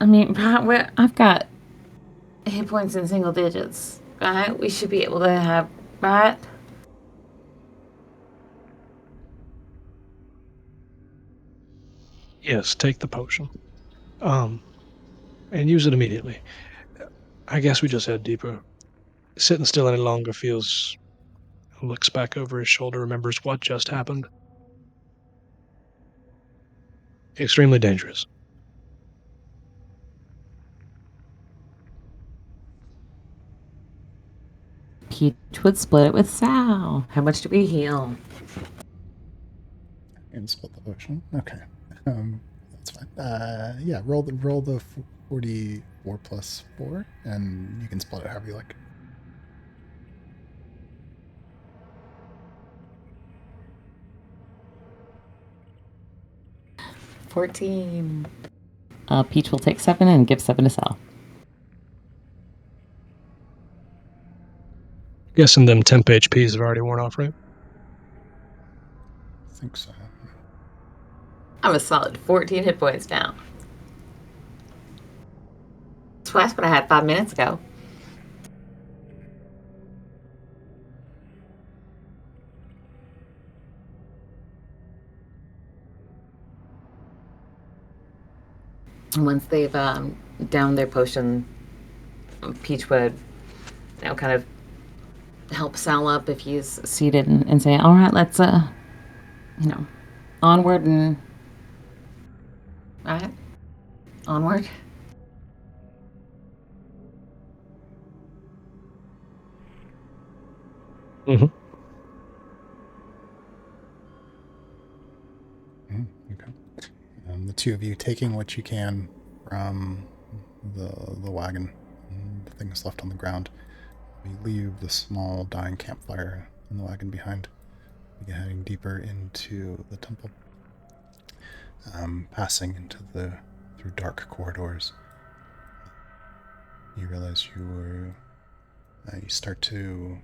I mean, I've got hit points in single digits, right? We should be able to have, right? Yes, take the potion. And use it immediately. I guess we just head deeper. Sitting still any longer feels. Looks back over his shoulder, remembers what just happened. Extremely dangerous. Peach would split it with Sal. How much do we heal? And split the potion. Okay. That's fine. Yeah, roll the 44 plus 4, and you can split it however you like. $14. Peach will take 7 and give 7 to Sal. Guessing them temp HPs have already worn off, right? I think so. I'm a solid 14 hit points now. Twice what I had 5 minutes ago. Once they've downed their potion, Peach would kind of help Sal up if he's seated and say, all right, let's, onward and, right? Onward. Mm-hmm. Okay. The two of you taking what you can from the wagon, and the things left on the ground. We leave the small dying campfire in the wagon behind. We get heading deeper into the temple, passing into through dark corridors. You realize you start to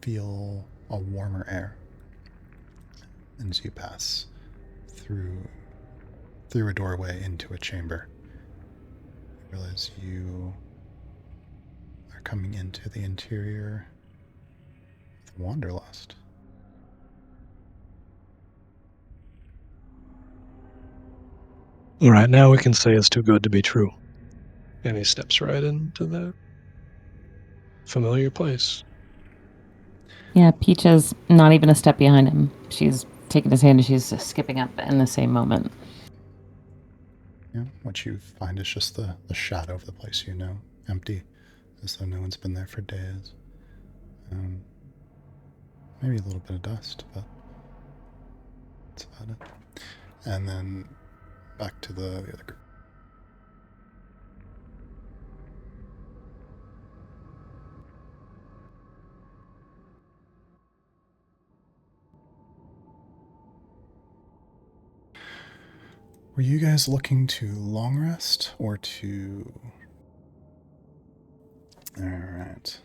feel a warmer air as you pass through a doorway into a chamber. You realize you are coming into the interior of Wanderlust. All right, now we can say it's too good to be true. And he steps right into that familiar place. Yeah, Peach is not even a step behind him. She's taking his hand and she's skipping up in the same moment. Yeah, what you find is just the shadow of the place, empty, as though no one's been there for days. Maybe a little bit of dust, but that's about it. And then back to the other group. Were you guys looking to long rest or to... Alright.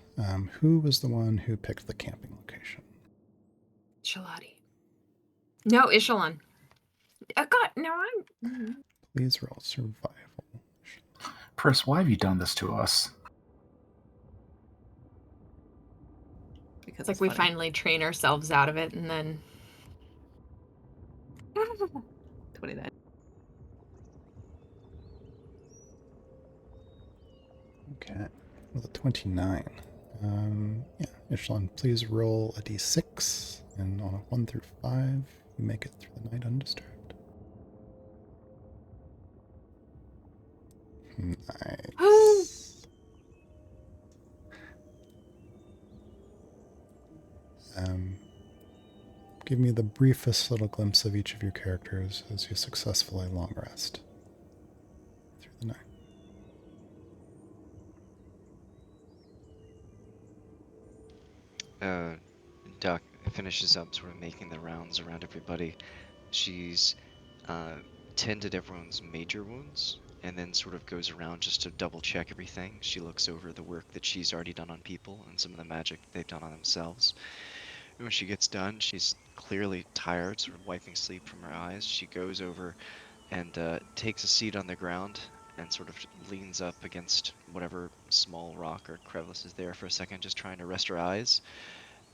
Who was the one who picked the camping location? Shalati. No, Ishalon. God, no, I'm... Please roll survival. Pris, why have you done this to us? Because It's like we finally train ourselves out of it and then... 29. Okay. With a 29. Yeah, Ishlon, please roll a d6, and on a 1 through 5, you make it through the night undisturbed. Nice. Give me the briefest little glimpse of each of your characters as you successfully long rest through the night. Duck finishes up sort of making the rounds around everybody. She's tended everyone's major wounds and then sort of goes around just to double check everything. She looks over the work that she's already done on people and some of the magic they've done on themselves. And when she gets done, she's clearly tired, sort of wiping sleep from her eyes. She goes over and takes a seat on the ground and sort of leans up against whatever small rock or crevice is there for a second, just trying to rest her eyes,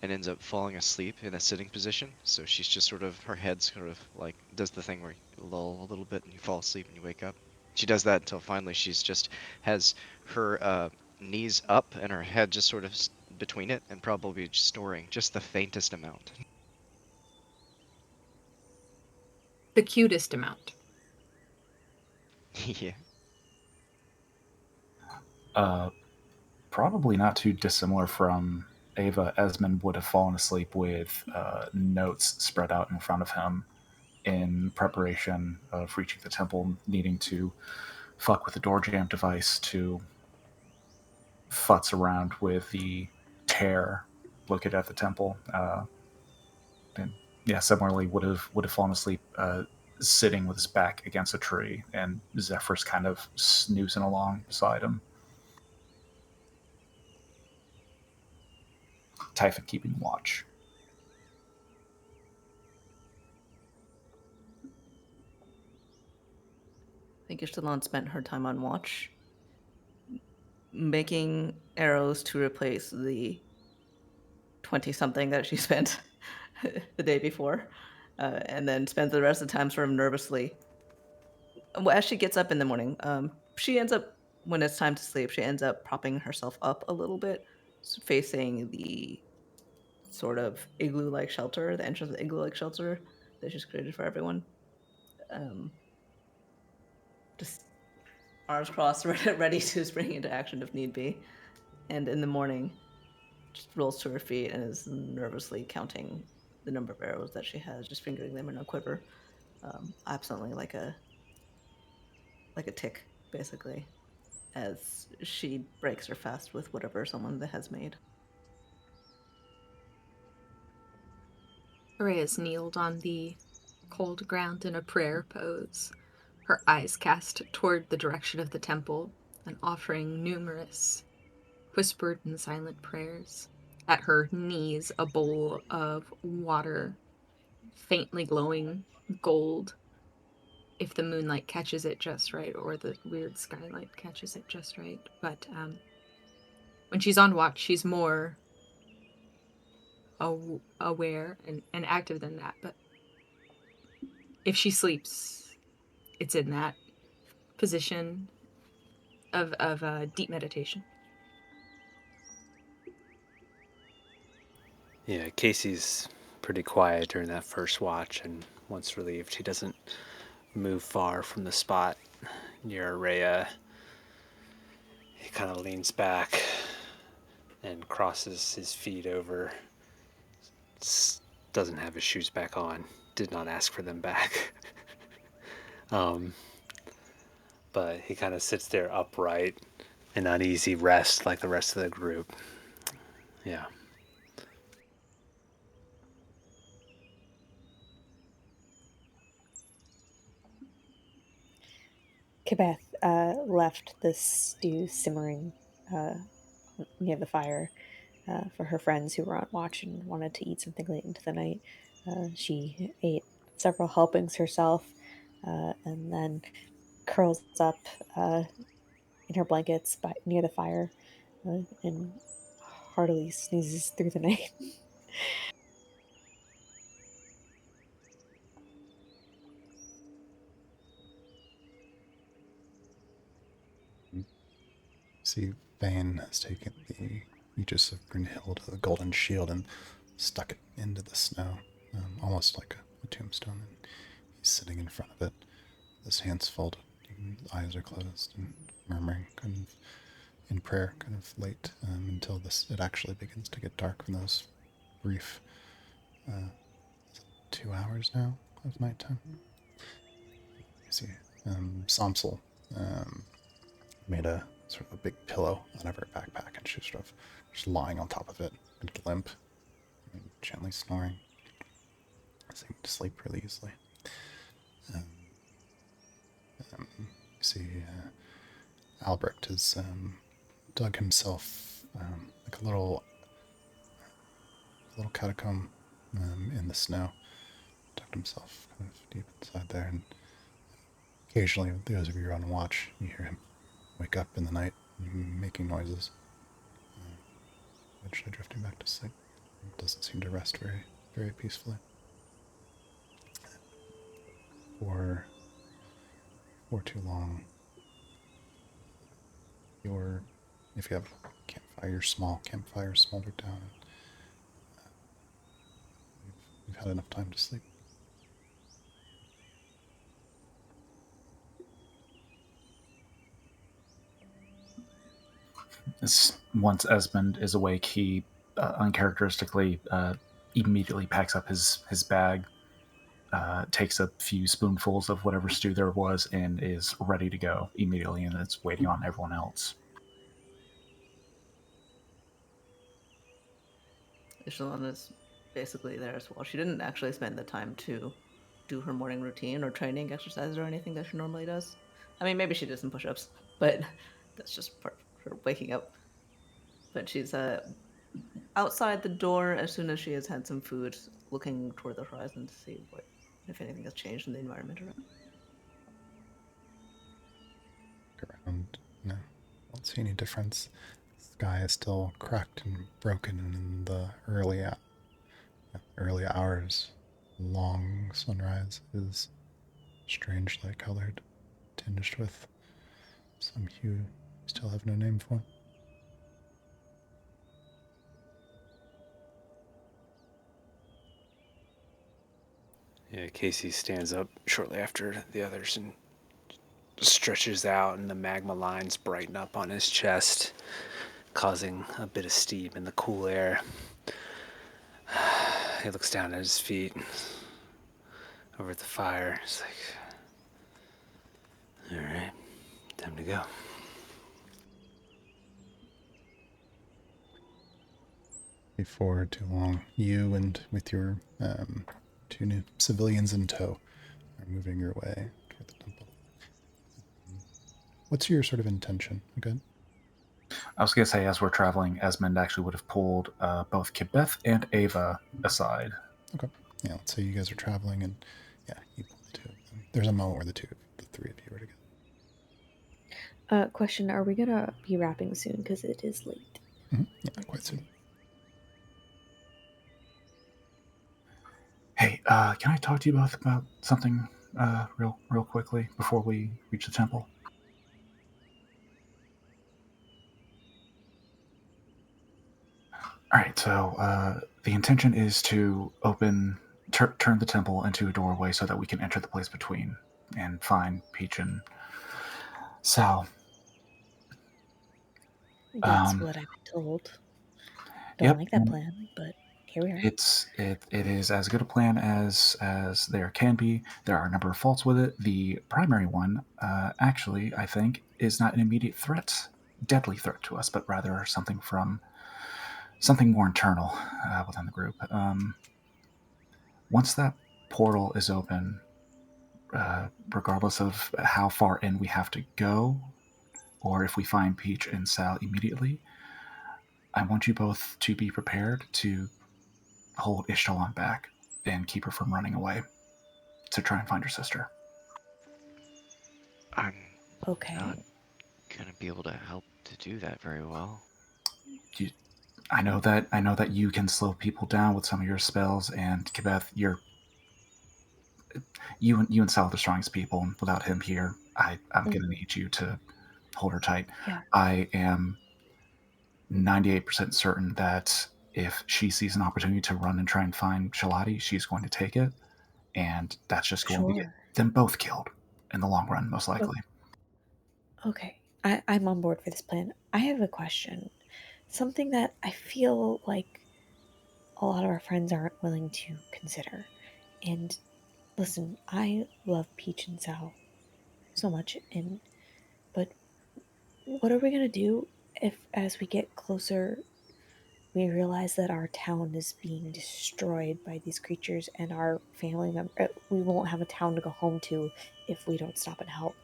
and ends up falling asleep in a sitting position. So she's just sort of, her head sort of like does the thing where you lull a little bit and you fall asleep and you wake up. She does that until finally she's just has her knees up and her head just sort of between it and probably just storing just the faintest amount. The cutest amount. Yeah. Probably not too dissimilar from Ava. Esmond would have fallen asleep with notes spread out in front of him in preparation of reaching the temple, needing to fuck with the door jam device to futz around with the tear located at the temple. And yeah, similarly would have fallen asleep sitting with his back against a tree, and Zephyr's kind of snoozing along beside him. Typhon keeping watch. I think Ishtalan spent her time on watch, making arrows to replace the 20-something that she spent the day before, and then spends the rest of the time sort of nervously. Well, as she gets up in the morning, she ends up, when it's time to sleep, she ends up propping herself up a little bit, facing the sort of igloo-like shelter, the entrance of the igloo-like shelter that she's created for everyone. Just arms crossed, ready to spring into action if need be. And in the morning, just rolls to her feet and is nervously counting the number of arrows that she has, just fingering them in a quiver, absently, like a tick, basically, as she breaks her fast with whatever someone has made. Rhea's kneeled on the cold ground in a prayer pose, her eyes cast toward the direction of the temple and offering numerous whispered and silent prayers. At her knees, a bowl of water, faintly glowing gold, if the moonlight catches it just right, or the weird skylight catches it just right. But when she's on watch, she's more aware and active than that. But if she sleeps, it's in that position of deep meditation. Yeah, Casey's pretty quiet during that first watch, and once relieved, he doesn't move far from the spot near Rhea. He kind of leans back and crosses his feet over. Doesn't have his shoes back on. Did not ask for them back. But he kind of sits there upright, in uneasy rest like the rest of the group. Yeah. Kibeth left the stew simmering near the fire for her friends who were on watch and wanted to eat something late into the night. She ate several helpings herself and then curls up in her blankets near the fire and heartily snoozes through the night. See, Vane has taken the Aegis of Brynhild, the golden shield, and stuck it into the snow, almost like a tombstone. And he's sitting in front of it, his hands folded, his eyes are closed, and murmuring, kind of in prayer, kind of late until it actually begins to get dark from those brief 2 hours now of nighttime. You see, Samsel made a sort of a big pillow out of her backpack, and she's sort of just lying on top of it, and limp, and gently snoring, seeming to sleep really easily. You see, Albrecht has little catacomb in the snow. Tucked himself kind of deep inside there, and occasionally, those of you on watch, you hear him wake up in the night, making noises. Eventually drifting back to sleep. Doesn't seem to rest very, very peacefully. For too long, if you have a campfire, your small campfire smoldered down, and you've had enough time to sleep. Once Esmond is awake, he uncharacteristically immediately packs up his bag, takes a few spoonfuls of whatever stew there was, and is ready to go immediately, and it's waiting on everyone else. Ishalon is basically there as well. She didn't actually spend the time to do her morning routine or training exercises or anything that she normally does. I mean, maybe she did some push-ups, but that's just part of her waking up. But she's outside the door as soon as she has had some food, looking toward the horizon to see if anything has changed in the environment around. Around, no, don't see any difference. The sky is still cracked and broken, and in the early hours, long sunrise is strangely colored, tinged with some hue we still have no name for. Yeah, Casey stands up shortly after the others and stretches out, and the magma lines brighten up on his chest, causing a bit of steam in the cool air. He looks down at his feet, over at the fire. He's like, all right, time to go. Before too long, you and with your two new civilians in tow are moving your way toward the temple. What's your sort of intention? Okay. I was going to say, as we're traveling, Esmond actually would have pulled both Kibeth and Ava aside. Okay. Yeah, let's say you guys are traveling, and yeah, you pull the two of them. There's a moment where the three of you are together. Question: are we gonna be wrapping soon? Because it is late. Mm-hmm. Yeah, quite soon. Hey, can I talk to you both about something real quickly before we reach the temple? All right, so the intention is to turn the temple into a doorway so that we can enter the place between and find Peach and Sal. That's what I've been told. Don't like that plan, but here we are. It is as good a plan as there can be. There are a number of faults with it. The primary one, actually, I think, is not an immediate threat, deadly threat to us, but rather something more internal within the group. Once that portal is open, regardless of how far in we have to go, or if we find Peach and Sal immediately, I want you both to be prepared to hold Ishtalan back and keep her from running away to try and find her sister. I'm Okay. not gonna be able to help to do that very well. I know that you can slow people down with some of your spells, and Kibeth, you and Sal are the strongest people, and without him here, I'm gonna need you to hold her tight. Yeah. I am 98% certain that if she sees an opportunity to run and try and find Shalati, she's going to take it, and that's just going to get them both killed in the long run, most likely. Okay. I'm on board for this plan. I have a question. Something that I feel like a lot of our friends aren't willing to consider. And listen, I love Peach and Sal so much, but what are we gonna do if, as we get closer, we realize that our town is being destroyed by these creatures, and our family member, we won't have a town to go home to if we don't stop and help?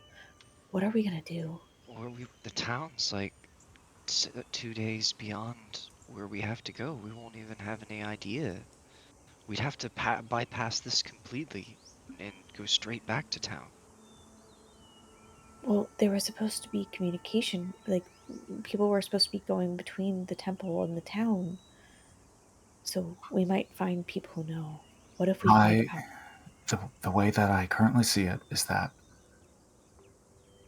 What are we gonna do? Or the town's like 2 days beyond where we have to go, we won't even have any idea. We'd have to bypass this completely and go straight back to town. Well, there was supposed to be communication. Like, people were supposed to be going between the temple and the town. So we might find people who know. What if we find I out? the way that I currently see it is that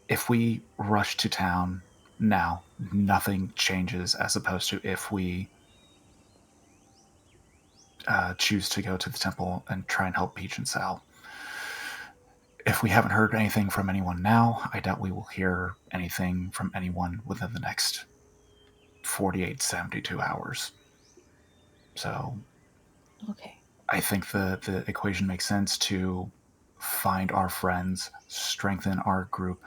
if we rush to town now, nothing changes as opposed to if we choose to go to the temple and try and help Peach and Sal. If we haven't heard anything from anyone now, I doubt we will hear anything from anyone within the next 48, 72 hours. So Okay. I think the equation makes sense to find our friends, strengthen our group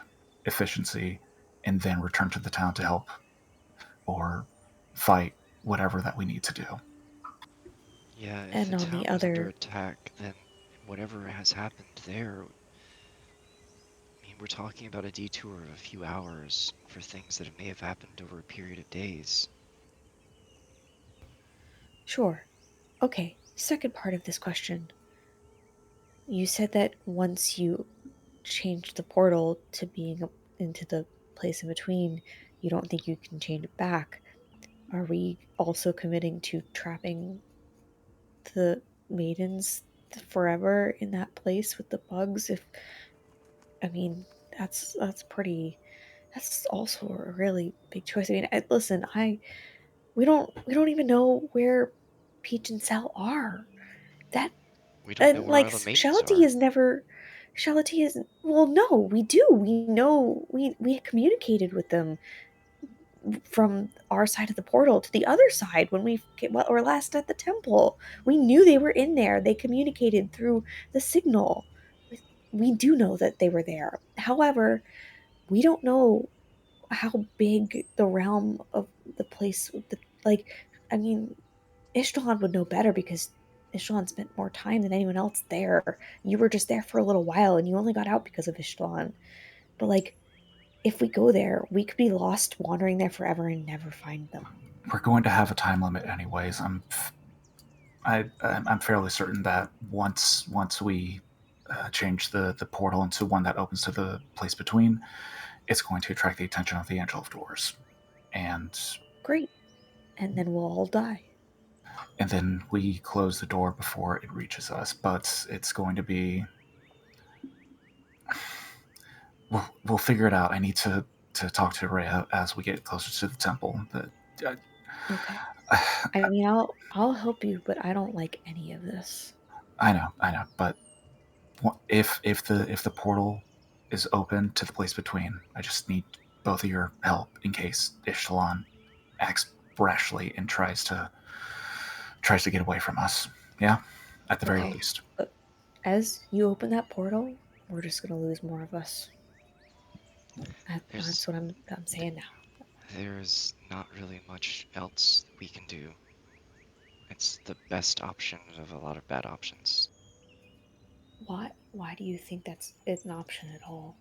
efficiency, and then return to the town to help or fight whatever that we need to do. Yeah, if the And on town the was under other, attack, then whatever has happened there, I mean, we're talking about a detour of a few hours for things that may have happened over a period of days. sure. Okay, second part of this question. You said that once you change the portal to being into the place in between, you don't think you can change it back. Are we also committing to trapping the maidens forever in that place with the bugs? If I mean, that's pretty. That's also a really big choice. I mean, listen, we don't even know where Peach and Sal are. That We don't know and where like all the maidens Shality are. is never. Shality is well. No, we do. We know. We communicated with them from our side of the portal to the other side when were last at the temple. We knew they were in there. They communicated through the signal. We do know that they were there. However, we don't know how big the realm of the place like I mean, Ishtalan would know better because Ishtalan spent more time than anyone else there. You were just there for a little while and you only got out because of Ishtalan. But like, if we go there, we could be lost wandering there forever and never find them. We're going to have a time limit anyways. I'm fairly certain that once we change the portal into one that opens to the place between, it's going to attract the attention of the Angel of Doors, and Great. And then we'll all die. then we close the door before it reaches us. But it's going to be we'll figure it out. I need to talk to Rhea as we get closer to the temple. Okay. I mean, I'll help you, but I don't like any of this. I know, but if the portal is open to the place between, I just need both of your help in case Ishtalan acts brashly and tries to get away from us. Yeah, at the very Okay. least. But as you open that portal, we're just gonna lose more of us. There's That's what I'm saying now. there's not really much else we can do. It's the best option of a lot of bad options. Why do you think it's an option at all?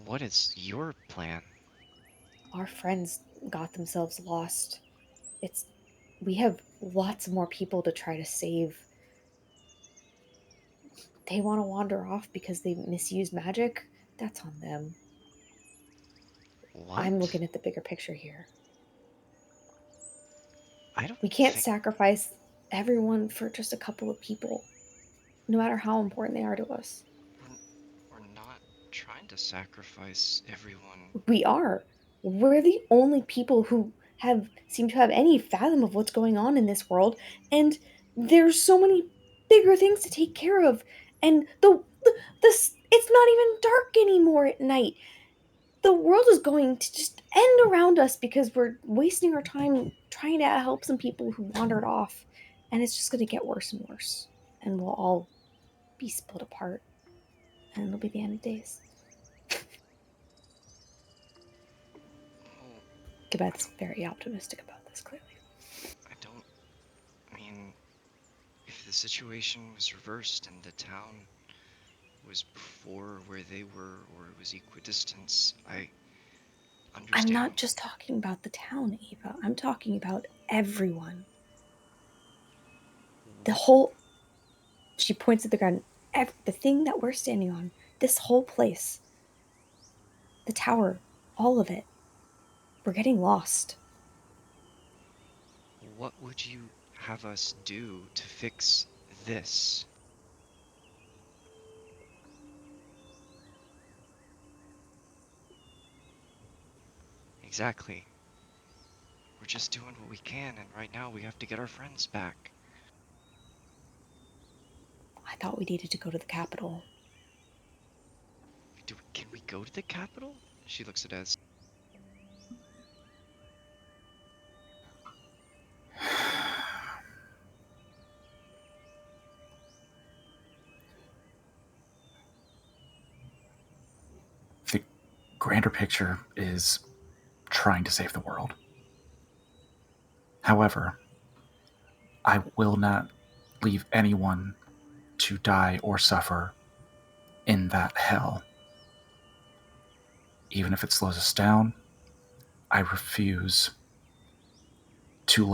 What is your plan? Our friends got themselves lost. It's we have lots more people to try to save. They want to wander off because they misuse magic. That's on them. I'm What? looking at the bigger picture here. I don't We can't think sacrifice everyone for just a couple of people, no matter how important they are to us. we're not trying to sacrifice everyone. We are. We're the only people who have seem to have any fathom of what's going on in this world, and there's so many bigger things to take care of. And this it's not even dark anymore at night. The world is going to just end around us because we're wasting our time trying to help some people who wandered off, and it's just going to get worse and worse, and we'll all be split apart, and it'll be the end of days. Oh, Gabeth's very optimistic about this, clearly. I don't. I mean, if the situation was reversed and the town was before where they were, or it was equidistance, understand. I'm not just talking about the town, Ava. I'm talking about everyone. The whole... She points at the ground. The thing that we're standing on, this whole place, the tower, all of it. We're getting lost. What would you have us do to fix this? Exactly. We're just doing what we can, and right now we have to get our friends back. I thought we needed to go to the capital. Can we go to the capital? She looks at Ez. The grander picture is trying to save the world. However, I will not leave anyone to die or suffer in that hell. Even if it slows us down, I refuse to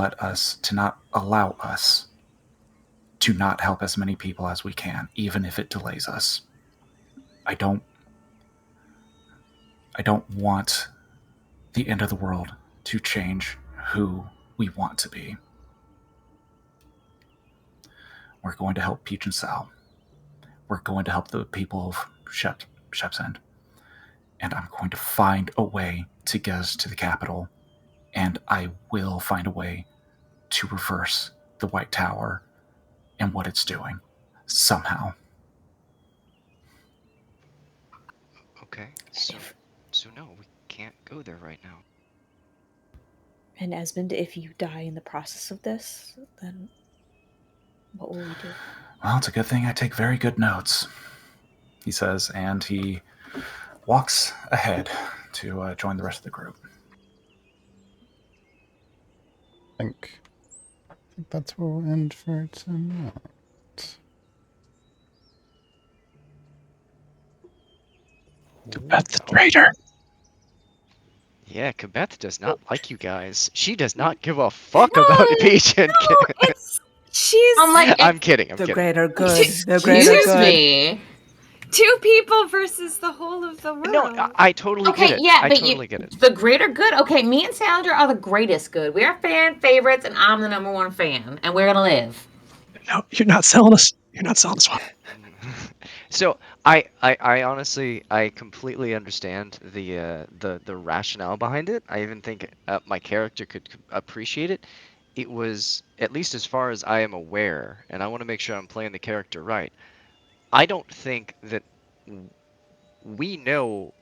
not allow us to not help as many people as we can, even if it delays us. I don't want the end of the world to change who we want to be. We're going to help Peach and Sal. We're going to help the people of Shep's End. And I'm going to find a way to get us to the capital. And I will find a way to reverse the White Tower and what it's doing. Somehow. Okay, so no, we can't go there right now. And Esmond, if you die in the process of this, then what will we do? Well, it's a good thing I take very good notes, he says, and he walks ahead to join the rest of the group. I think that's where we'll end for tonight. That's the traitor. Yeah, Kabeth does not like you guys. She does not give a fuck about Peach and Kit. She's. I'm like, I'm kidding. The greater good. The excuse greater good. me. 2 people versus the whole of the world. No, I totally Okay, get it. yeah, I but totally get it. the greater good. Okay, me and Sandra are the greatest good. We are fan favorites, and I'm the #1 fan, and we're gonna live. No, you're not selling us. You're not selling us one. So I honestly, I completely understand the rationale behind it. I even think my character could appreciate it. It was, at least as far as I am aware, and I want to make sure I'm playing the character right. I don't think that we know,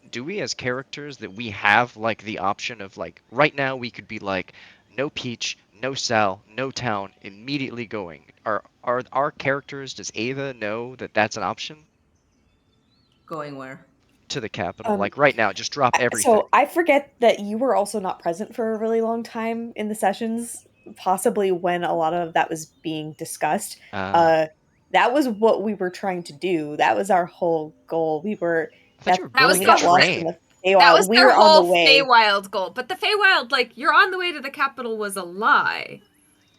do we as characters, that we have like the option of like, right now we could be like, no Peach, no Sal, no town, immediately going. Are our characters, does Ava know that that's an option? Going where? To the capital, like right now, just drop everything. So I forget that you were also not present for a really long time in the sessions, possibly when a lot of that was being discussed. That was what we were trying to do. That was our whole goal. We were... I thought you were That was building the a whole- train. Feywild. That was we their were whole on the way. Feywild goal. But the Feywild, like, you're on the way to the capital was a lie.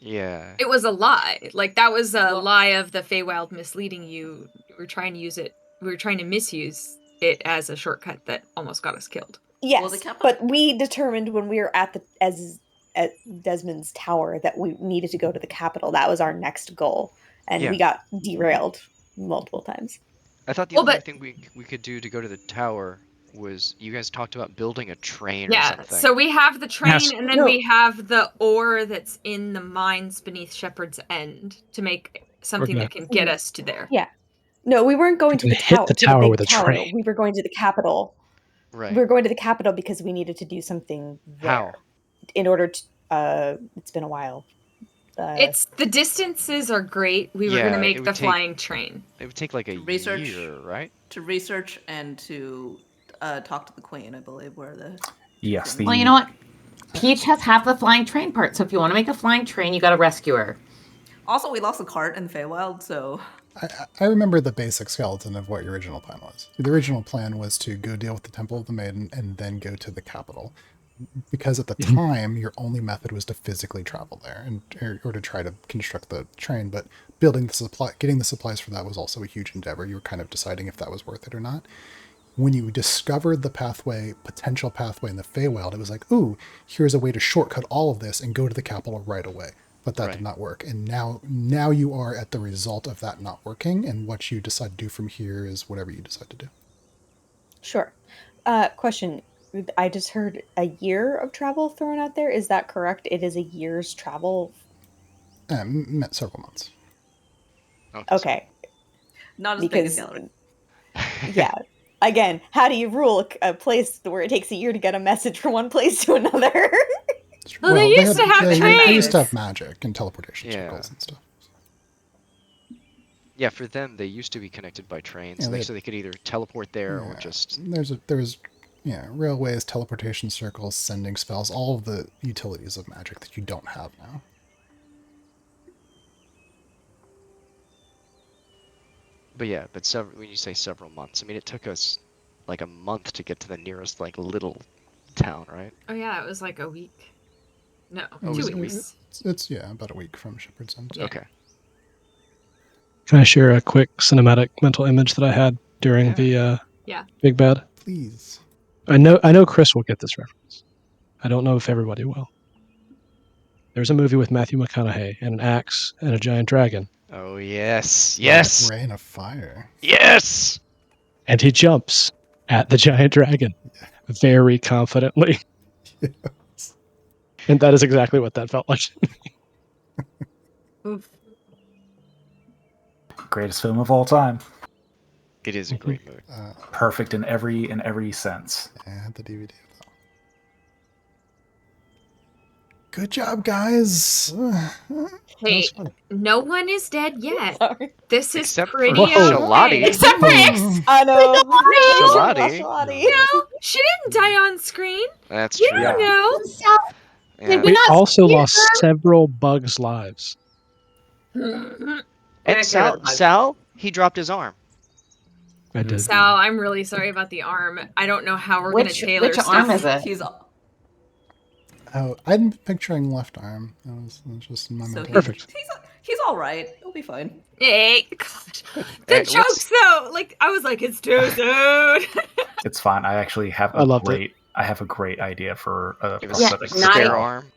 Yeah. It was a lie. Like, that was a lie of the Feywild misleading you. We were trying to use it. We were trying to misuse it as a shortcut that almost got us killed. Yes, Well, the capital- but we determined when we were at Desmond's tower that we needed to go to the capital. That was our next goal, and we got derailed multiple times. I thought the only thing we could do to go to the tower was, you guys talked about building a train or something. Yeah, so we have the train, Yes. and then we have the ore that's in the mines beneath Shepherd's End to make something that can get us to there. Yeah. No, we weren't going to the hit tower. the to tower big with a tower. train. We were going to the capital. Right. We were going to the capital because we needed to do something there. How? In order to... it's been a while. It's the distances are great. We were going to make the flying train. It would take like a year, right? To research and to talk to the queen, I believe, where the... Yes. Well, you know what? Peach has half the flying train part, so if you want to make a flying train, you got to rescue her. Also, we lost a cart in the Feywild, so... I remember the basic skeleton of what your original plan was. The original plan was to go deal with the Temple of the Maiden and then go to the capital. Because at the time, your only method was to physically travel there or to try to construct the train. But getting the supplies for that was also a huge endeavor. You were kind of deciding if that was worth it or not. When you discovered the potential pathway in the Feywild, it was like, ooh, here's a way to shortcut all of this and go to the capital right away. But that did not work. And now you are at the result of that not working, and what you decide to do from here is whatever you decide to do. Sure. Question. I just heard a year of travel thrown out there. Is that correct? It is a year's travel? Several months. Okay. Not as big as the other. Yeah. Again, how do you rule a place where it takes a year to get a message from one place to another? Well, they used to have They trains. used to have magic and teleportation circles and stuff. Yeah, for them, they used to be connected by trains, so they could either teleport there or just... There was railways, teleportation circles, sending spells, all of the utilities of magic that you don't have now. But yeah, when you say several months, I mean, it took us like a month to get to the nearest like little town, right? Oh yeah, it was like a week. No, Oh, 2 was it a week? weeks. It's about a week from Shepherd's End. Okay. Can I share a quick cinematic mental image that I had during the Big Bad? Please. I know Chris will get this reference. I don't know if everybody will. There's a movie with Matthew McConaughey and an axe and a giant dragon. Oh yes, yes. Rain of Fire. Yes. And he jumps at the giant dragon very confidently. Yes. And that is exactly what that felt like. Oof. Greatest film of all time. It is a great movie. Perfect in every sense. Yeah, I had the DVD of that. Good job, guys. Hey, no one is dead yet. Sorry. This is Except for pretty Shalati. okay. Except for X. I know. Shalati. No, she didn't die on screen. That's You true. don't know. Yeah. Did We not also see lost her? several bugs' lives. And Sal, he dropped his arm. I did. Sal, I'm really sorry about the arm. I don't know how we're going to tailor which stuff. arm is it? He's Oh, I'm picturing left arm. That was just in my so mind. Perfect. He's all right. He'll be fine. Hey, God. The jokes though, like I was like, it's too soon. It's fine. I actually have I have a great idea for a prosthetic. Spare arm.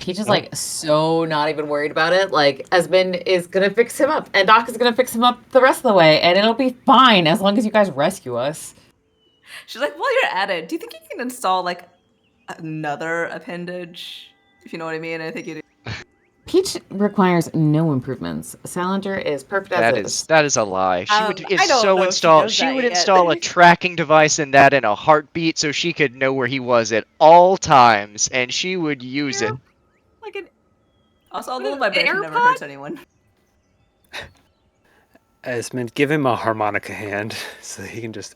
Peach is like so not even worried about it. Like Esmond is gonna fix him up, and Doc is gonna fix him up the rest of the way, and it'll be fine as long as you guys rescue us. She's like, while you're at it, do you think you can install like another appendage? If you know what I mean. I think you do. Peach requires no improvements. Salinger is perfect as is. That is a lie. She would I don't know if she install. knows She that would yet. install a tracking device in that in a heartbeat, so she could know where he was at all times, and she would use it. Like an Also, a little vibration never AirPod? hurts anyone. Esmond, give him a harmonica hand so he can just.